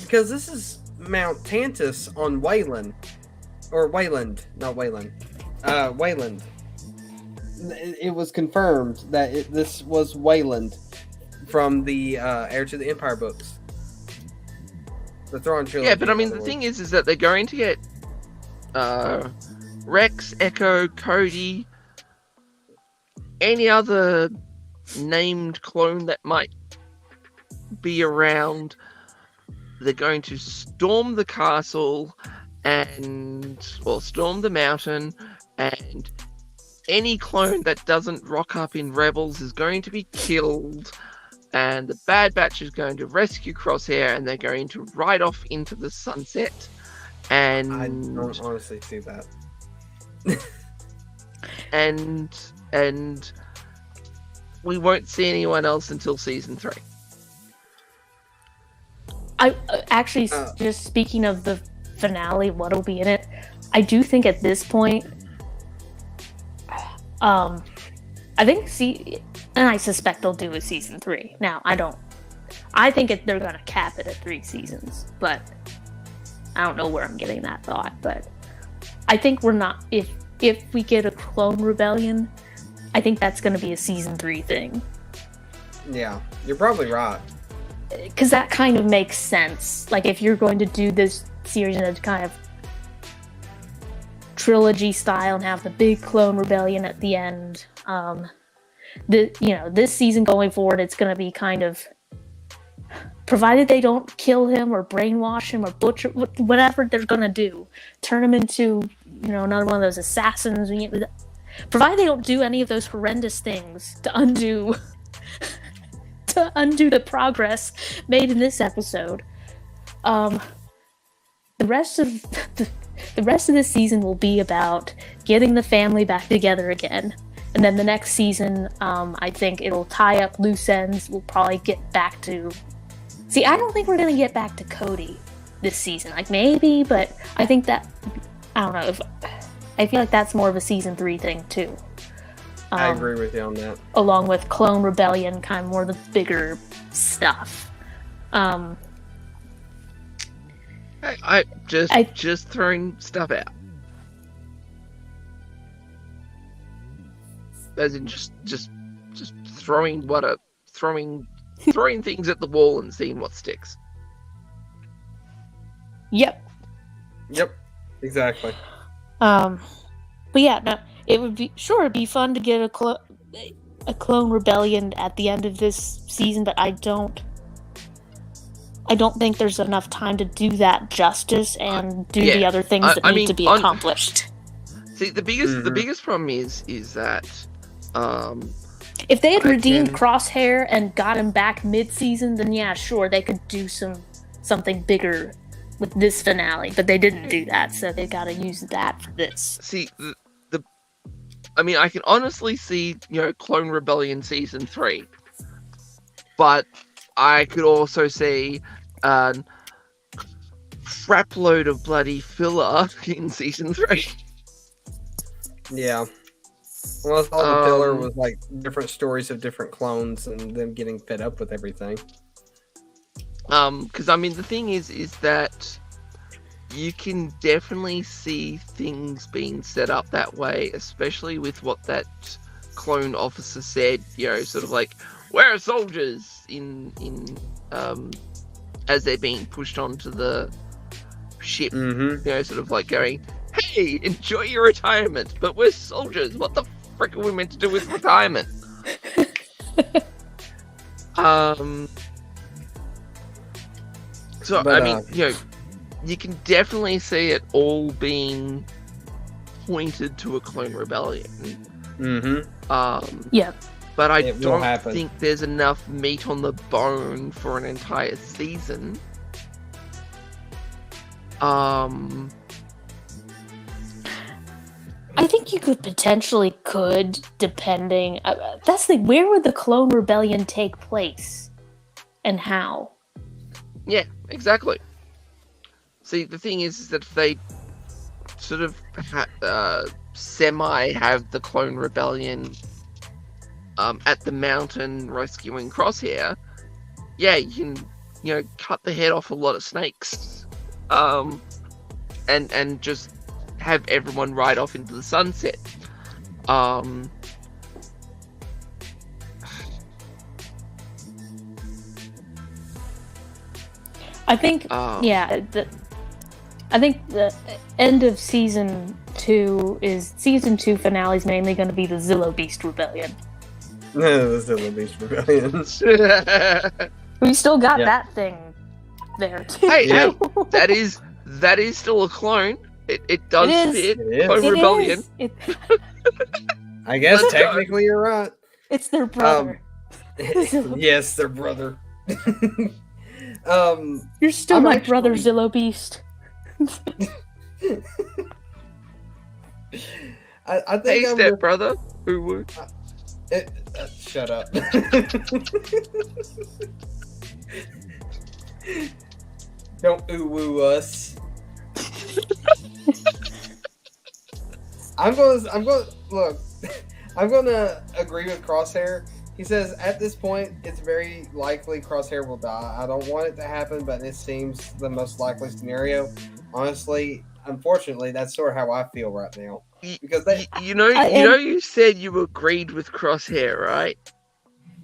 A: because this is Mount Tantus on Wayland, or Wayland, not Wayland. Wayland. It was confirmed that this was Wayland from the Heir to the Empire books. The Thrawn trilogy.
C: Yeah, but I mean, the thing is that they're going to get Rex, Echo, Cody, any other named clone that might be around. They're going to storm the castle storm the mountain, and any clone that doesn't rock up in Rebels is going to be killed, and the Bad Batch is going to rescue Crosshair, and they're going to ride off into the sunset. And
A: I don't honestly see that.
C: and we won't see anyone else until season 3.
B: I actually, just speaking of the finale, what'll be in it, I do think at this point, I think and I suspect they'll do a season 3. Now, I think they're gonna cap it at 3 seasons, but I don't know where I'm getting that thought. But I think we're not. If we get a Clone Rebellion, I think that's gonna be a season 3 thing.
A: Yeah, you're probably right.
B: Because that kind of makes sense. Like, if you're going to do this series in a kind of trilogy style and have the big Clone Rebellion at the end, this season going forward, it's going to be kind of, provided they don't kill him or brainwash him or butcher, whatever they're going to do, turn him into, another one of those assassins. Provided they don't do any of those horrendous things to undo the progress made in this episode. The rest of this season will be about getting the family back together again, and then the next season, I think it'll tie up loose ends. We'll probably get back to. See, I don't think we're gonna get back to Cody this season. Like, maybe, but I think that I don't know. I feel like that's more of a season 3 thing too.
A: I agree with you on that.
B: Along with Clone Rebellion, kind of more the bigger stuff.
C: I just throwing stuff out. As in just throwing throwing things at the wall and seeing what sticks.
B: Yep,
A: exactly.
B: But yeah, no, it'd be fun to get a Clone Rebellion at the end of this season, but I don't think there's enough time to do that justice and do the other things that need to be accomplished.
C: See, the biggest problem is that
B: if they had redeemed Crosshair and got him back mid-season, then yeah, sure, they could do something bigger with this finale, but they didn't do that, so they got to use that for this.
C: See, I can honestly see, Clone Rebellion season 3, but I could also see a crapload of bloody filler in season 3.
A: Yeah. Well, all the filler was like different stories of different clones and them getting fed up with everything.
C: Because I mean, the thing is that you can definitely see things being set up that way, especially with what that clone officer said. You know, sort of like, "We're soldiers," in as they're being pushed onto the ship.
A: Mm-hmm.
C: You know, sort of like going, "Hey, enjoy your retirement, but we're soldiers. What the frick are we meant to do with retirement?" So
A: But,
C: I mean, you know, you can definitely see it all being pointed to a clone rebellion.
A: Mm-hmm.
B: Yeah.
C: But I
A: It will
C: don't
A: happen.
C: think there's enough meat on the bone for an entire season.
B: I think you potentially could, depending. That's the where would the clone rebellion take place, and how?
C: Yeah, exactly. See, the thing is that if they sort of semi have the clone rebellion at the mountain rescuing Crosshair, yeah, you can cut the head off a lot of snakes, and just have everyone ride off into the sunset.
B: I think, I think the end of season 2 finale is mainly going to be the Zillow Beast Rebellion.
A: The Zillow Beast Rebellion.
B: We still got
A: Yeah.
B: that thing there too.
C: Hey,
A: Yeah.
C: that is still a clone. It does
B: It is.
C: fit
A: It is.
C: Clone
B: It
C: Rebellion.
B: is.
A: I guess
C: Let's go.
A: technically you're right.
B: It's their brother.
A: Yes, their brother.
B: You're still
A: I'm
B: my
A: actually-
B: brother, Zillow Beast.
A: I think
C: Hey,
A: I'm
C: step brother. Woo woo.
A: shut up. Don't ooh woo us. I'm going look. I'm going to agree with Crosshair. He says at this point it's very likely Crosshair will die. I don't want it to happen, but it seems the most likely scenario. Honestly, unfortunately, that's sort of how I feel right now. Because they,
C: You said you agreed with Crosshair, right?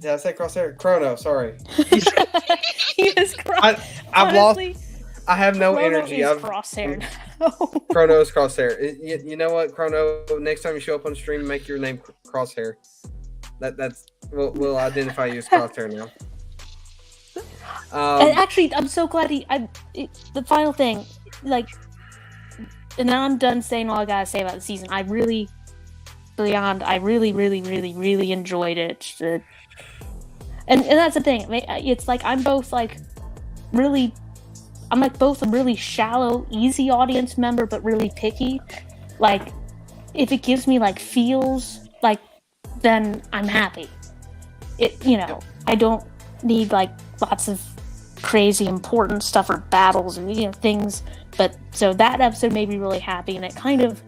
A: did I say Crosshair? Chrono, sorry.
B: He is
A: I've lost.
B: honestly,
A: I have no
B: Chrono
A: energy.
B: is
A: I've
B: Crosshair now.
A: Chrono is Crosshair. You know what, Chrono? Next time you show up on stream, make your name Crosshair. We'll identify you as Crosshair now.
B: And actually, I'm so glad the final thing, like, and now I'm done saying all I gotta say about the season. I really enjoyed it. And that's the thing. It's like I'm both like both a really shallow, easy audience member, but really picky. Like, if it gives me like feels, like, then I'm happy. I don't need like lots of crazy important stuff or battles and things. But so that episode made me really happy, and it kind of,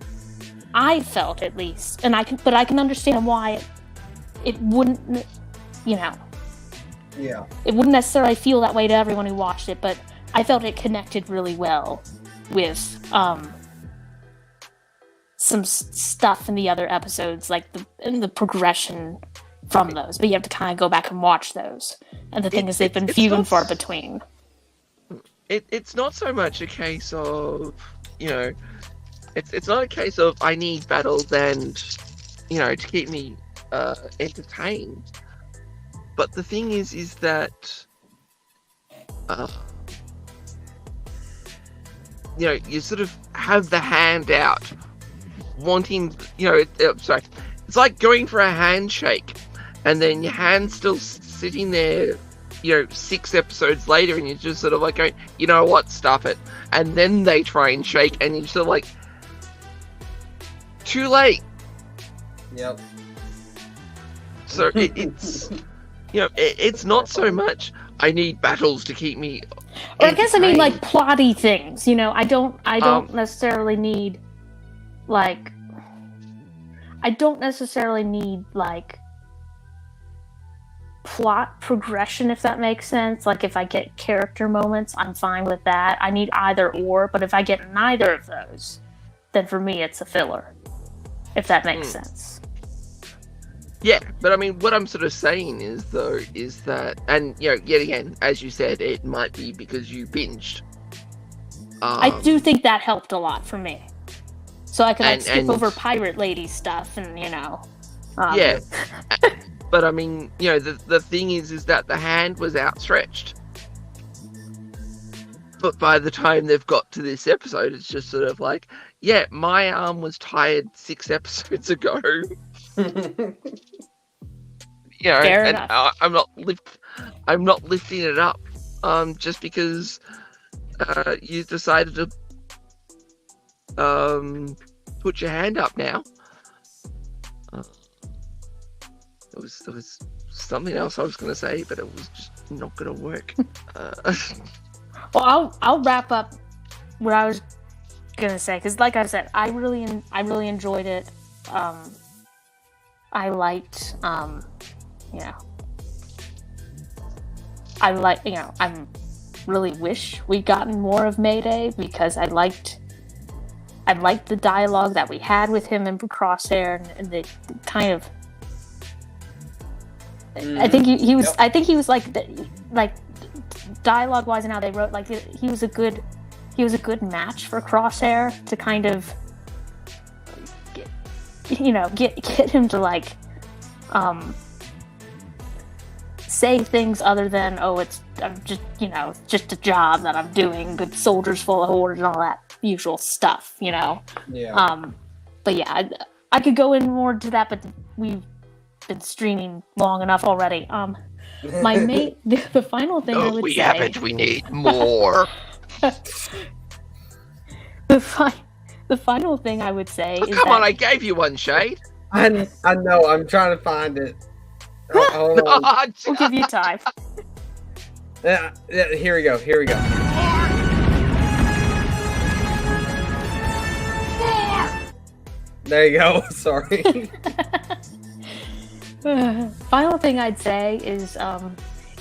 B: I felt at least, and I can understand why it wouldn't,
A: Yeah.
B: it wouldn't necessarily feel that way to everyone who watched it, but I felt it connected really well with some stuff in the other episodes, like the progression from those. But you have to kind of go back and watch those. And the thing is, they've been few and far between.
C: It's not so much a case of, it's not a case of I need battles and, to keep me entertained. But the thing is that, you sort of have the hand out, wanting, sorry, it's like going for a handshake, and then your hand's still sitting there, 6 episodes later, and you're just sort of like going, you know what, stuff it. And then they try and shake, and you're sort of like, too late.
A: Yep.
C: So it's, it's not so much I need battles to keep me.
B: Or I guess I mean like
C: entertained.
B: plotty things. I don't necessarily need like. I don't necessarily need like plot progression, if that makes sense. Like, if I get character moments, I'm fine with that. I need either or, but if I get neither of those, then for me it's a filler, if that makes sense.
C: Yeah, but I mean, what I'm sort of saying is that, and yet again, as you said, it might be because you binged.
B: I do think that helped a lot for me, so I could skip over Pirate Lady stuff, and
C: yeah. But I mean, the thing is that the hand was outstretched. But by the time they've got to this episode, it's just sort of like, yeah, my arm was tired 6 episodes ago.
B: Fair enough.
C: I'm not lifting it up just because you decided to put your hand up now. There was something else I was going to say, but it was just not going to work.
B: Well, I'll wrap up what I was gonna say, because like I said, I really enjoyed it. I liked, I really wish we'd gotten more of Mayday, because I liked the dialogue that we had with him and Crosshair, and the kind of. I think he was. Yep. I think he was like dialogue wise and how they wrote, like he was a good match for Crosshair to kind of get him to like say things other than, oh, I'm just a job that I'm doing, good soldiers full of orders and all that usual stuff, Yeah. But yeah, I could go in more to that, but we've been streaming long enough already. The final thing I would say...
C: haven't. We need more.
B: The final thing I would say is
C: come on, I gave you one, Shade.
A: I know, I'm trying to find it. Hold on.
B: We'll give you time.
A: Yeah, here we go. There you go. Sorry.
B: Final thing I'd say is,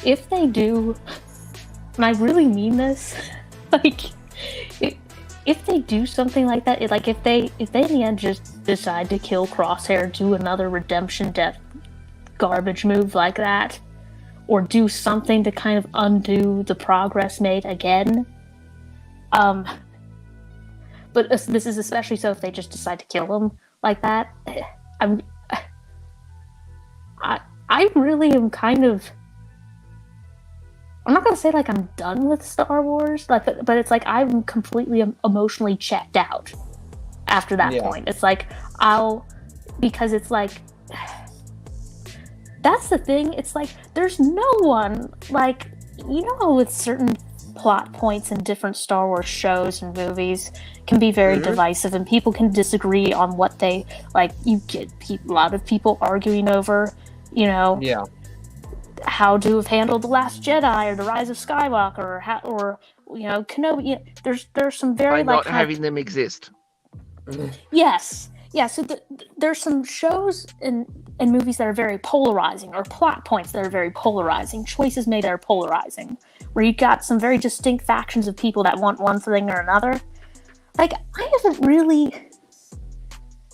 B: if they do, and I really mean this, like, if they do something like that, if they in the end just decide to kill Crosshair, do another redemption death garbage move like that, or do something to kind of undo the progress made again, but this is especially so if they just decide to kill him like that, I really am kind of, I'm not going to say like I'm done with Star Wars, like, but it's like I'm completely emotionally checked out after that point. It's like because it's like, that's the thing, it's like there's no one, like, with certain plot points in different Star Wars shows and movies can be very divisive, and people can disagree on what they, like, you get a lot of people arguing over, how to have handled The Last Jedi or The Rise of Skywalker, or Kenobi. There's some very
C: by not having them exist.
B: Yes. Yeah, so there's some shows and movies that are very polarizing, or plot points that are very polarizing, choices made that are polarizing, where you got some very distinct factions of people that want one thing or another. Like, I haven't really...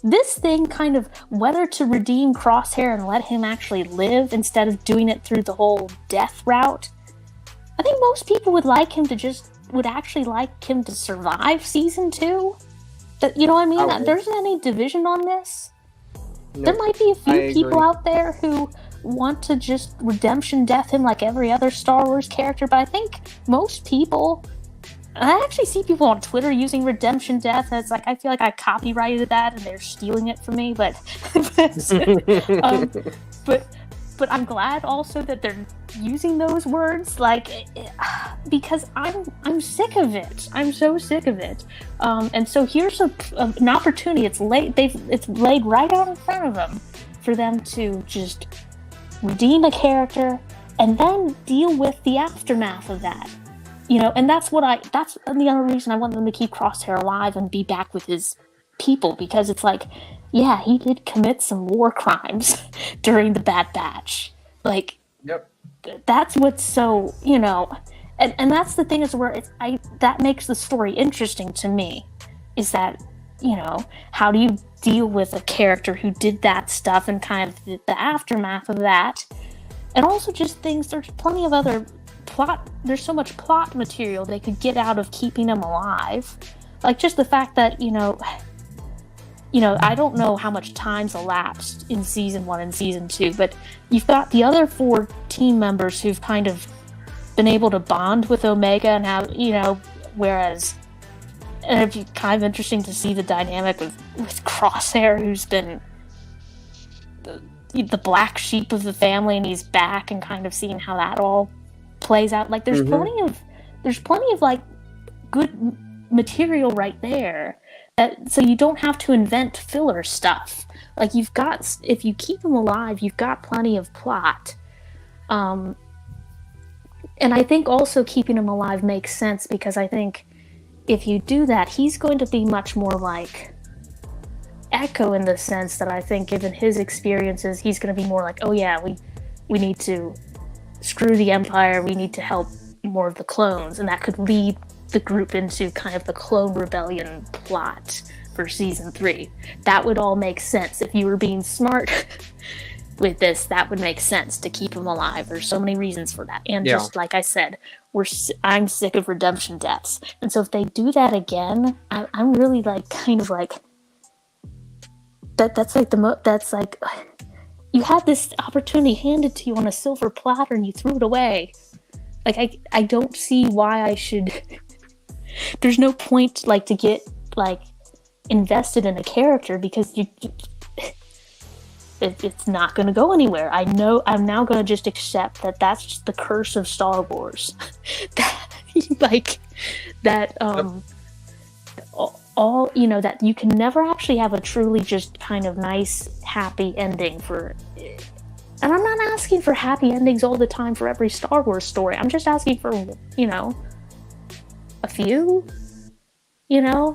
B: This thing kind of, whether to redeem Crosshair and let him actually live instead of doing it through the whole death route, I think most people would actually like him to survive season 2. You know what I mean? There isn't any division on this. Nope. There might be a few people out there who want to just redemption death him like every other Star Wars character, but I think most people... I actually see people on Twitter using redemption death, and it's like, I feel like I copyrighted that and they're stealing it from me, but but I'm glad also that they're using those words, like, because I'm sick of it. I'm so sick of it. And so here's an opportunity. It's laid right out in front of them for them to just redeem a character and then deal with the aftermath of that. And that's the other reason I want them to keep Crosshair alive and be back with his people, because it's like, yeah, he did commit some war crimes during the Bad Batch. Like,
A: Yep.
B: That's what's so, and that's the thing is where that makes the story interesting to me, is that, how do you deal with a character who did that stuff and kind of the aftermath of that, and also just things. There's plenty of other plot. There's so much plot material they could get out of keeping him alive, like just the fact that I don't know how much time's elapsed in season 1 and season 2, but you've got the other 4 team members who've kind of been able to bond with Omega and have, whereas, and it'd be kind of interesting to see the dynamic with Crosshair, who's been the black sheep of the family, and he's back, and kind of seeing how that all plays out. Like, there's plenty of like good material right there. So you don't have to invent filler stuff. Like, if you keep him alive, you've got plenty of plot. And I think also keeping him alive makes sense, because I think if you do that, he's going to be much more like Echo, in the sense that I think, given his experiences, he's going to be more like, oh yeah, we need to screw the Empire, we need to help more of the clones, and that could lead the group into kind of the Clone Rebellion plot for season 3. That would all make sense. If you were being smart with this, that would make sense to keep him alive. There's so many reasons for that. And just like I said, I'm sick of redemption deaths. And so if they do that again, I'm really like, kind of like, that's like you had this opportunity handed to you on a silver platter and you threw it away. Like, I don't see why I should. There's no point, like, to get, like, invested in a character, because it's not going to go anywhere. I know I'm now going to just accept that that's just the curse of Star Wars. All that you can never actually have a truly just kind of nice, happy ending for. And I'm not asking for happy endings all the time for every Star Wars story. I'm just asking for, a few,
A: Yeah.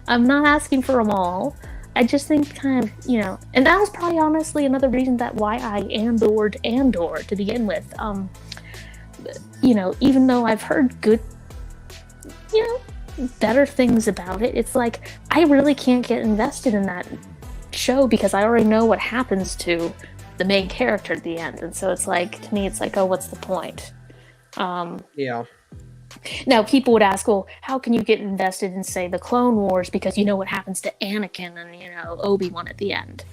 B: I'm not asking for them all. I just think kind of, and that was probably honestly another reason that why I Andor'd Andor to begin with. Even though I've heard good, better things about it, it's like, I really can't get invested in that show because I already know what happens to the main character at the end. And so it's like, to me, it's like, oh, what's the point?
A: Yeah.
B: Now, people would ask, well, how can you get invested in, say, the Clone Wars, because you know what happens to Anakin and, Obi-Wan at the end?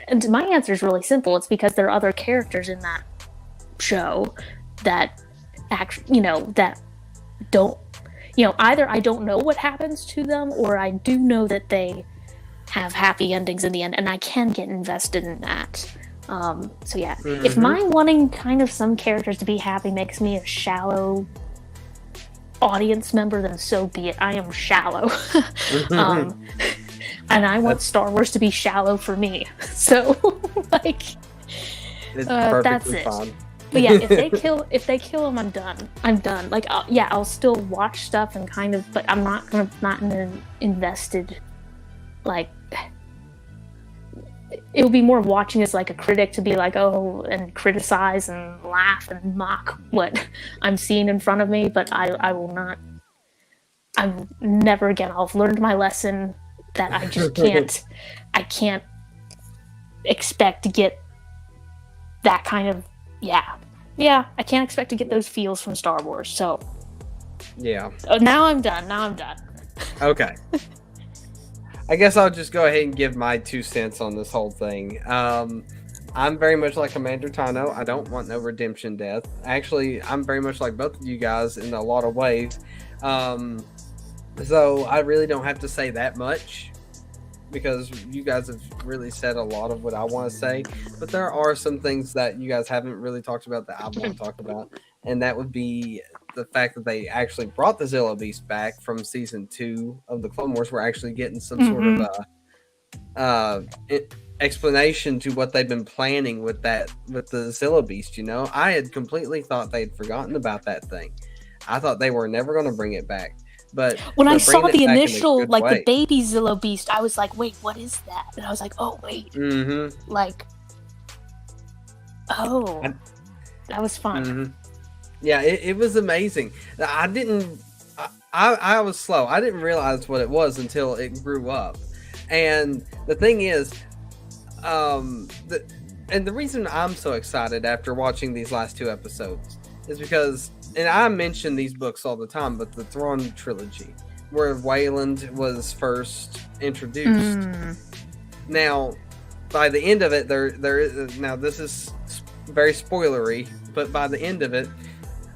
B: And my answer is really simple. It's because there are other characters in that show that that don't, either I don't know what happens to them, or I do know that they have happy endings in the end, and I can get invested in that. So yeah, if my wanting kind of some characters to be happy makes me a shallow audience member, then so be it. I am shallow. And I want Star Wars to be shallow for me. So, like, that's it.
A: Fine.
B: But yeah, if they kill him, I'm done. I'm done. Like, I'll still watch stuff and kind of, but I'm not invested. Like, it would be more watching as like a critic, to be like, oh, and criticize and laugh and mock what I'm seeing in front of me. But I will not. I'm never again. I've learned my lesson that I just can't. I can't expect to get that kind of I can't expect to get those feels from Star Wars. So now I'm done.
A: Okay. I guess I'll just go ahead and give my 2 cents on this whole thing. I'm very much like Commander Tano. I don't want no redemption death. Actually, I'm very much like both of you guys in a lot of ways. So I really don't have to say that much, because you guys have really said a lot of what I want to say. But there are some things that you guys haven't really talked about that I want to talk about. And that would be the fact that they actually brought the Zillo Beast back from season 2 of the Clone Wars. We're actually getting some sort of explanation to what they've been planning with the Zillo Beast. I had completely thought they'd forgotten about that thing. I thought they were never going to bring it back. But
B: when I saw the initial, like, the baby Zillo Beast, I was like, wait, what is that? And I was like, oh, wait. Like, Oh, that was fun.
A: Mhm. Yeah, it was amazing. I didn't. I was slow. I didn't realize what it was until it grew up. And the thing is, and the reason I'm so excited after watching these last 2 episodes is because, and I mention these books all the time, but the Thrawn trilogy, where Wayland was first introduced. Now, by the end of it, there is, now this is very spoilery, but by the end of it,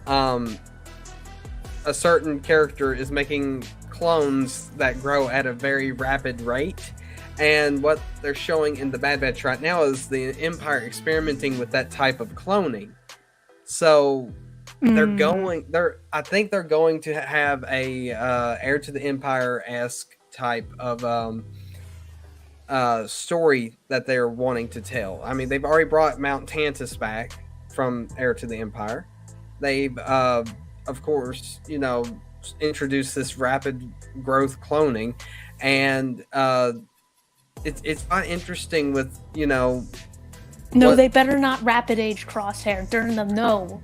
A: a certain character is making clones that grow at a very rapid rate. And what they're showing in the Bad Batch right now is the Empire experimenting with that type of cloning. So I think they're going to have a Heir to the Empire-esque type of story that they're wanting to tell. I mean, they've already brought Mount Tantus back from Heir to the Empire. They've of course, introduced this rapid growth cloning, and it's not interesting with
B: No, they better not rapid age Crosshair. Turn them. No.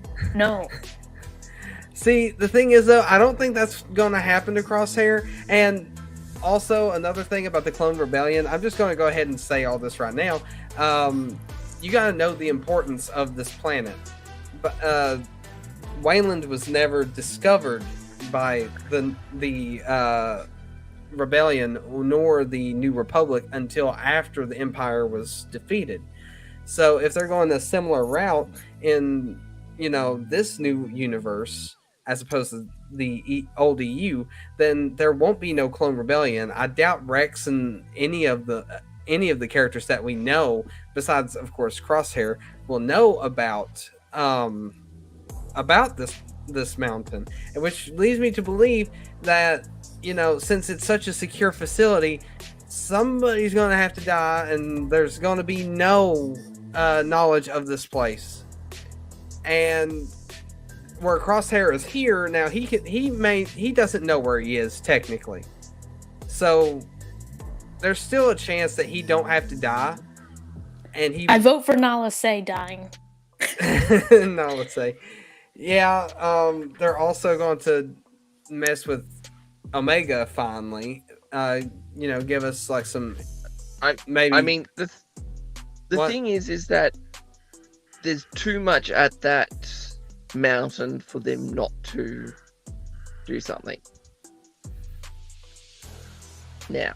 A: See, the thing is, though, I don't think that's going to happen to Crosshair. And also, another thing about the Clone Rebellion, I'm just going to go ahead and say all this right now. You got to know the importance of this planet. But Wayland was never discovered by the Rebellion nor the New Republic until after the Empire was defeated. So if they're going a similar route in this new universe as opposed to the old EU, then there won't be no Clone Rebellion. I doubt Rex and any of the characters that we know, besides of course Crosshair, will know about this mountain, which leads me to believe that since it's such a secure facility, somebody's going to have to die, and there's going to be no knowledge of this place. And where Crosshair is here now, he doesn't know where he is technically, so there's still a chance that he don't have to die. And
B: I vote for Nala Se dying.
A: Nala Se. Yeah, they're also going to mess with Omega finally. Give us like some. Maybe.
C: I mean, the thing is that there's too much at that mountain for them not to do something. Now.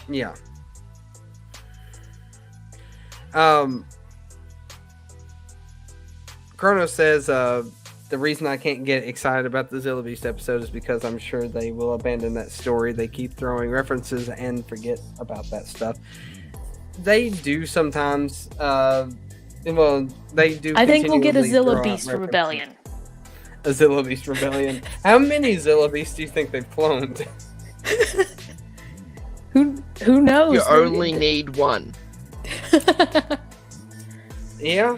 A: Yeah. Chrono says the reason I can't get excited about the Zilla Beast episode is because I'm sure they will abandon that story. They keep throwing references and forget about that stuff. They do sometimes. They do.
B: I think we'll get a Zilla Beast Rebellion.
A: A Zilla Beast Rebellion. How many Zilla Beasts do you think they've cloned?
B: Who knows?
C: You only need one.
A: Yeah.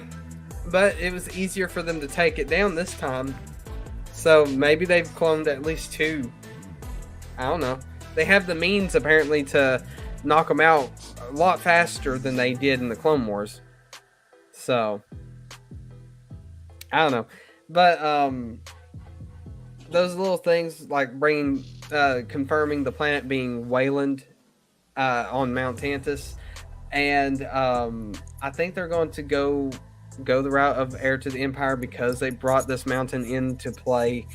A: But it was easier for them to take it down this time. So maybe they've cloned at least 2. I don't know. They have the means, apparently, to knock them out a lot faster than they did in the Clone Wars. So, I don't know. But those little things, like confirming the planet being Wayland on Mount Tantus. And I think they're going to go the route of Heir to the Empire because they brought this mountain into play,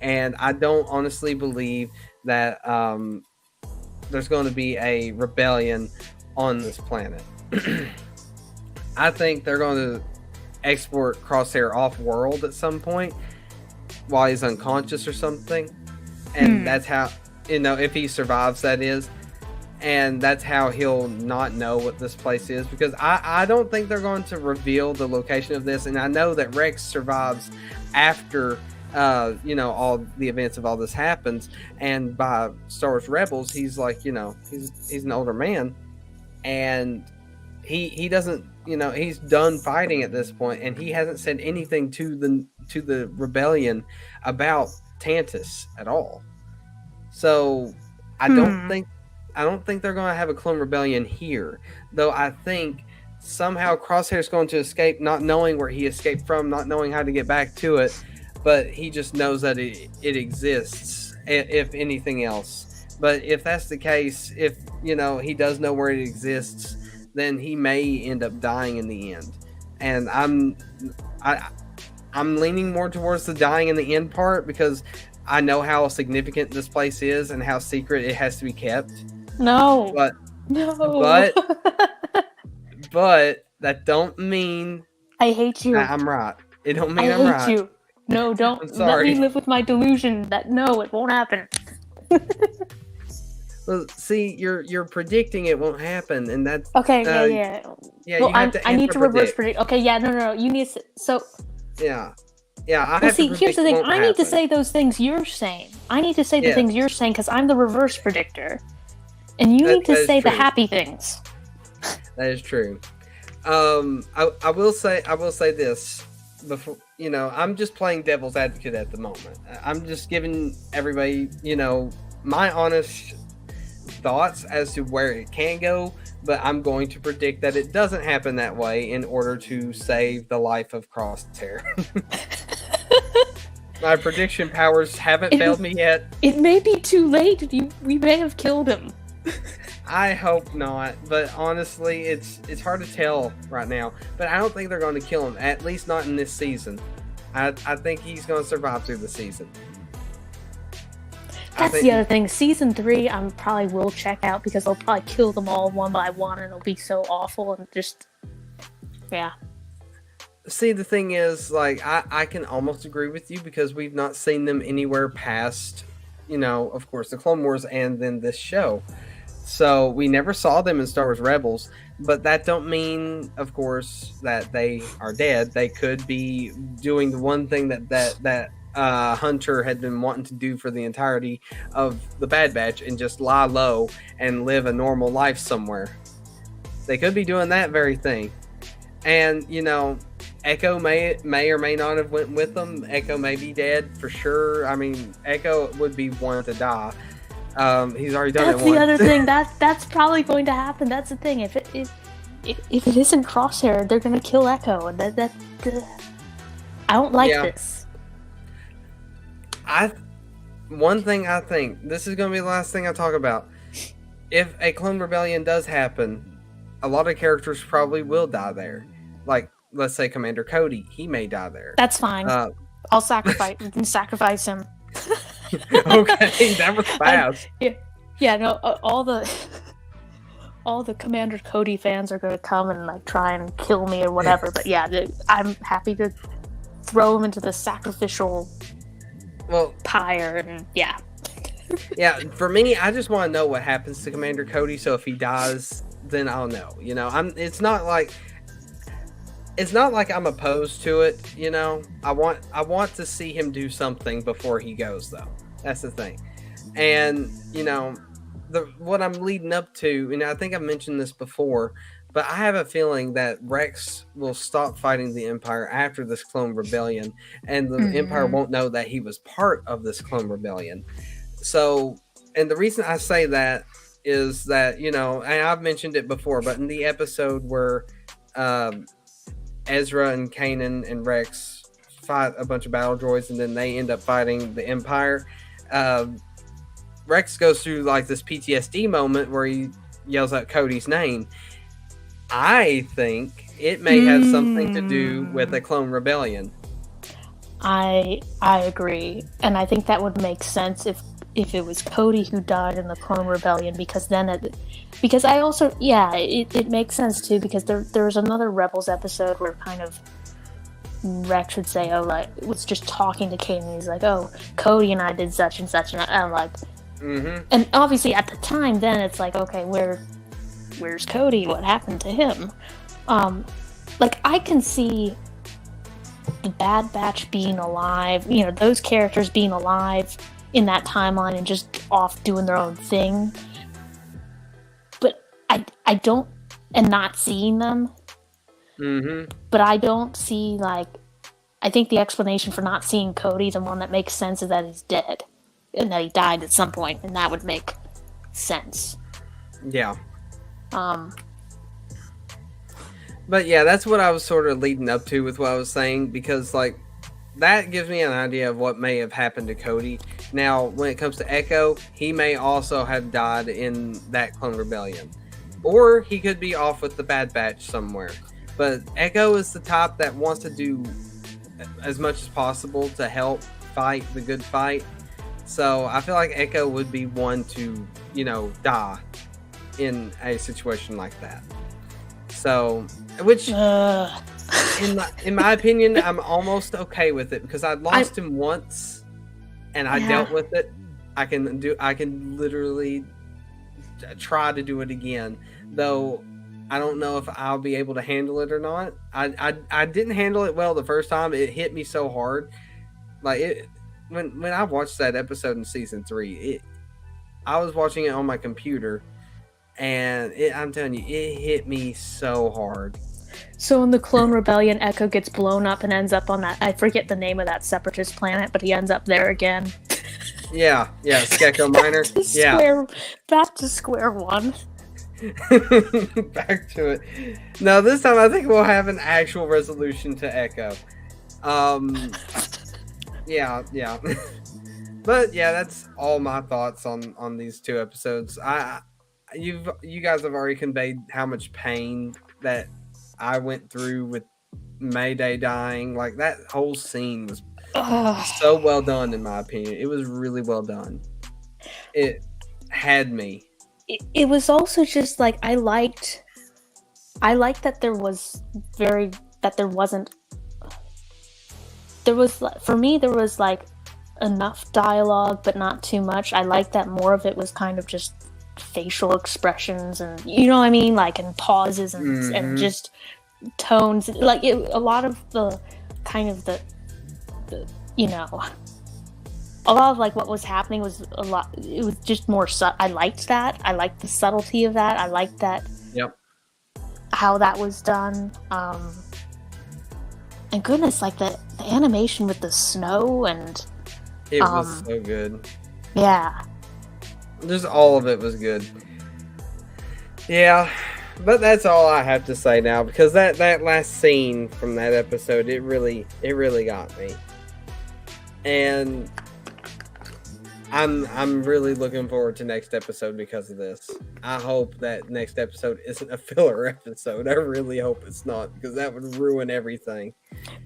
A: and I don't honestly believe that there's going to be a rebellion on this planet. I think they're going to export Crosshair off world at some point while he's unconscious or something, and that's how, if he survives, that is. And that's how he'll not know what this place is, because I don't think they're going to reveal the location of this. And I know that Rex survives after, all the events of all this happens. And by Star Wars Rebels, he's like, he's an older man, and he doesn't, he's done fighting at this point, and he hasn't said anything to the rebellion about Tantus at all. So I don't think they're going to have a clone rebellion here, though. I think somehow Crosshair's going to escape, not knowing where he escaped from, not knowing how to get back to it, but he just knows that it exists, if anything else. But if that's the case, if he does know where it exists, then he may end up dying in the end. And I'm leaning more towards the dying in the end part, because I know how significant this place is and how secret it has to be kept.
B: No.
A: But that don't mean
B: I hate you.
A: I'm right. It don't mean
B: I
A: I'm
B: hate
A: right.
B: you. No, don't
A: I'm
B: let
A: sorry.
B: me live with my delusion that no, it won't happen.
A: Well, see, you're predicting it won't happen, and that's
B: Okay,
A: yeah.
B: Well,
A: You have to
B: I need to reverse
A: predict.
B: predict. Okay, yeah, no. You need to. So,
A: Yeah. I
B: well,
A: have
B: see,
A: to
B: here's the
A: predict
B: thing.
A: won't
B: I need to
A: happen.
B: say those things you're saying. I need to say the
A: Yes.
B: things you're saying because I'm the reverse predictor, and you need to
A: That is
B: say the
A: true.
B: happy things.
A: That is true. I will say this before. I'm just playing devil's advocate at the moment. I'm just giving everybody, my honest thoughts as to where it can go, but I'm going to predict that it doesn't happen that way in order to save the life of Crosshair. My prediction powers haven't failed me yet.
B: It may be too late. We may have killed him.
A: I hope not, but honestly, it's hard to tell right now. But I don't think they're going to kill him, at least not in this season. I think he's going to survive through the season.
B: That's the other thing. Season 3, I probably will check out because they'll probably kill them all one by one, and it'll be so awful and just, yeah.
A: See, the thing is, like, I can almost agree with you because we've not seen them anywhere past, of course, the Clone Wars and then this show. So we never saw them in Star Wars Rebels, but that don't mean, of course, that they are dead. They could be doing the one thing that Hunter had been wanting to do for the entirety of the Bad Batch and just lie low and live a normal life somewhere. They could be doing that very thing. And, Echo may or may not have went with them. Echo may be dead for sure. I mean, Echo would be one to die. He's already done it once.
B: That's the other thing. That's probably going to happen. That's the thing. If it isn't Crosshair, they're going to kill Echo. And I don't like this.
A: One thing I think, this is going to be the last thing I talk about. If a Clone Rebellion does happen, a lot of characters probably will die there. Like, let's say Commander Cody, he may die there.
B: That's fine. I'll sacrifice him.
A: Okay, that was fast.
B: Yeah. No. All the Commander Cody fans are going to come and like try and kill me or whatever. But yeah, I'm happy to throw him into the sacrificial pyre and yeah.
A: Yeah, for me, I just want to know what happens to Commander Cody. So if he dies, then I'll know. It's not like I'm opposed to it. I want to see him do something before he goes, though. That's the thing. And what I'm leading up to, and I think I've mentioned this before, but I have a feeling that Rex will stop fighting the Empire after this Clone Rebellion, and the Empire won't know that he was part of this Clone Rebellion. So, and the reason I say that is that, and I've mentioned it before, but in the episode where Ezra and Kanan and Rex fight a bunch of battle droids and then they end up fighting the Empire, Rex goes through like this PTSD moment where he yells out Cody's name. I think it may have something to do with the Clone Rebellion.
B: I agree, and I think that would make sense if it was Cody who died in the Clone Rebellion, because then it makes sense too, because there was another Rebels episode where kind of Rex would say, was just talking to Kanan, he's like, oh, Cody and I did such and such, and I'm like, and obviously at the time then it's like, okay, where's Cody? What happened to him? I can see the Bad Batch being alive, those characters being alive in that timeline and just off doing their own thing. But I don't, and not seeing them. But I don't see, I think the explanation for not seeing Cody, the one that makes sense, is that he's dead. And that he died at some point, and that would make sense.
A: Yeah. But yeah, that's what I was sort of leading up to with what I was saying, because like that gives me an idea of what may have happened to Cody. Now, when it comes to Echo, he may also have died in that clone rebellion, or he could be off with the Bad Batch somewhere. But Echo is the type that wants to do as much as possible to help fight the good fight. So I feel like Echo would be one to, die in a situation like that. So, which in my opinion, I'm almost okay with it, because I lost him once and I dealt with it. I can literally try to do it again, though I don't know if I'll be able to handle it or not. I didn't handle it well the first time. It hit me so hard. Like it when I watched that episode in season 3, I was watching it on my computer, and I'm telling you, it hit me so hard.
B: So in the Clone Rebellion, Echo gets blown up and ends up on that, I forget the name of that separatist planet, but he ends up there again.
A: Yeah, Skeko Minor.
B: Back to square one.
A: Back to it. No, this time I think we'll have an actual resolution to Echo. Yeah. But yeah, that's all my thoughts on these 2 episodes. You guys have already conveyed how much pain that I went through with Mayday dying. Like, that whole scene was so well done, in my opinion. It was really well done. It had me.
B: It was also just like, I liked that there was for me, there was like enough dialogue, but not too much. I liked that more of it was kind of just facial expressions, and you know what I mean, like, and pauses and just tones. Like a lot of the kind of the a lot of like what was happening was a lot. It was just more. I liked that. I liked the subtlety of that. I liked that.
A: Yep.
B: How that was done. And goodness, like the animation with the snow and
A: it was so good.
B: Yeah.
A: Just all of it was good. Yeah, but that's all I have to say now, because that last scene from that episode, it really got me. And I'm really looking forward to next episode because of this. I hope that next episode isn't a filler episode. I really hope it's not, because that would ruin everything.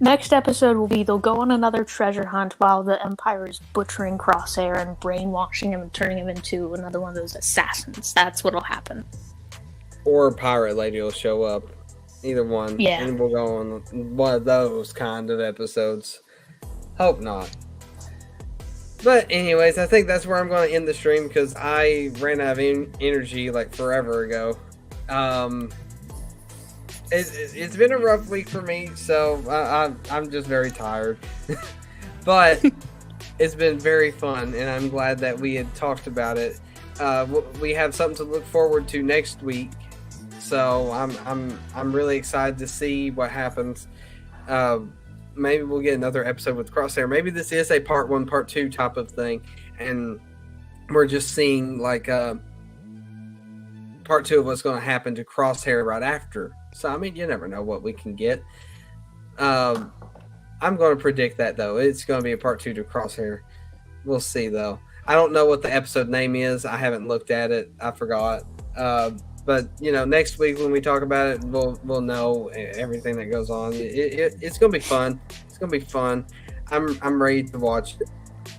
B: Next episode will be they'll go on another treasure hunt while the Empire is butchering Crosshair and brainwashing him and turning him into another one of those assassins. That's what'll happen. Or
A: Pirate Lady will show up. Either one.
B: Yeah.
A: And we'll go on one of those kind of episodes. Hope not. But anyways, I think that's where I'm going to end the stream, because I ran out of energy like forever ago. It's been a rough week for me, so I'm just very tired. But it's been very fun, and I'm glad that we had talked about it. We have something to look forward to next week, so I'm really excited to see what happens. Maybe we'll get another episode with Crosshair. Maybe this is a part 1, part 2 type of thing, and we're just seeing like part 2 of what's going to happen to Crosshair right after. So I mean, you never know what we can get. I'm going to predict that though. It's going to be a part 2 to Crosshair. We'll see though. I don't know what the episode name is. I haven't looked at it. I forgot. But next week when we talk about it, we'll know everything that goes on. It's gonna be fun. It's gonna be fun. I'm ready to watch it.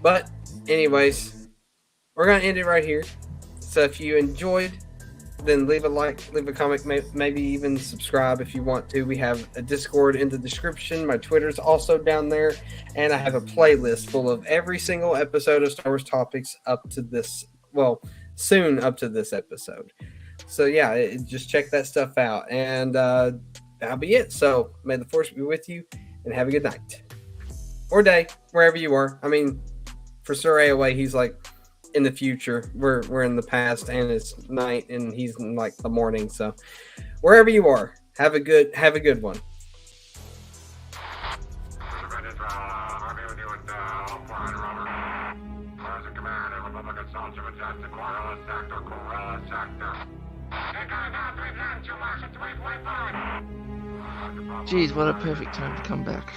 A: But anyways, we're gonna end it right here. So if you enjoyed, then leave a like, leave a comment, maybe even subscribe if you want to. We have a Discord in the description. My Twitter's also down there, and I have a playlist full of every single episode of Star Wars Topics up to this. Well, soon up to this episode. So yeah, just check that stuff out, and that'll be it. So may the Force be with you, and have a good night or day, wherever you are. I mean, for Sir AOA, he's like in the future. We're in the past, and it's night, and he's in like the morning. So wherever you are, have a good one. Sector. Take on 3 to 2 Martian 3.5.
C: Geez, what a perfect time to come back.